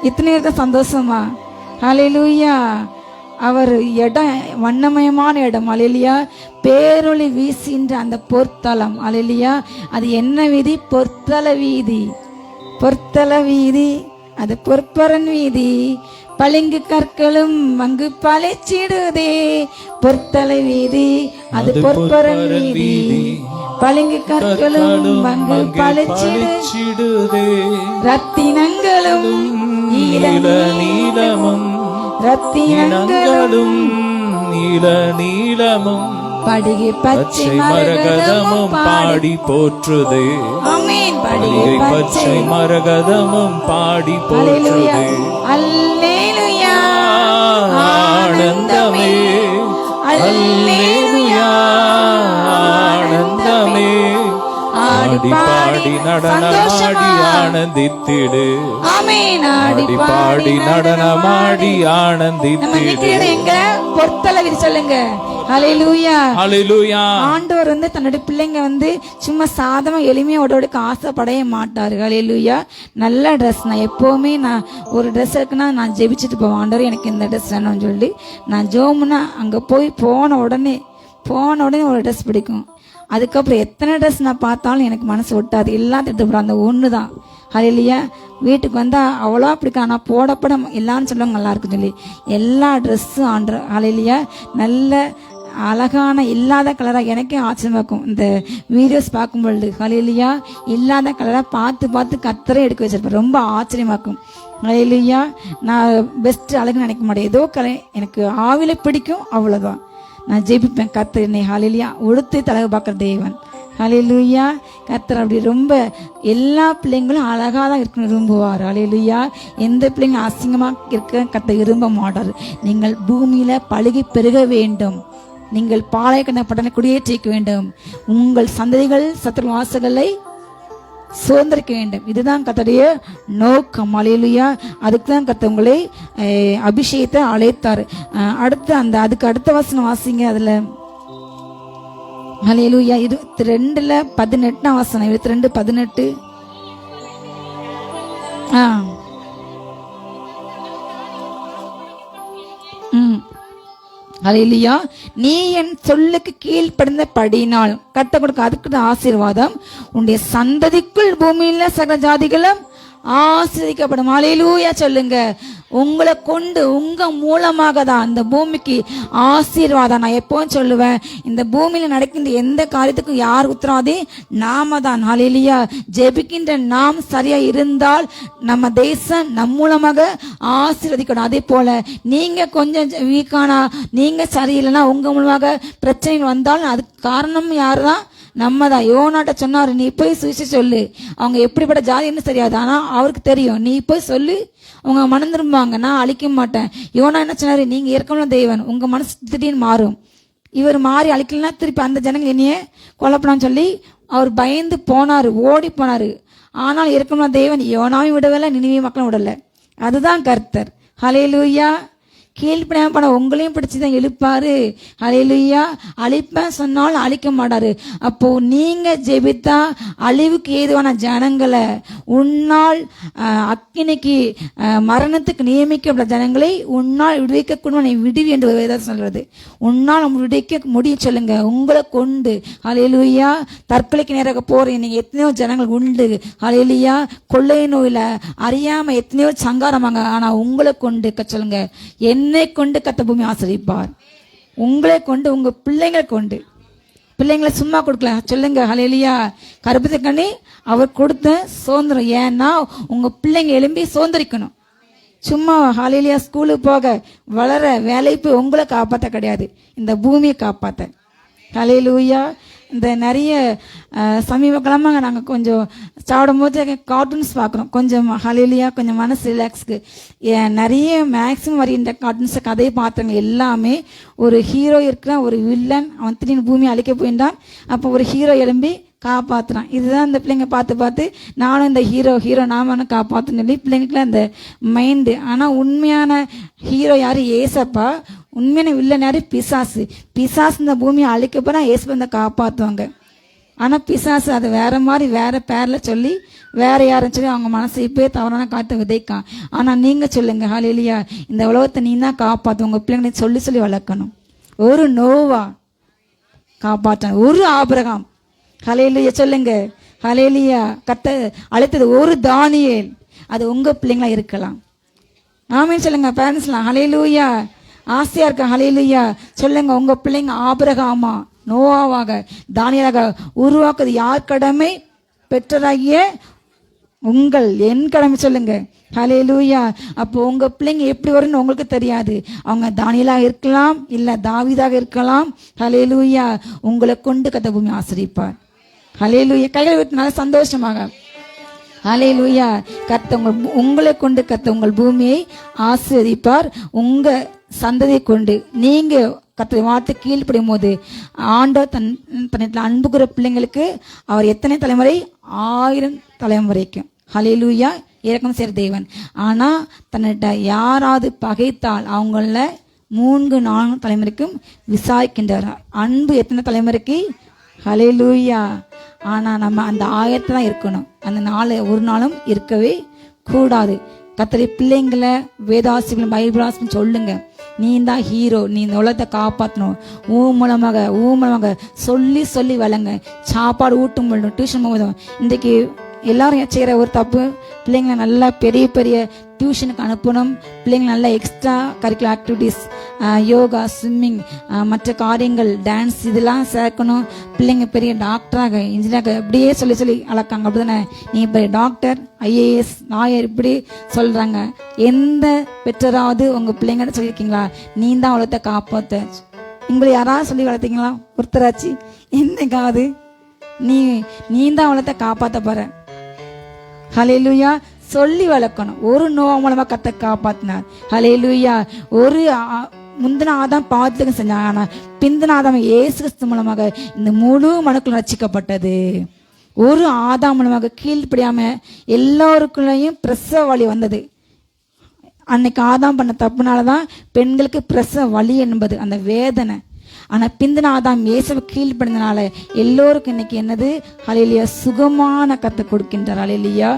இத்தனை இருக்க சந்தோஷமா? ஹல்லேலூயா. அவர் இடம் வண்ணமயமான இடம். ஹல்லேலூயா. பேரொளி வீசின்ற அந்த பொற்தலம். ஹல்லேலூயா. அது என்ன வீதி? பொற்தல வீதி. பொற்தல வீதி அது பொற்பரன் வீதி. பளிங்கு கற்களும் அங்கு பளிச்சிடுதே. பொற்தலை வீதி அது பொற்பரன் வீதி. பளிங்கு கற்களும் அங்கு பளிச்சிடுதே. ரத்தினங்களும் நீலமும் ரத்தினங்களும் நீலமும் படிகை பச்சை மரகதமும் பாடி போற்றுதே. ஆமென். படிகை பச்சை மரகதமும் பாடி போற்றுதே. அல்லேலூயா. ஆனந்தமே. அல்லேலூயா. ஆனந்தமே. ஆடி பாடி நடனமாடி ஆனந்தித்திடு. ஆமென். ஆடி பாடி நடனமாடி ஆனந்தித்திடு. பொறுத்தளவில் சொல்லுங்க. ஹalleluya. ஹalleluya. ஆண்டவர் தன்னுடைய பிள்ளைங்க சும்மா சாதமா எளிமையா உடவுக்கு ஆசைப்படவே மாட்டாரு. ஹalleluya. நல்ல ட்ரெஸ், நான் எப்பவுமே நான் ஒரு ட்ரெஸ் இருக்குன்னா நான் ஜெபிச்சுட்டு போவேன், ஆண்டவர் எனக்கு இந்த ட்ரெஸ் வேணும்னு சொல்லி. நான் ஜோமுன்னா அங்க போன உடனே ஒரு ட்ரெஸ் பிடிக்கும். அதுக்கப்புறம் எத்தனை ட்ரெஸ் நான் பார்த்தாலும் எனக்கு மனசு ஒட்டாது, எல்லாத்தையும் எடுத்து அந்த ஒன்று தான். ஹalleluya. வீட்டுக்கு வந்தால் அவ்வளோ பிடிக்கும், ஆனால் போடப்பட எல்லாரும் சொல்லுவாங்க நல்லா இருக்குன்னு சொல்லி. எல்லா ட்ரெஸ்ஸும் ஆண்டு ஹalleluya நல்ல அழகான இல்லாத கலராக எனக்கே ஆச்சரியமாக இருக்கும். இந்த வீடியோஸ் பார்க்கும் பொழுது ஹalleluya இல்லாத கலராக பார்த்து கத்தரை எடுக்க வச்சிருப்பேன், ரொம்ப ஆச்சரியமாக இருக்கும். ஹalleluya. நான் பெஸ்ட் அழகுன்னு நினைக்க மாட்டேன், ஏதோ கலை எனக்கு ஆவில பிடிக்கும், அவ்வளோதான். நான் ஜெபிப்பேன், கர்த்தர் என்னை ஹalleluya உடுத்து தலக பார்க்குற தேவன். ஹalleluya. கர்த்தர் அப்படி ரொம்ப எல்லா பிள்ளைங்களும் அழகாக தான் இருக்கணும் விரும்புவார். ஹalleluya. எந்த பிள்ளைங்க அசிங்கமாக இருக்க கர்த்தர் விரும்ப மாட்டார். நீங்கள் பூமியில பழுகி பெருக வேண்டும், நீங்கள் பாளையக்கண்ண பட்டண குடியேற்றிக்க வேண்டும், உங்கள் சந்ததிகள் சத்துரு வாசல்களை சுதந்திரிக்க வேண்டும். இதுதான் கர்த்தருடைய நோக்கம். ஹalleluya. அதுக்கு தான் கர்த்தர் உங்களை அபிஷேகத்தை அழைத்தார். அடுத்து அதுக்கு அடுத்த வசனம் வாசிங்க. அதுல ஹalleluya 22:18 வசனம், 22:18. ஹalleluya. நீ என் சொல்லுக்கு கீழ்ப்படிந்தபடியினால் கர்த்தர் கொடுக்க அதுக்கு ஆசீர்வாதம், உன்னுடைய சந்ததிக்குள் பூமியில சகல ஜாதிகளும் ஆசீர்வதிக்கப்படும். ஹalleluya சொல்லுங்க. உங்களை கொண்டு உங்க மூலமாக தான் இந்த பூமிக்கு ஆசீர்வாதம். நான் எப்பவும் சொல்லுவேன், இந்த பூமியில நடக்கின்ற எந்த காரியத்துக்கும் யார் உத்தரவாதி? நாம தான். ஹalleluya. ஜெபிக்கின்ற நாம் சரியா இருந்தால் நம்ம தேசம் நம் மூலமாக ஆசீர்வதிக்கணும். அதே போல நீங்க கொஞ்சம் வீக்கானா, நீங்க சரியில்லைன்னா உங்க மூலமாக பிரச்சனைகள் வந்தால் அதுக்கு காரணம் யாரு தான்? நம்ம தான். யோனாட்ட சொன்னாரு, நீ போய் சுவிச்சு சொல்லு, அவங்க எப்படிப்பட்ட ஜாதின்னு தெரியாது, ஆனா அவருக்கு தெரியும், நீ போய் சொல்லு, உங்க மனம் திரும்புவாங்க, நான் அழிக்க மாட்டேன். யோனா என்ன சொன்னாரு, நீங்க ஏற்கனவே தெய்வன், உங்க மனசு திடீர்னு மாறும். இவர் மாறி அழிக்கலன்னா திருப்பி அந்த ஜனங்கள் என்னையே கொல்லப்படான்னு சொல்லி அவர் பயந்து போனாரு, ஓடி போனாரு. ஆனால் ஏற்கனவே தேவன் யோனாவையும் விடவில்லை, நினிவே மக்களும் விடல. அதுதான் கர்த்தர். ஹalleluya. கீழ்ப்படியாம பண்ண உங்களையும் பிடிச்சுதான் இழுப்பாரு. ஹalleluya. அழிப்பேன் சொன்னாலும் அழிக்க மாட்டாரு. அப்போ நீங்க ஜெபித்தா அழிவுக்கு ஏதுவான ஜனங்களை, உன்னால் அக்கினிக்கு மரணத்துக்கு நியமிக்கப்பட்ட ஜனங்களை உன்னால் விடுவிக்க கூட நீ விடுவி என்று வேதம் சொல்றது. உன்னால் விடுவிக்க முடியும் சொல்லுங்க. உங்களை கொண்டு ஹalleluya தற்கொலைக்கு நேராக போற நீங்க எத்தனையோ ஜனங்கள் உண்டு. ஹalleluya கொள்ளை நோயில அறியாம எத்தனையோ சங்காரமாங்க. ஆனா உங்களை கொண்டு சொல்லுங்க, என்னை கொண்டு கத்த பூமி ஆசீர்வதிப்பார். உங்களை கொண்டு உங்க பிள்ளைங்களை கொண்டு, பிள்ளைங்களை சும்மா கொடுக்கல சொல்லுங்க. ஹalleluya. கர்ப்பத்தை கண்ணி அவர் கொடுத்த சுதந்திரம். ஏன்னா உங்க பிள்ளைங்க எழும்பி சுதந்திரிக்கணும். சும்மா ஹalleluya ஸ்கூலுக்கு போக வளர வேலைப்பு உங்களை காப்பாற்ற கிடையாது, இந்த பூமியை காப்பாற்ற. ஹalleluya. இந்த நிறைய சமீப காலமாக நாங்கள் கொஞ்சம் சாப்பிடும் போது கார்ட்டூன்ஸ் பார்க்குறோம். கொஞ்சம் ஹalleluya கொஞ்சம் மனசு ரிலாக்ஸ்க்கு நிறைய மேக்ஸிமம் வருகின்ற கார்ட்டூன்ஸை கதையை பார்த்தவங்க எல்லாமே ஒரு ஹீரோ இருக்கிறான், ஒரு வில்லன், அவன் திடீர்னு பூமியை அழிக்க போயிட்டான். அப்போ ஒரு ஹீரோ எழும்பி காப்பாற்றுறான். இதுதான் இந்த பிள்ளைங்க பார்த்து நானும் இந்த ஹீரோ நாம காப்பாற்றுன்னு சொல்லி பிள்ளைங்களுக்குலாம் அந்த மைண்டு. ஆனால் உண்மையான ஹீரோ யாரு? ஏசப்பா. உண்மையான வில்லன் யாரு? பிசாசு. பிசாசு இந்த பூமியை அழிக்க போனா ஏசப்பா இந்த காப்பாற்றுவாங்க. ஆனால் பிசாசு அதை வேற மாதிரி வேற பேரில் சொல்லி வேற யாருன்னு சொல்லி அவங்க மனசை இப்போயே தவறான காட்ட விதைக்கான். ஆனால் நீங்கள் சொல்லுங்க ஹalleluya இந்த உலகத்தை நீ தான் காப்பாற்று. உங்கள் பிள்ளைங்களை சொல்லி வளர்க்கணும். ஒரு நோவா காப்பாற்ற, ஒரு ஆபிரகாம் ஹalleluya சொல்லுங்க. ஹalleluya கத்த அழைத்தது ஒரு தானியேல், அது உங்க பிள்ளைங்களா இருக்கலாம். ஆமென் சொல்லுங்க பேரண்ட்ஸ்லாம். ஹalleluya ஆசையா இருக்க. ஹalleluya சொல்லுங்க. உங்க பிள்ளைங்க ஆபிரகாமா நோவாவாக தானியேலாக உருவாக்குறது யார் கடமை? பெற்றராகிய உங்கள், என் கடமை சொல்லுங்க. ஹalleluya. அப்போ உங்க பிள்ளைங்க எப்படி வரும்னு உங்களுக்கு தெரியாது. அவங்க தானியேலாக இருக்கலாம், இல்ல தாவீதாக இருக்கலாம். ஹalleluya உங்களை கொண்டு கத்த பூமி ஆசீர்வதிப்பார். ஹalleluya கைகளை விட்டு நல்ல சந்தோஷமாக ஹalleluya கத்த உங்களை கொண்டு கத்த உங்கள் பூமியை ஆசீர்வதிப்பார். உங்க சந்ததியை கொண்டு நீங்க கர்த்தருடைய வார்த்தை கீழ்ப்படும் போது ஆண்டவர் தன்னிடத்தில் அன்புகிற பிள்ளைங்களுக்கு அவர் எத்தனை தலைமுறை? 1000 தலைமுறைக்கும். ஹalleluya இரக்கம் செய்கிற தேவன். ஆனா தன்னிட்ட யாராவது பகைத்தால் அவங்கள 3-4 தலைமுறைக்கும் விசாரிக்கின்றார். அன்பு எத்தனை தலைமுறைக்கு? ஹல்லேலூயா. ஆனா நம்ம அந்த ஆயத்தை தான் இருக்கணும். அந்த நாள் ஒரு நாளும் இருக்கவே கூடாது. கர்த்தருடைய பிள்ளைங்களை வேதாசிரியர்கள் பைபிளாசிரியர்கள் சொல்லுங்க, நீ தான் ஹீரோ, நீ இந்த உலகத்தை காப்பாற்றணும். ஊ மூலமாக சொல்லி சொல்லி வளங்க. சாப்பாடு ஊட்டும் பொழுதும் டியூஷன் போகும்போதும் இன்றைக்கு எல்லாரும் செய்கிற ஒரு தப்பு, பிள்ளைங்களை நல்லா பெரிய பெரிய டியூஷனுக்கு அனுப்பணும். பிள்ளைங்களை நல்லா extra curricular activities, yoga, swimming, மற்ற காரியங்கள், டான்ஸ் இதெல்லாம் சேர்க்கணும். பிள்ளைங்க பெரிய டாக்டராக, இன்ஜினியராக இப்படியே சொல்லி சொல்லி வளர்க்காங்க. அப்படிதானே? நீ பெரிய டாக்டர், IAS, லாயர் இப்படி சொல்றாங்க. எந்த பெற்றராவது உங்க பிள்ளைங்க சொல்லியிருக்கீங்களா, நீ தான் உலகத்தை காப்பாத்த? உங்களை யாராவது சொல்லி வளர்த்தீங்களா? ஒருத்தராச்சு என்னைக்காவது நீ தான் உலகத்தை காப்பாத்த போற? ஹல்லேலூயா. சொல்லி வளர்க்கணும். ஒரு நோவா மூலமா கர்த்தர் காப்பாத்தினார். ஹல்லேலூயா. ஒரு முந்தின ஆதாம் பாவத்துக்கு செஞ்சாங்க, ஆனா பிந்தின ஆதாம் இயேசு கிறிஸ்து மூலமாக இந்த முழு மனுக்குள் ரட்சிக்கப்பட்டது. ஒரு ஆதாம் மூலமாக கீழ்ப்படியாம எல்லாருக்குள்ளேயும் பிரசவ வலி வந்தது. அன்னைக்கு ஆதாம் பண்ண தப்புனாலதான் பெண்களுக்கு பிரசவ வலி என்பது அந்த வேதனை. ஆனா பிந்தின ஆதாம் இயேசுவை கீழ்ப்படிந்தனால எல்லோருக்கும் இன்னைக்கு என்னது? ஹல்லேலூயா, சுகமான கர்த்தர் கொடுக்கின்றார். ஹல்லேலூயா.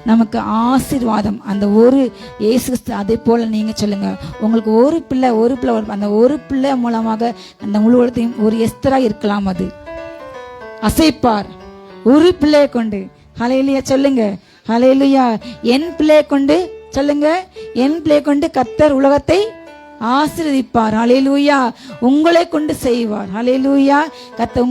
நமக்கு ஆசீர்வாதம் அந்த ஒரு இயேசு கிறிஸ்து. அதே போல நீங்க சொல்லுங்க, உங்களுக்கு ஒரு பிள்ளை அந்த ஒரு பிள்ளை மூலமாக அந்த முழு உலகத்தையும் ஒரு எஸ்தரா இருக்கலாம். அது அசைப்பார் ஒரு பிள்ளையை கொண்டு. ஹல்லேலூயா சொல்லுங்க. ஹல்லேலூயா. என் பிள்ளையை கொண்டு சொல்லுங்க, என் பிள்ளையை கொண்டு கர்த்தர் உலகத்தை ஆசீர்வதிப்பார். ஹல்லேலூயா. உங்களை கொண்டு செய்வார். ஹல்லேலூயா. கர்த்தர்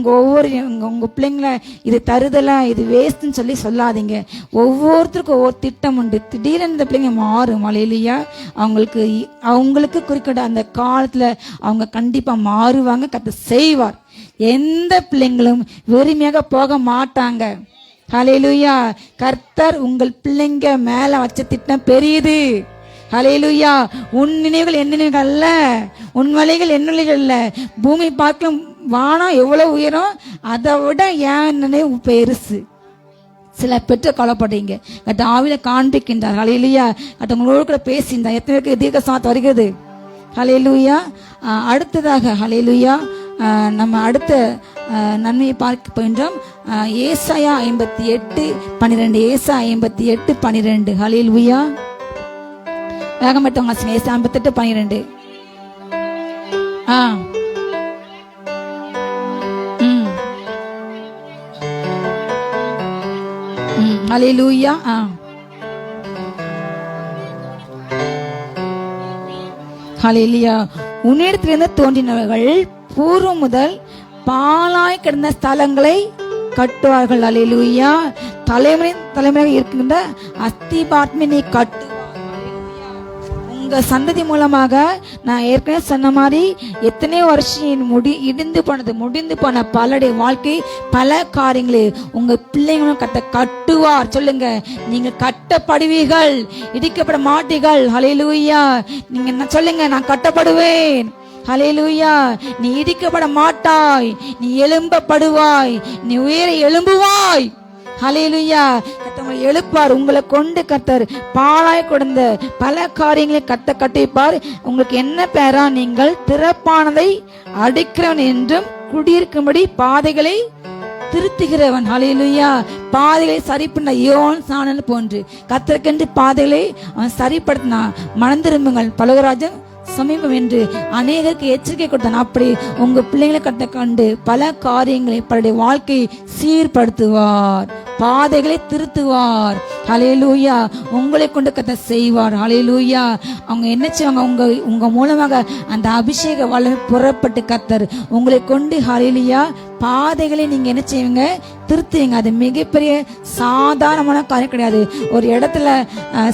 உங்க பிள்ளைங்களை இது தருதலா, இது வேஸ்ட்னு சொல்லி சொல்லாதீங்க. ஒவ்வொருத்தருக்கும் ஒவ்வொரு திட்டம் உண்டு. திடீரென இந்த பிள்ளைங்க மாறும். ஹல்லேலூயா. அவங்களுக்கு குறிக்கிட்ட அந்த காலத்துல அவங்க கண்டிப்பா மாறுவாங்க. கர்த்தர் செய்வார். எந்த பிள்ளைங்களும் வெறுமையாக போக மாட்டாங்க. ஹல்லேலூயா. கர்த்தர் உங்கள் பிள்ளைங்க மேல வச்ச திட்டம் பெரியது. ஹல்லேலூயா. உன் நினைவுகள் என் நினைவுகள் அல்ல, உன் வழிகள் என் வழிகள் அல்ல. பூமி பார்க்கும் வானம் எவ்வளவு உயரம், அதை விட என் நினைவு பெருசு. சில பெற்ற கவலைப்படுறீங்க, கர்த்தர் ஆவியில காண்பிக்கின்றார். ஹல்லேலூயா. கர்த்தர் உங்களோடு கூட பேசியிருந்தார். எத்தனை பேருக்கு தீர்க்க சாத்து வருகிறது? ஹல்லேலூயா. அடுத்ததாக ஹல்லேலூயா நம்ம அடுத்த நன்மையை பார்க்க போகின்றோம். ஏசாயா 58:12. ஏசாயா 58:12. ஹல்லேலூயா. வேகமட்டவங்க வாசிங்க. ஏசாயா 58:12. ஹல்லேலூயா. ஹல்லேலூயா. உன்னிடத்திலிருந்து தோன்றினவர்கள் பூர்வம் முதல் பாழாய் கிடந்த ஸ்தலங்களை கட்டுவார்கள். ஹல்லேலூயா. தலைமுறை இருக்கின்ற அஸ்திபாரத்தை நீ கட்டுவார். உங்க சந்ததி மூலமாக நான் ஏற்கனவே சொன்ன மாதிரி எத்தனை வருஷம் முடிந்து போன பலருடைய வாழ்க்கை, பல காரியங்களை உங்க பிள்ளைங்களும் கட்டுவார். சொல்லுங்க, நீங்க கட்டப்படுவீர்கள், இடிக்கப்பட மாட்டீர்கள். ஹல்லேலூயா. நீங்க சொல்லுங்க, நான் கட்டப்படுவேன். ஹல்லேலூயா. நீ இடிக்கப்பட மாட்டாய், நீ எழும்பப்படுவாய், நீ உயர எழும்புவாய். ஹல்லேலூயா. கர்த்தர் எழுப்பார். உங்களை கொண்டு கர்த்தர் பாழாய் கொடுந்த பல காரியங்களை கட்டுவிப்பார். உங்களுக்கு என்ன பேரா? நீங்கள் திறப்பானதை அடிக்கிறவன் என்றும் குடியிருக்கும்படி பாதைகளை திருத்துகிறவன். ஹல்லேலூயா. பாதைகளை சரி பண்ண யோவான் ஸ்நானன் போன்று கர்த்தருக்கென்று பாதைகளை அவன் சரிப்படுத்தினான். மனம் திரும்புங்கள், பரலோகராஜ்யம் சமீபம் என்று அநேகருக்கு எச்சரிக்கை கொடுத்தான். அப்படி உங்க பிள்ளைங்களை கண்டு பல காரியங்களை பலருடைய வாழ்க்கையை சீர்படுத்துவார், பாதைகளை திருத்துவார். ஹல்லேலூயா. உங்களை கொண்டு கர்த்தர் செய்வார். ஹல்லேலூயா. அவங்க என்ன செய்வாங்க? உங்க மூலமாக அந்த அபிஷேக வல்லமை புறப்பட்டு கர்த்தர் உங்களை கொண்டு ஹல்லேலூயா பாதைகளை நீங்க என்ன செய்வீங்க? திருத்துவீங்க. அது மிகப்பெரிய சாதாரணமான காரியம் கிடையாது. ஒரு இடத்துல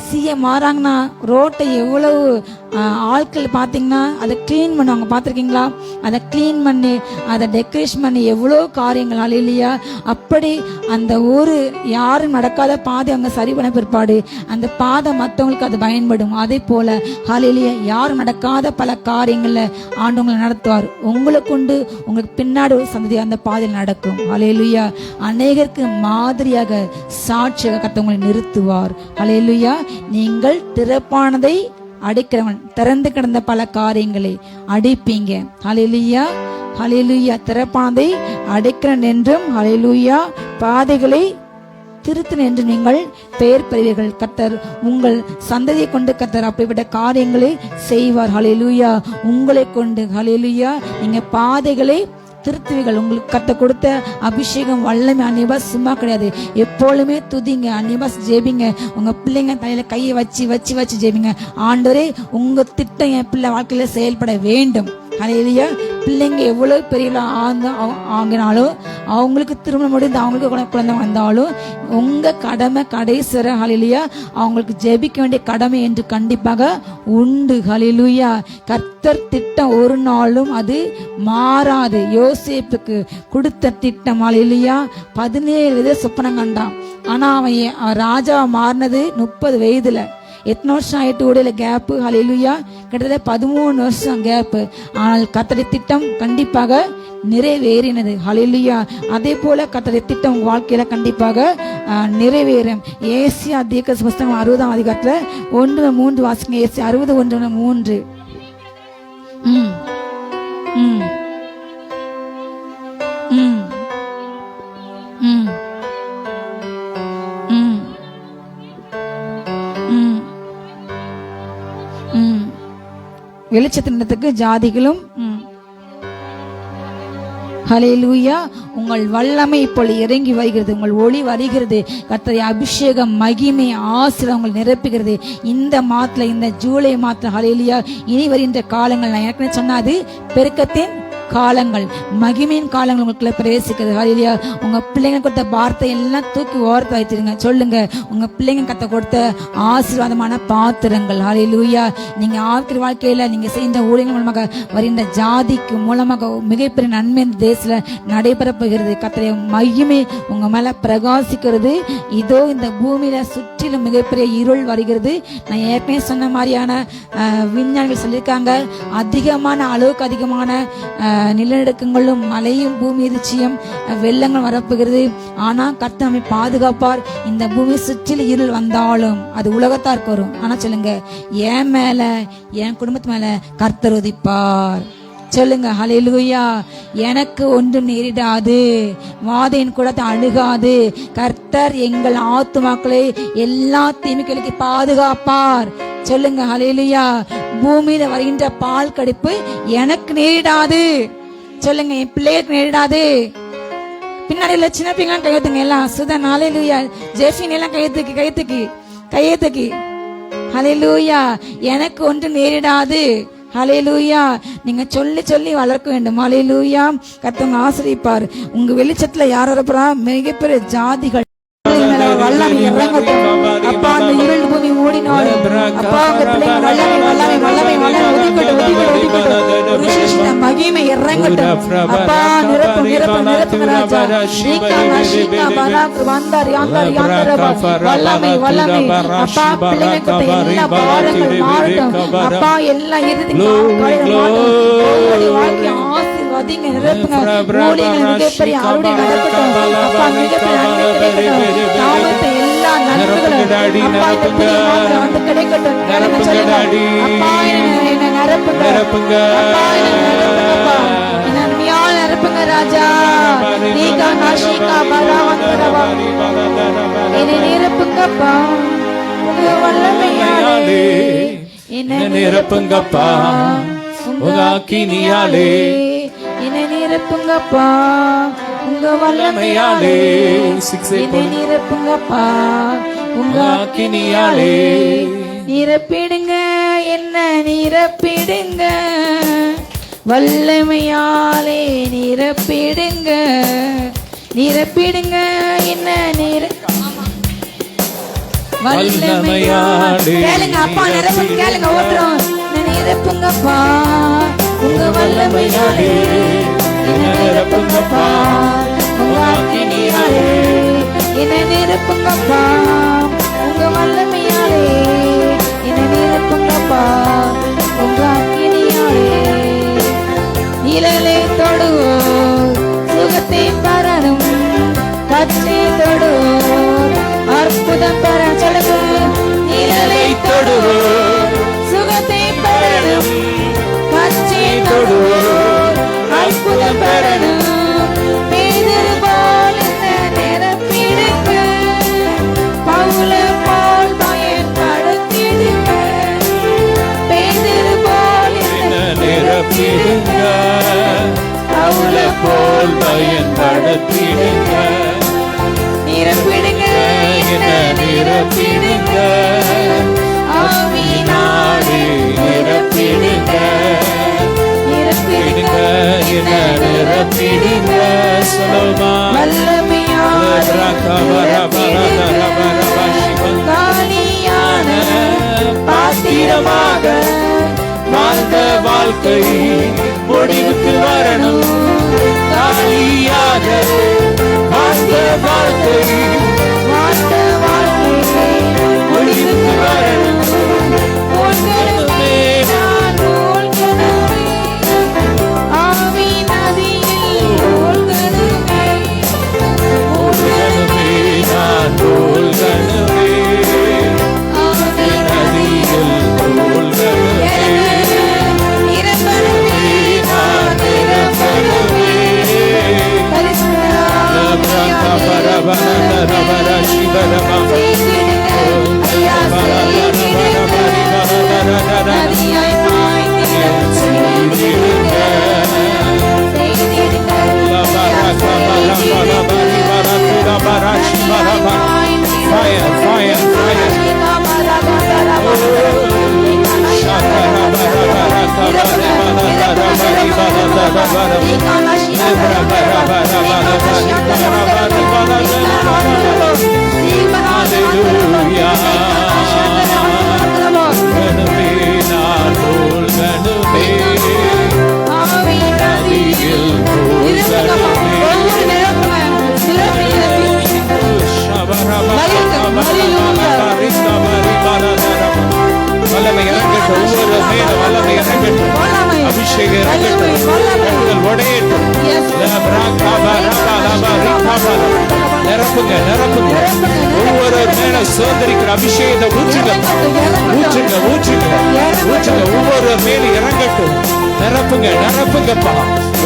சிஎம் மாறாங்கன்னா ரோட்டை எவ்வளவு ஆட்கள் பார்த்தீங்கன்னா அதை கிளீன் பண்ணுவாங்க. பார்த்துருக்கீங்களா? அதை கிளீன் பண்ணி அதை டெக்கரேஷன் பண்ணி எவ்வளோ காரியங்கள். ஹல்லேலூயா. அப்படி அந்த ஒரு யாரும் நடக்காத பாதை அவங்க சரி பண்ண பிற்பாடு அந்த பாதை மற்றவங்களுக்கு அது பயன்படும். அதே போல ஹல்லேலூயா, யாரும் நடக்காத பல காரியங்கள்ல ஆண்டவங்களை நடத்துவார். உங்களை கொண்டு உங்களுக்கு பின்னாடி ஒரு சந்ததி அந்த பாதையில் நடக்கும். ஹல்லேலூயா. அநேகருக்கு மாதிரியாக சாட்சியாக கர்த்தர் உங்களை நிறுத்துவார். ஹல்லேலூயா. நீங்கள் திறப்பானதை அடைக்கிறவன். திறந்து கிடந்த பல காரியங்களை அடைப்பீங்க. ஹல்லேலூயா, ஹல்லேலூயா. திறப்பாதை அடைக்கிறன் என்றும், ஹல்லேலூயா, பாதைகளை திருத்தன் என்று நீங்கள் பெயர் பெறுவீர்கள். கர்த்தர் உங்கள் சந்ததியை கொண்டு கர்த்தர் அப்படிப்பட்ட காரியங்களை செய்வார். ஹல்லேலூயா. உங்களை கொண்டு, ஹல்லேலூயா, நீங்க பாதைகளை திருத்துவீர்கள். உங்களுக்கு கத்த கொடுத்த அபிஷேகம் வல்லமை அன்னிபாஸ் சும்மா கிடையாது. எப்பொழுதுமே துதிங்க, அன்னிபாஸ் ஜெபிங்க. உங்க பிள்ளைங்க தலையில கையை வச்சு வச்சு வச்சு ஜெபிங்க. ஆண்டவரே, உங்க திட்டம் என் பிள்ளை வாழ்க்கையில செயல்பட வேண்டும். ஹல்லேலூயா. பிள்ளைங்க எவ்வளவு பெரிய ஆகினாலும், அவங்களுக்கு திருமணம் முடிந்து அவங்களுக்கு குழந்தை வந்தாலும், உங்க கடமை கடைசி வரை, ஹல்லேலூயா, அவங்களுக்கு ஜெபிக்க வேண்டிய கடமை என்று கண்டிப்பாக உண்டு. ஹல்லேலூயா. கர்த்தர் திட்டம் ஒரு நாளும் அது மாறாது. யோசேப்புக்கு கொடுத்த திட்டம், ஹல்லேலூயா, 17 வயது சொப்பனம் கண்டான். ஆனா அவன் ராஜா மாறினது 30 வயதுல. எத்தனை வருஷம் ஆயிட்டு உடையில கேப்பு, ஹல்லேலூயா, கிட்டத்தட்ட 13 வருஷம் கேப்பு. ஆனால் கர்த்தருடைய திட்டம் கண்டிப்பாக நிறைவேறினது. ஹல்லேலூயா. அதே போல கர்த்தருடைய திட்டம் உங்க வாழ்க்கையில கண்டிப்பாக நிறைவேறும். ஏசியா தீர்க்க புஸ்தகம் 60ஆம் அதிகாரத்துல 1-3 வாசிங்க. ஏசியா 60:1-3. ம் ம் ம் ம் வெளிச்சத்தினத்துக்கு ஜாதிகளும். ஹல்லேலூயா. உங்கள் வல்லமை இப்பொழுது இறங்கி வருகிறது. உங்கள் ஒளி வருகிறது. கர்த்தருடைய அபிஷேகம், மகிமை, ஆசீர்வாதம் உங்களை நிரப்புகிறது. இந்த மாதத்துல, இந்த ஜூலை மாதத்துல, ஹல்லேலூயா, இனி வருகின்ற காலங்கள், நான் ஏற்கனவே சொன்னாது பெருக்கத்தின் காலங்கள், மகிமையின் காலங்கள் உங்களுக்குள்ள பிரவேசிக்கிறது. ஹல்லேலூயா. உங்க பிள்ளைங்க கொடுத்த வார்த்தை எல்லாம் தூக்கி ஓரத்தை வைத்திருங்க. சொல்லுங்க, உங்க பிள்ளைங்க கத்த கொடுத்த ஆசீர்வாதமான பாத்திரங்கள். ஹல்லேலூயா. நீங்க ஆவிக்குரிய வாழ்க்கையில நீங்க செய்த ஊழியர்கள் மூலமாக வருகின்ற ஜாதிக்கு மூலமாக மிகப்பெரிய நன்மை இந்த தேசத்துல நடைபெற போகிறது. கர்த்தருடைய மகிமை உங்க மேல பிரகாசிக்கிறது. இதோ இந்த பூமியில சுற்றிலும் மிகப்பெரிய இருள் வருகிறது. நான் ஏற்கனவே சொன்ன மாதிரியான விஞ்ஞானிகள் சொல்லியிருக்காங்க, அதிகமான அளவுக்கு அதிகமான நிலநடுக்கங்களும் மழையும் பூமி எதிர்ச்சியும் வெள்ளங்கள் வரப்போகிறது. ஆனா கர்த்தர் நம்மை பாதுகாப்பார். இந்த பூமி சுற்றில் இருள் வந்தாலும் அது உலகத்தாருக்கு வரும். ஆனா சொல்லுங்க, என் மேல, என் குடும்பத்து மேல கர்த்தர் உதிப்பார். சொல்லுங்க, ஹல்லேலூயா. எனக்கு ஒன்றும் நேரிடாது, வாதையின் கூட அணுகாது. கர்த்தர் எங்கள் ஆத்துமாக்களை எல்லா தீமைகளுக்கு பாதுகாப்பார். சொல்லுங்க, ஹல்லேலூயா. பூமியில வருகின்ற பால் கடிப்பு எனக்கு நேரிடாது. சொல்லுங்க, என் பிள்ளைகளுக்கு நேரிடாது. பின்னாடி சின்ன பிள்ளைங்க கையெழுத்துங்க எல்லாம். சுதன், ஹல்லேலூயா. ஜெஃபின் எல்லாம் கையெழுத்துக்கு. ஹல்லேலூயா. எனக்கு ஒன்று நேரிடாது. ஹல்லேலூயா. நீங்க சொல்லி சொல்லி வளர்க்க வேண்டும். ஹல்லேலூயா. கர்த்தர் ஆசீர்வதிப்பார். உங்க வெளிச்சத்துல யார் வரப்போறா? மிகப்பெரிய ஜாதிகள் வல்லமை இறங்கட்டும். அப்பா, அந்த இருள் பூமி மூடினாலும் அப்பா, உங்க பிள்ளைங்க வல்லமை வல்லமை வல்லமை வல்லமை ஒதுக்கட்டும். விசேஷ மகிமை இறங்கட்டும். அப்பா, நிரப்பு நிரப்பு நிரப்புங்க ராஜா. வல்லமை வல்லமை. அப்பா, பிள்ளைங்க எல்லா பாரங்கள் மாறட்டும். அப்பா, எல்லா வாழ்க்கை ஆசீர்வாதிங்க, நிரப்புங்க. ஊழியர்கள் மிகப்பெரிய அருளை நடக்கட்டும். அப்பா, மிகப்பெரிய நன்மை கிடைக்கட்டும். நாமத்தை எல்லா நன்மைகளும் அப்பா இந்த பிரியமாக வந்து கிடைக்கட்டும். அப்பா, என்ன நிரப்புங்க. அப்பா, என்ன நிரப்புங்கப்பா. என்ன நன்மையால் நிரப்புங்க ராஜா. நீகா நாஷிகா பராவந்தரவா. என்னை நிரப்புங்கப்பா. உங்க வல்லமையாலே என்னை நிரப்புங்கப்பா. உங்க அக்கினியாலே என்னை நிரப்புங்கப்பா. உங்க வல்லமையாலே என்னை நிரப்புங்கப்பா. உங்க அக்கினியாலே நிரப்பிடுங்க, என்ன நிரப்பிடுங்க. வல்லமையாலே நிரப்பிடுங்க, நிரப்பிடுங்க, என்ன வல்லமையாலே. கேளுங்க அப்பா, நிரப்புங்க. கேளுங்க, ஓட்டுறோம். நிரப்புங்கப்பா. உங்க வல்லமையாலே என்ன நிரப்புங்கப்பா. உங்க அக்கினியாலே என்ன நிரப்புங்கப்பா. உங்க வல்லமையாலே என்ன நிரப்புங்கப்பா. உங்க அக்கினியாலே நிழலை தொடுவோர் சுகத்தை பெறணும். கற்றை தொடுவோர் அற்புதம் பெற. சொல்லுங்க, நிழலை தொடுவோர் சுக பெறணும், கச்சை தொடுவோர் அற்புதம் பெறணும். பேதுரு போல் என்னை நிரப்பிடுங்க, பவுலை போல் பயன்படுத்திடுங்க. பேதுரு போல் என்னை நிரப்பிடுங்க, அவளை போல் பயன்படுத்திடுங்க. நிரப்பிடுங்க, என்ன நிரப்பிடுங்க, ஆவியினாலே நிரப்பிடுங்க. நிரப்பிடுங்க, என்ன நிரப்பிடுங்க. சொல்லுமா காலியான பாத்திரமாக வாழ்ந்த வாழ்க்கை முடிவுக்கு வரணும். காலியாக வாழ்ந்த வாழ்க்கை வாழ்ந்த வாழ்க்கை முடிவுக்கு வரணும். போல்கணுமே, நான் போல்கணுமே, ஆவி நதியில் போல்கணுமே, போல்கணுமே, நான் போல்கணுமே, ஆவி நதியில் போல்கணுமே, நிரப்பணுமே, நான் நிரப்பணுமே. நதியாய் Fire, fire, fire. வல்லமை இறங்கட்டும், ஒவ்வொரு மேல வல்லமை இறங்கட்டும், அபிஷேகம் இறங்கட்டும், உடையட்டும். நிரப்புங்க, நிரப்புங்க, ஒவ்வொரு மேல சுதந்திரிக்கிற அபிஷேகத்தை ஊற்றுங்க, ஊற்றுங்க, ஊற்றுங்க, ஊற்றுங்க, ஒவ்வொரு மேல இறங்கட்டும். நிரப்புங்க, நிரப்புங்கப்பா,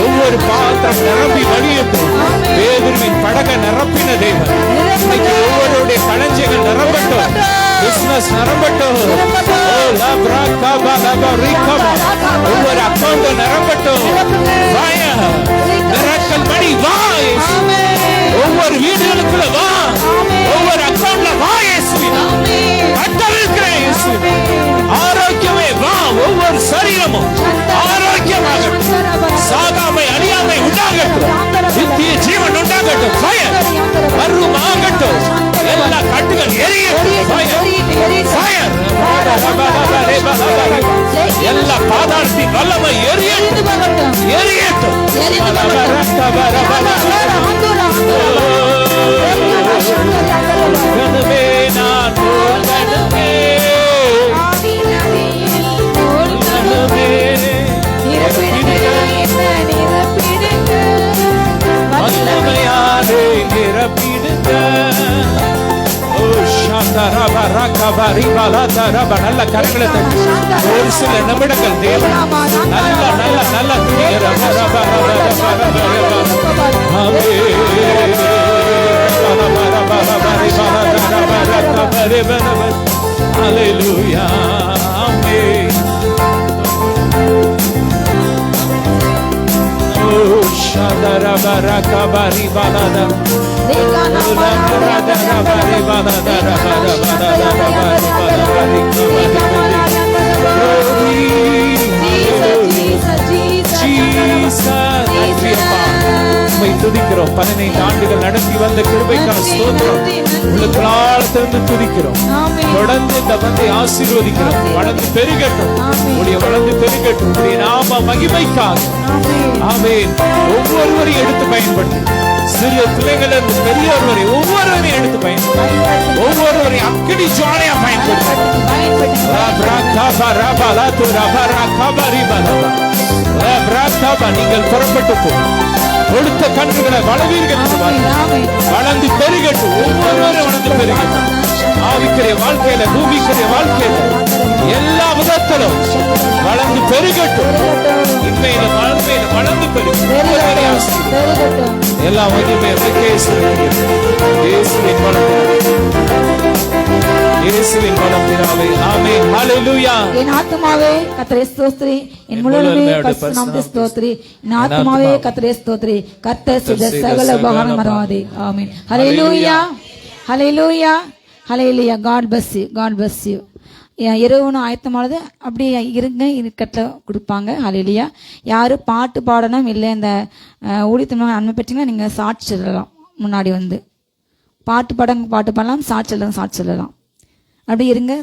ஒவ்வொரு பாத்திரம் நிரம்பி வழியட்டும். பேதுருவின் படக நிரப்பின தேவன் இன்னைக்கு ஒவ்வொருடைய களஞ்சியங்கள் நிரம்பட்டும், பிசினஸ் நிரம்பட்டும், ஒவ்வொரு அக்கௌண்ட் நிரம்பட்டும். மிராக்கிள் மணி வா, ஒவ்வொரு வீடுகளுக்குள்ள வா, ஒவ்வொரு அக்கௌண்ட்ல வா, ஆரோக்கியமே வா, ஒவ்வொரு சரீரமும் ஆரோக்கியமாகட்டும், சாகாமை அழியாமை உண்டாகட்டும், நித்திய ஜீவன் உண்டாகட்டும். ஃபயர் வருமாகட்டும், எல்லா கட்டுகள் எரியட்டும். ஃபயர் எல்லா பாதாளத்தின் வல்லமை எரியட்டும், எரியட்டும். நான் போல்கணுமே, வல்லமையாலே நிரப்பிடுங்க. நல்ல கரங்களை தட்டி ஒரு சில நிமிடங்கள் தேவன் நல்ல நல்ல நல்ல Hallelujah, amen. Oh, Shadara Baraka Bari Balada. துதிக்கிறோம். 15 ஆண்டுகள் நடத்தி வந்த கிருபைக்கான ஸ்தோத்திரம். உள்ளத்திலிருந்து துதிக்கிறோம். தொடர்ந்து இந்த பந்தை ஆசீர்வதிக்கிறோம். வளர்ந்து பெருகட்டும், உடைய வளர்ந்து பெருகட்டும், உடைய நாம மகிமைக்காக. ஆமென். ஒவ்வொருவரையும் எடுத்து பயன்படுத்து, சிறு பிள்ளைகளிலிருந்து பெரியவரை ஒவ்வொருவரையும் எடுத்து பயன்படுத்து, ஒவ்வொருவரையும் அக்கினி ஜுவாலையா பயன்படுத்து. நீங்கள் புறப்பட்டு போ, கொடுத்த கன்றுகளை வளவீர்கள் என்று வளர்ந்து பெருகட்டும், ஒவ்வொருவரும் வளர்ந்து பெருகட்டும். ஆவிக்கிற வாழ்க்கையில பூமிக்கிற வாழ்க்கையில எல்லா விதத்திலும் வளர்ந்து பெருகட்டும். இன்மையில வாழ்மையில வளர்ந்து பெருகும். எல்லா மகிமை அவருக்கே செலுத்துகிறேன். இயேசுவின் மூலம் பிதாவே. ஆமென். ஹalleluya. என் ஆத்துமாவே கர்த்தரை ஸ்தோத்திரி, என் முழு பரிசுத்த நாமத்தை ஸ்தோத்திரி. என் ஆத்துமாவே கர்த்தரை ஸ்தோத்திரி, கர்த்தர் செய்த சகல உபகாரம் மறவாதே. ஆமென். ஹalleluya, ஹalleluya, ஹalleluya. God bless you, God bless you. இரவுன்னு ஆயத்தமானது அப்படியே இருங்க, இருக்கட்டில் கொடுப்பாங்க. ஹalleluya. யாரு பாட்டு பாடணும் இல்லை இந்த ஊழியத்தின் நன்மை பெற்றீங்கன்னா நீங்கள் சாட்சி சொல்லலாம். முன்னாடி வந்து பாட்டு பாடலாம், சாட்சி சொல்லலாம். அப்படி இருங்க.